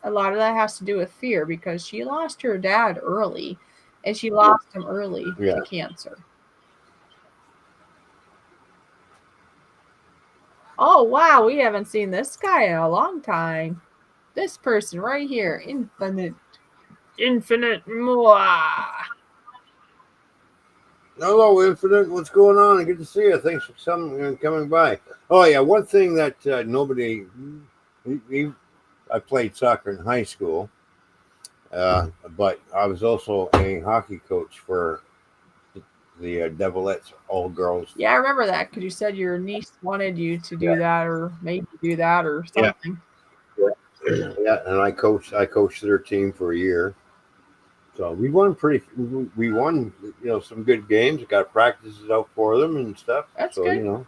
a lot of that has to do with fear, because she lost her dad early, and she lost him early to cancer. Oh, wow, we haven't seen this guy in a long time. This person right here, Infinite Mwah. Hello, Infinite. What's going on? Good to see you. Thanks for coming by. Oh, yeah, one thing that I played soccer in high school, but I was also a hockey coach for the Devilettes all-girls. Yeah, I remember that because you said your niece wanted you to do that, or maybe do that, or something. Yeah, and I coached their team for a year. So we won some good games. Got practices out for them and stuff. That's so, good.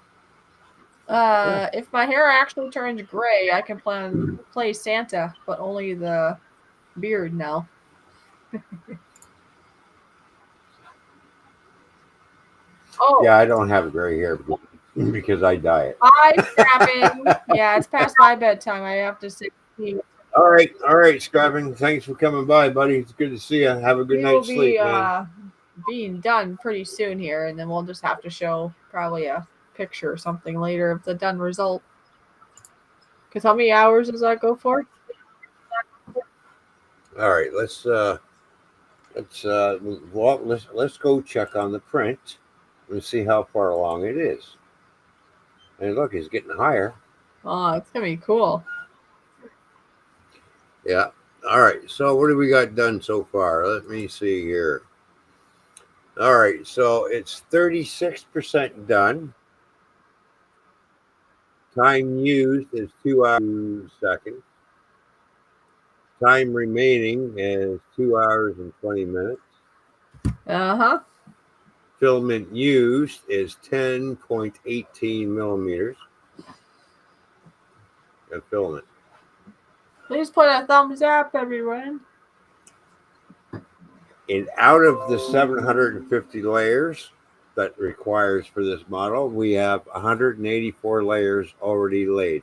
If my hair actually turns gray, I can play Santa, but only the beard now. Oh. Yeah, I don't have gray hair because I dye it. Hi, Strapping. Yeah, it's past my bedtime. I have to say. All right, Scriven. Thanks for coming by, buddy. It's good to see you. Have a good We will night's sleep, be man. being done pretty soon here, and then we'll just have to show probably a picture or something later of the done result. Because how many hours does that go for? All right, let's go check on the print and see how far along it is. And look, it's getting higher. Oh, it's gonna be cool. Yeah. All right. So what have we got done so far? Let me see here. All right. So it's 36% done. Time used is 2 hours 2 seconds. Time remaining is 2 hours and 20 minutes. Uh-huh. Filament used is 10.18 millimeters of filament. Please put a thumbs up, everyone. And out of the 750 layers that requires for this model, we have 184 layers already laid.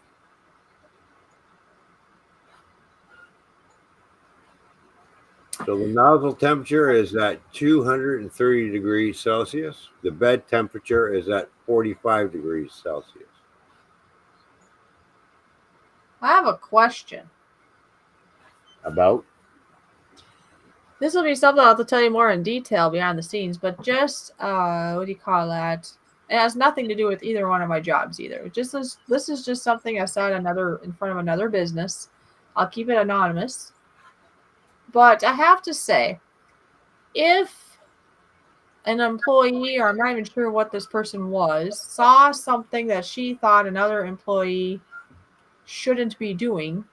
So the nozzle temperature is at 230 degrees Celsius. The bed temperature is at 45 degrees Celsius. I have a question. About? This will be something I'll have to tell you more in detail behind the scenes, but just what do you call that? It has nothing to do with either one of my jobs either. This is just something I saw in front of another business. I'll keep it anonymous. But I have to say, if an employee, or I'm not even sure what this person was, saw something that she thought another employee shouldn't be doing,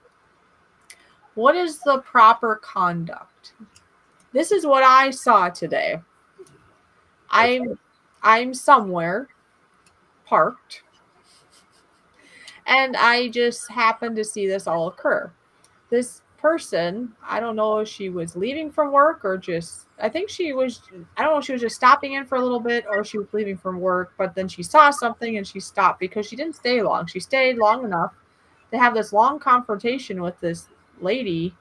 what is the proper conduct? This is what I saw today. I'm somewhere parked, and I just happened to see this all occur. This person, I don't know if she was leaving from work or just, I don't know if she was just stopping in for a little bit or she was leaving from work, but then she saw something and she stopped because she didn't stay long. She stayed long enough to have this long confrontation with this lady,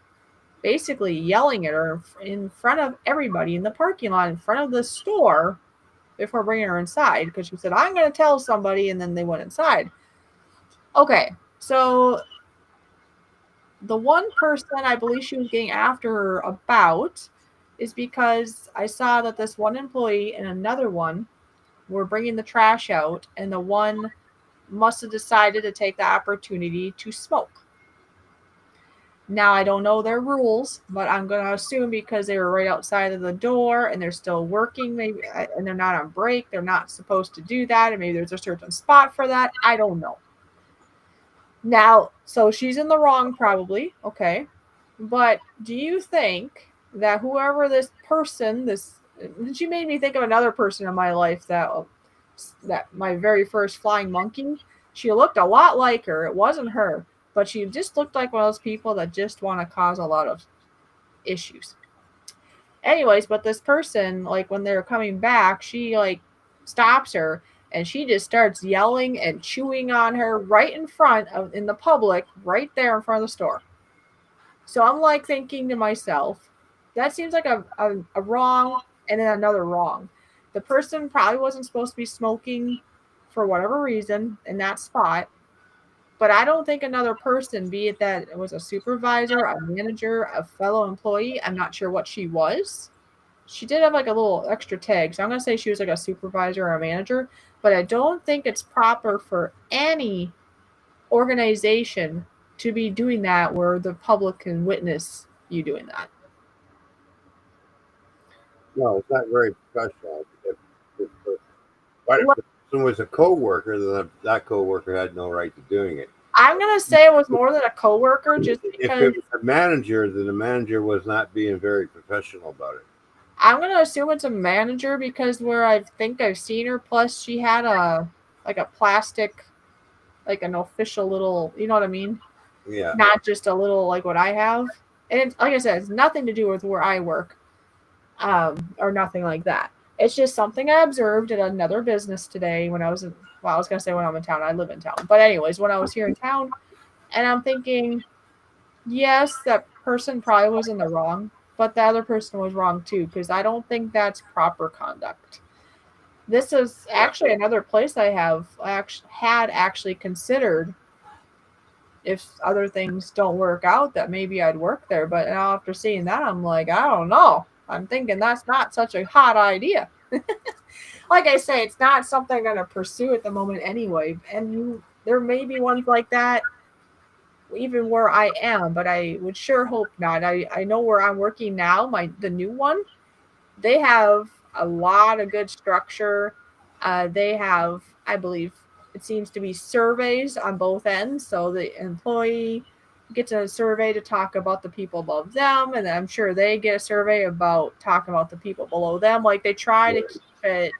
basically yelling at her in front of everybody in the parking lot, in front of the store, before bringing her inside, because she said, I'm going to tell somebody, and then they went inside. Okay, so the one person I believe she was getting after her about is because I saw that this one employee and another one were bringing the trash out, and the one must have decided to take the opportunity to smoke. Now, I don't know their rules, but I'm going to assume because they were right outside of the door and they're still working, maybe, and they're not on break, they're not supposed to do that, and maybe there's a certain spot for that. I don't know. Now, so she's in the wrong probably, okay. But do you think that whoever this person, she made me think of another person in my life that my very first flying monkey, she looked a lot like her. It wasn't her, but she just looked like one of those people that just want to cause a lot of issues. Anyways, but this person, like when they're coming back, she like stops her and she just starts yelling and chewing on her right in the public, right there in front of the store. So I'm like thinking to myself, that seems like a wrong and then another wrong. The person probably wasn't supposed to be smoking for whatever reason in that spot. But I don't think another person, be it that it was a supervisor, a manager, a fellow employee, I'm not sure what she was. She did have like a little extra tag. So I'm going to say she was like a supervisor or a manager. But I don't think it's proper for any organization to be doing that where the public can witness you doing that. No, it's not very professional. But if the person was a co-worker, then that co-worker had no right to doing it. I'm going to say it was more than a coworker, just because. If it was a manager, then the manager was not being very professional about it. I'm going to assume it's a manager because where I think I've seen her, plus she had a plastic, like an official little, you know what I mean? Yeah. Not just a little like what I have. And it's, like I said, it's nothing to do with where I work or nothing like that. It's just something I observed at another business today when I was in, well, I was going to say when I'm in town. I live in town. But anyways, when I was here in town, and I'm thinking, yes, that person probably was in the wrong, but the other person was wrong too, because I don't think that's proper conduct. This is Yeah. actually another place I have actually considered if other things don't work out that maybe I'd work there. But now after seeing that, I'm like, I don't know. I'm thinking that's not such a hot idea. Like I say, it's not something I'm going to pursue at the moment anyway. And there may be ones like that even where I am, but I would sure hope not. I know where I'm working now, the new one, they have a lot of good structure. They have, I believe, it seems to be surveys on both ends. So the employee gets a survey to talk about the people above them, and I'm sure they get a survey about talking about the people below them. Like they try to keep it,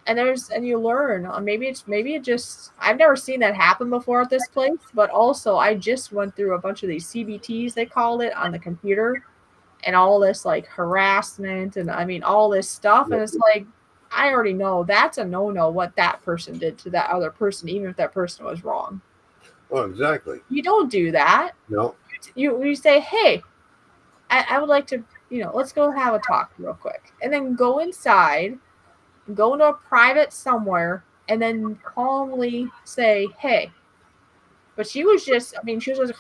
and you learn. Maybe it just I've never seen that happen before at this place, but also I just went through a bunch of these CBTs they called it on the computer and all this like harassment and I mean all this stuff and it's like I already know that's a no what that person did to that other person even if that person was wrong. Well, exactly. You don't do that. No. You say, hey, I would like to, let's go have a talk real quick and then go inside, go into a private somewhere and then calmly say, hey. But she was just, I mean, she was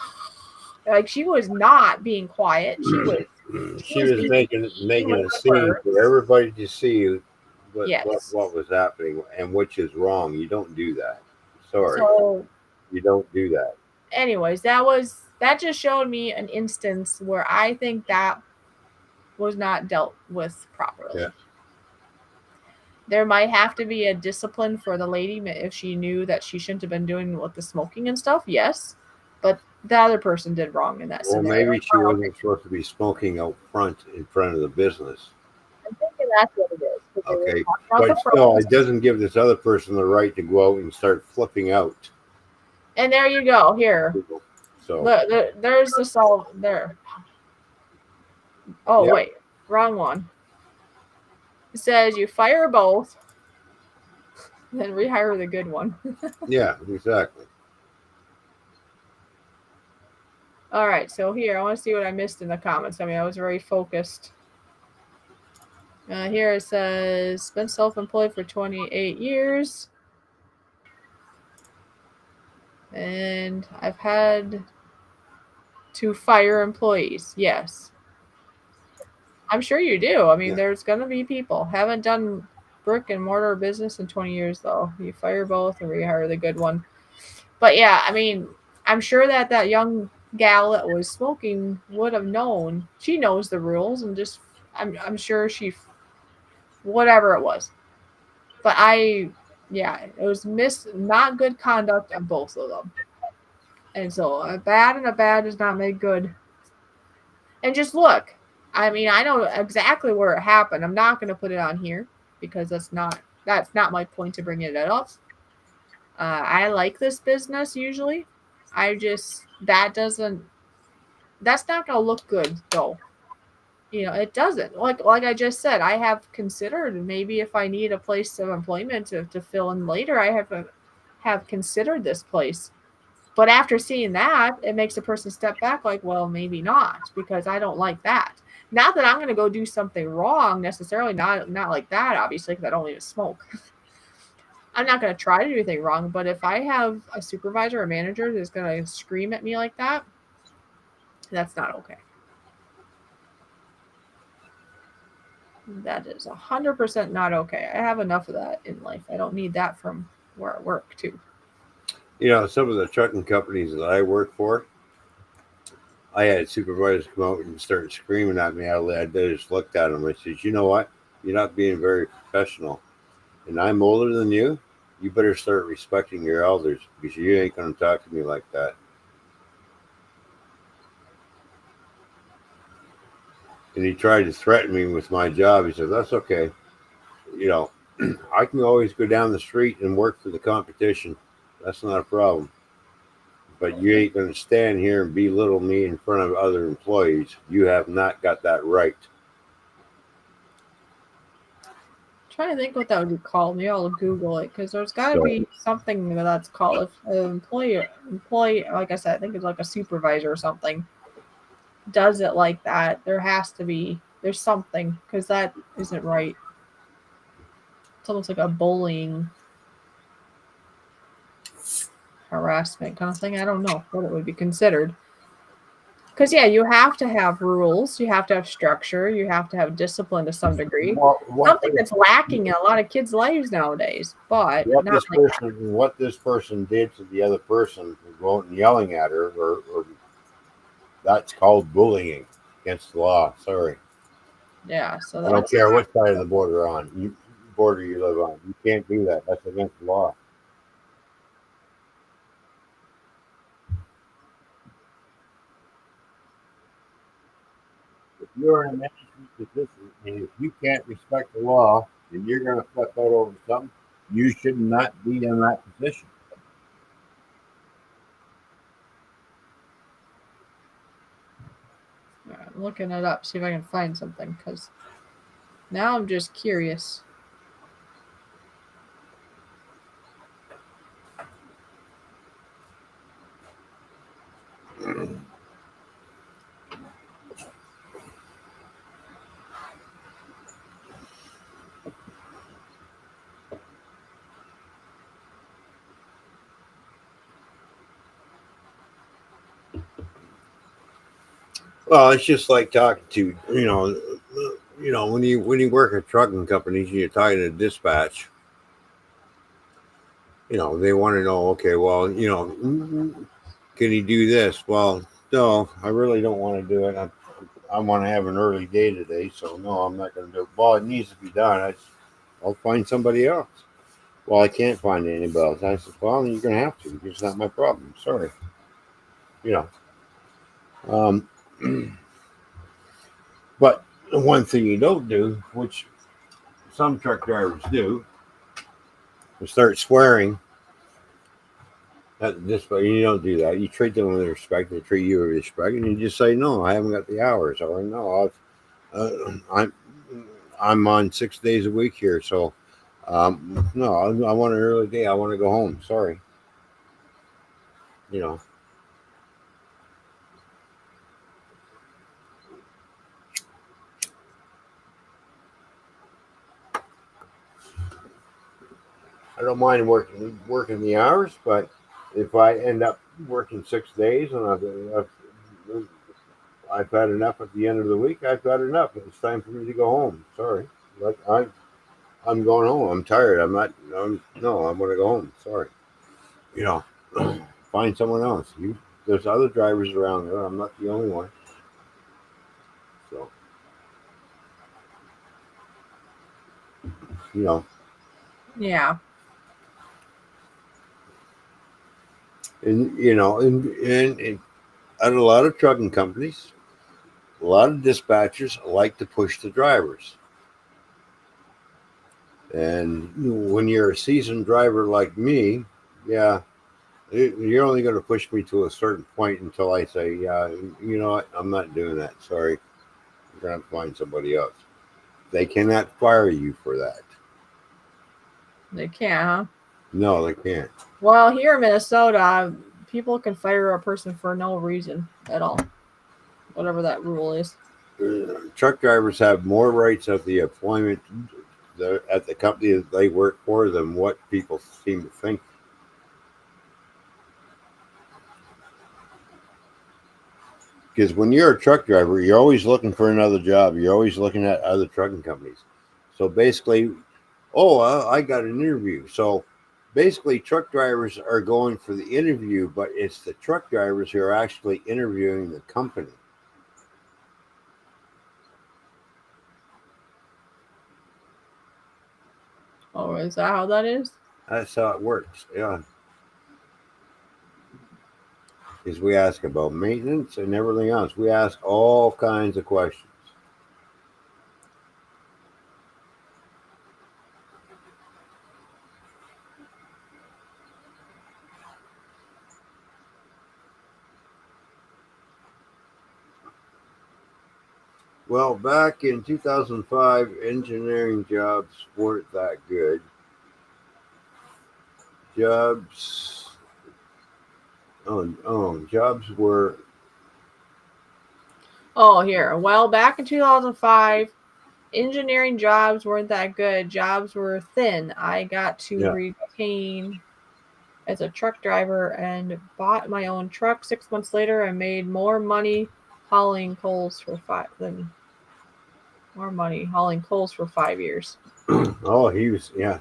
like she was not being quiet. She She was was being making with a the scene birds. for everybody to see Yes. what was happening and which is wrong. You don't do that. Sorry, So, you don't do that. anyways, that just showed me an instance where I think that was not dealt with Yeah. properly. There might have to be a discipline for the lady if she knew that she shouldn't have been doing with the smoking and stuff. Yes, but the other person did wrong in that Well, scenario. maybe she wasn't supposed to be smoking out front in front of the business. I'm thinking that's what it is because they were Okay, talking about but the still, front. it doesn't give this other person the right to go out and start flipping out. And there you go. Here, So, look, there's the solve there. Oh yeah, wait, wrong one. It says you fire both, then rehire the good one. yeah, exactly. All right, so here I want to see what I missed in the comments. I mean, I was very focused. Here it says been self-employed for 28 years, and I've had to fire employees. Yes, I'm sure you do. I mean, Yeah. there's gonna be people haven't done brick and mortar business in 20 years though. You fire both and rehire the good one. But yeah, I mean, I'm sure that young gal that was smoking would have known. She knows the rules and just I'm sure she whatever it was. But yeah, it was not good conduct on both of them. And so a bad does not make good. And just look, I mean, I know exactly where it happened. I'm not going to put it on here because that's not my point to bring it up. I like this business usually. I just that's not going to look good though. It doesn't. Like I just said, I have considered maybe if I need a place of employment to fill in later, I have considered this place. But after seeing that, it makes a person step back like, well, maybe not because I don't like that. Not that I'm going to go do something wrong necessarily, not like that obviously because I don't even smoke. I'm not going to try to do anything wrong, but if I have a supervisor or manager that's going to scream at me like that, that's not okay. That is 100% not okay. I have enough of that in life. I don't need that from where I work too. Some of the trucking companies that I work for, I had supervisors come out and start screaming at me. I just looked at them. I said, "You know what? You're not being very professional, and I'm older than you. You better start respecting your elders because you ain't going to talk to me like that." And he tried to threaten me with my job. He said, "That's okay. You know, I can always go down the street and work for the competition. That's not a problem. But you ain't going to stand here and belittle me in front of other employees. You have not got that right." trying to think what that would be called. Maybe I'll Google it because there's got to So- be something that's called if an employee, like I said, I think it's like a supervisor or something, does it like that. There has to be, there's something because that isn't right. It's almost like a bullying harassment kind of thing. I don't know what it would be considered. Because, yeah, you have to have rules, you have to have structure, you have to have discipline to some degree. what Something that's lacking in a lot of kids' lives nowadays, but what not this like that. person what this person did to the other person, going and yelling at her, or that's called bullying against the law. Sorry, Yeah, so I don't that's care what side of the border you live on. You can't do that. That's against the law. If you're in a management position and if you can't respect the law and you're going to flip out over something, you should not be in that position. I'm looking it up, see if I can find something, because now I'm just curious. Well, it's just like talking to when you work at trucking companies, you're talking to dispatch. They want to know. Okay, well, can you do this? Well, no, I really don't want to do it. I want to have an early day today, so no, I'm not going to do it. Well, it needs to be done. I'll find somebody else. Well, I can't find anybody else. I said, well, you're going to have to. It's not my problem. Sorry. You know. Um, but the one thing you don't do, which some truck drivers do, is start swearing at this. But you don't do that. You treat them with respect. They treat you with respect, and you just say, no, I haven't got the hours, or no, I'm on 6 days a week here, so no, I want an early day. I want to go home. Sorry. You know. I don't mind working the hours, but if I end up working 6 days and I've had enough at the end of the week, I've had enough. It's time for me to go home. Sorry, but I'm going home. I'm tired. I'm not. No, I'm going to go home. Sorry. You know, find someone else. There's other drivers around there. I'm not the only one. So you know, Yeah. and at a lot of trucking companies, a lot of dispatchers like to push the drivers. And when you're a seasoned driver like me, yeah, you're only going to push me to a certain point until I say, yeah, you know what, I'm not doing that. Sorry, you're going to have to find somebody else. They cannot fire you for that. They can't, huh? No, they can't. Well, here in Minnesota, people can fire a person for no reason at all, whatever that rule is. Truck drivers have more rights at the employment at the company that they work for than what people seem to think. Because when you're a truck driver, you're always looking for another job. You're always looking at other trucking companies. So basically, I got an interview. So basically, truck drivers are going for the interview, but it's the truck drivers who are actually interviewing the company. Oh, is that how that is? That's how it works. Yeah. Because we ask about maintenance and everything else. We ask all kinds of questions. Well, back in 2005, engineering jobs weren't that good. Jobs, jobs were, Oh, here. Well, back in 2005, engineering jobs weren't that good. Jobs were thin. I got to yeah, retain as a truck driver and bought my own truck. 6 months later, I made hauling coals for five than more money hauling coals for 5 years. oh, he was, yeah,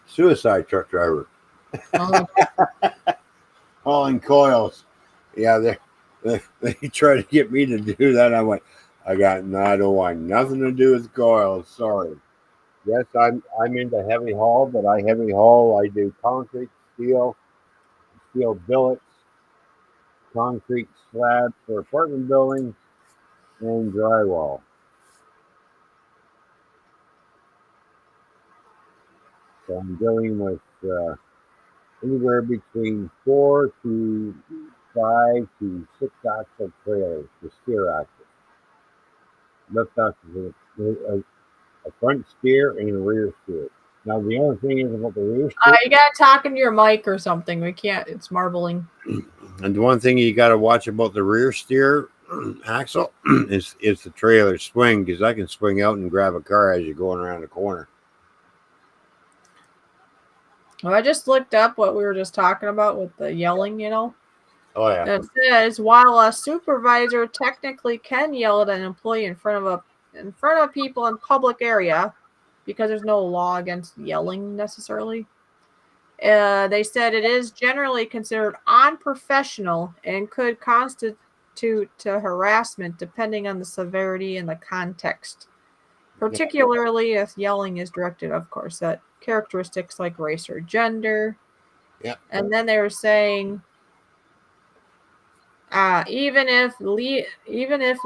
suicide truck driver, Oh, hauling coils. Yeah, they tried to get me to do that. I went, I don't want nothing to do with coils. Sorry. Yes, I'm into heavy haul, but I heavy haul. I do concrete, steel billets, concrete slabs for apartment buildings, and drywall. So I'm dealing with anywhere between 4 to 5 to 6 axle trailers, the steer axle. Lift axle is a front steer and a rear steer. Now the only thing is about the rear steer, you gotta talk into your mic or something. We can't. It's marbling. and the one thing you got to watch about the rear steer axle is the trailer swing, because I can swing out and grab a car as you're going around the corner. Well, I just looked up what we were just talking about with the yelling. Oh yeah, And it says while a supervisor technically can yell at an employee in front of people in public area, because there's no law against yelling necessarily. They said it is generally considered unprofessional and could constitute harassment depending on the severity and the context, particularly if yelling is directed, of course, at characteristics like race or gender. yeah, And then they were saying, even if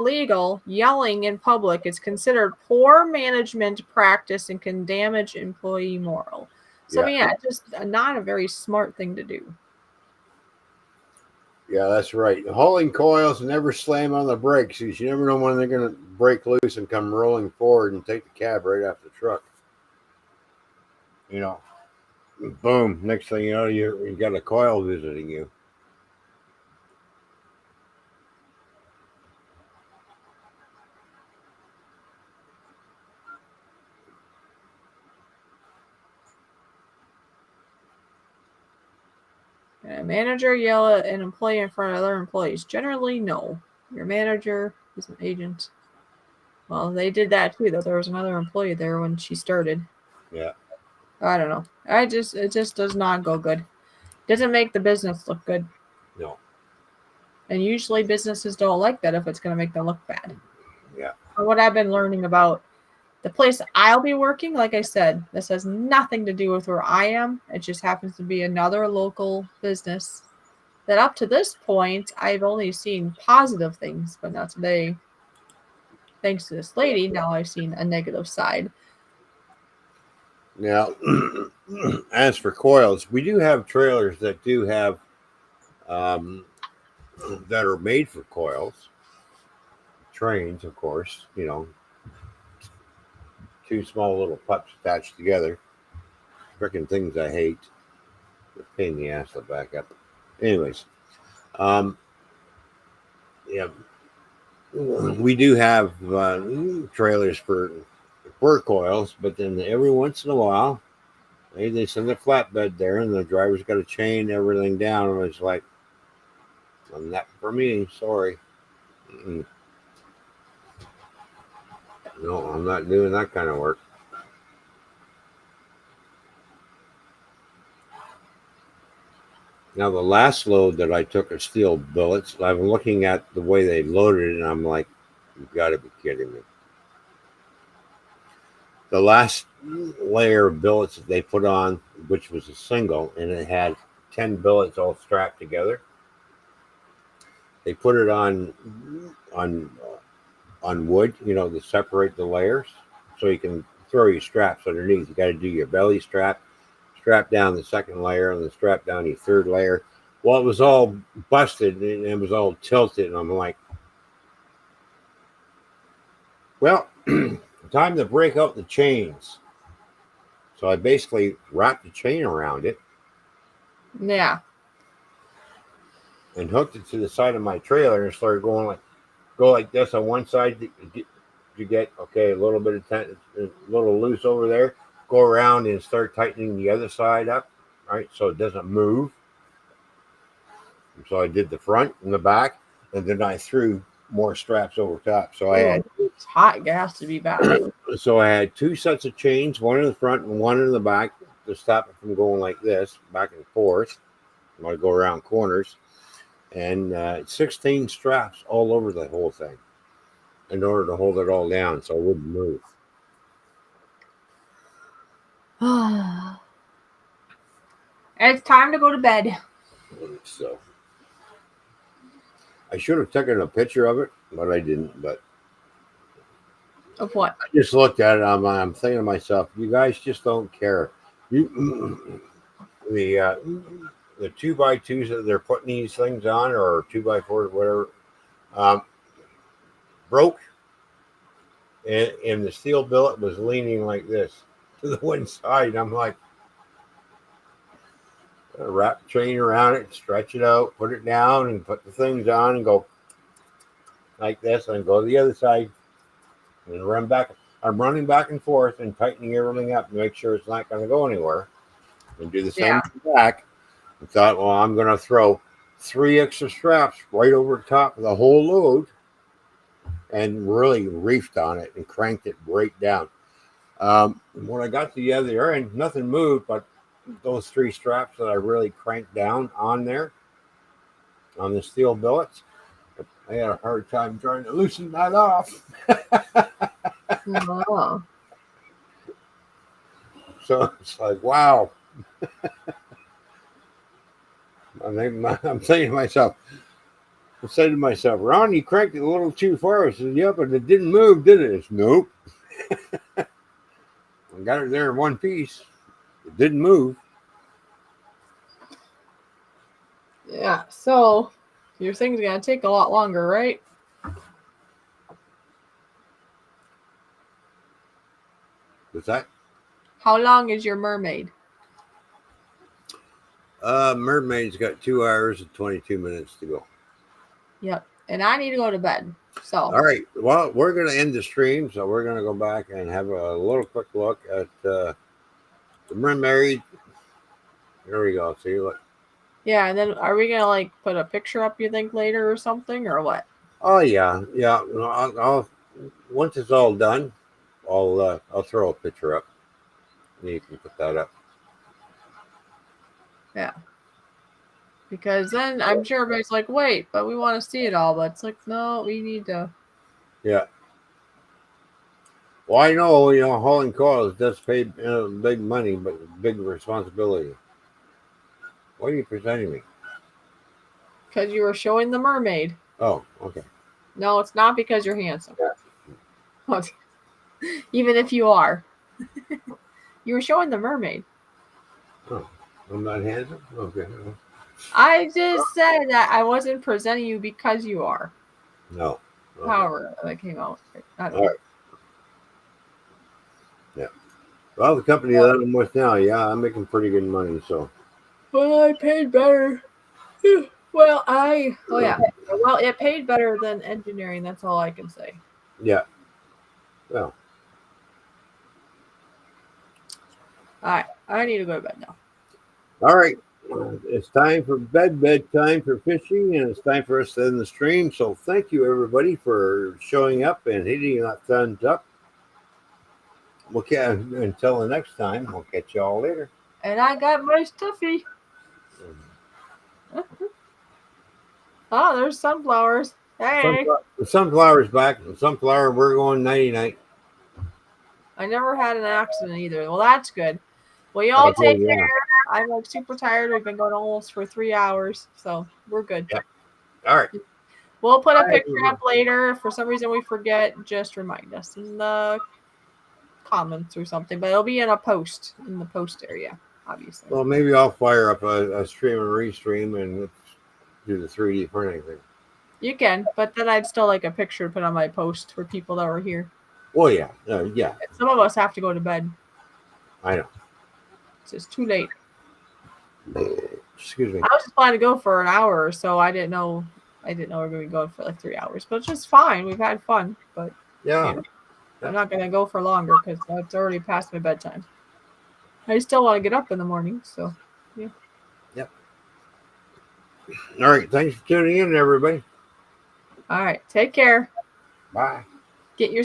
legal, yelling in public is considered poor management practice and can damage employee morale. So, I yeah, mean, yeah, just not a very smart thing to do. yeah. That's right. Hauling coils, never slam on the brakes, because you never know when they're going to break loose and come rolling forward and take the cab right off the truck. You know, boom. Next thing you know, you got a coil visiting you. A manager yell at an employee in front of other employees. Generally, no. Your manager is an agent. Well, they did that too, though. There was another employee there when she started. Yeah. I don't know. It just does not go good. Doesn't make the business look good. No. And usually businesses don't like that if it's going to make them look bad. Yeah. From what I've been learning about the place I'll be working, like I said, this has nothing to do with where I am. It just happens to be another local business that up to this point, I've only seen positive things, but not today. Thanks to this lady, now I've seen a negative side. Now, as for coils, we do have trailers that do have um, that are made for coils. Trains, of course. Two small little pups attached together. Freaking things I hate. The pain in the ass to back up. Anyways, um, yeah, we do have trailers for coils, but then every once in a while, they send a flatbed there, and the driver's got to chain everything down. And it's like, not for me. Sorry. Mm-mm. No, I'm not doing that kind of work. Now, the last load that I took of steel billets, I'm looking at the way they loaded it, and I'm like, you've got to be kidding me. The last layer of billets that they put on, which was a single, and it had 10 billets all strapped together. They put it on wood, to separate the layers, so you can throw your straps underneath. You got to do your belly strap down the second layer, and then strap down your third layer. Well, it was all busted and it was all tilted, and I'm like, Well, time to break out the chains. So I basically wrapped the chain around it Yeah. and hooked it to the side of my trailer and started go like this on one side to get okay a little bit of a little loose over there. Go around and start tightening the other side up, right, so it doesn't move. And so I did the front and the back, and then I threw more straps over top. So It's hot gas to be bad. I had two sets of chains, one in the front and one in the back, to stop it from going like this back and forth. I want to go around corners, and 16 straps all over the whole thing in order to hold it all down so it wouldn't move. It's time to go to bed. So I should have taken a picture of it, but I didn't. But Of what? I just looked at it. I'm thinking to myself, you guys just don't care. You, the 2x2s that they're putting these things on, or 2x4s, whatever, broke, and the steel billet was leaning like this to the one side. I'm like, wrap the chain around it, stretch it out, put it down, and put the things on, and go like this, and go to the other side, and run back. I'm running back and forth and tightening everything up to make sure it's not going to go anywhere. And do the same back. I thought, well, I'm going to throw 3 extra straps right over the top of the whole load, and really reefed on it and cranked it right down. When I got to the other end, nothing moved, but those 3 straps that I really cranked down on there, on the steel billets, I had a hard time trying to loosen that off. Oh. So it's like, wow. I'm saying to myself, I said to myself, Ron, you cranked it a little too far. I said, yeah, but it didn't move, did it? It's nope. I got it there in one piece. It didn't move. Yeah, so your thing's gonna take a lot longer, right? What's that? How long is your mermaid? Mermaid's got 2 hours and 22 minutes to go. Yep. And I need to go to bed. So all right. Well, we're going to end the stream, so we're going to go back and have a little quick look at the mermaid. There we go. See, look. Yeah, and then are we gonna like put a picture up? You think later or something, or what? Oh yeah. I'll once it's all done, I'll throw a picture up. And you can put that up. Yeah. Because then I'm sure everybody's like, wait, but we want to see it all. But it's like, no, we need to. Yeah. Well, I know, hauling coils does pay big money, but big responsibility. Why are you presenting me? Because you were showing the mermaid. Oh, okay. No, it's not because you're handsome. Even if you are. You were showing the mermaid. Oh, I'm not handsome? Okay. I just said that I wasn't presenting you because you are. No. Okay. However, that came out. All right. Yeah. Well, the company that I'm with now, yeah, I'm making pretty good money, so. Well, I paid better. Well, Well, it paid better than engineering. That's all I can say. Yeah. Well. All right. I need to go to bed now. All right. It's time for bedtime for fishing, and it's time for us to end the stream. So thank you, everybody, for showing up and hitting that thumbs up. Until the next time, we'll catch you all later. And I got my stuffy. Oh, there's sunflowers. Hey. The sunflower's back. The sunflower, we're going nighty-night. I never had an accident either. Well, that's good. Well, y'all take care. I'm like super tired. We've been going almost for 3 hours, so we're good. Yeah. All right. We'll put a picture up later. If for some reason we forget, just remind us in the comments or something. But it'll be in a post in the post area, obviously. Well, maybe I'll fire up a stream and restream and do the 3D printing thing. You can, but then I'd still like a picture to put on my post for people that were here. Well, yeah, yeah, Some of us have to go to bed. I know. It's just too late. Excuse me. I was just planning to go for an hour or so. I didn't know we were going to be going for like 3 hours, but it's just fine. We've had fun, but Yeah. you know, I'm not going to go for longer because it's already past my bedtime. I still want to get up in the morning, so yeah. Yep. All right. Thanks for tuning in, everybody. All right, take care. Bye. Get your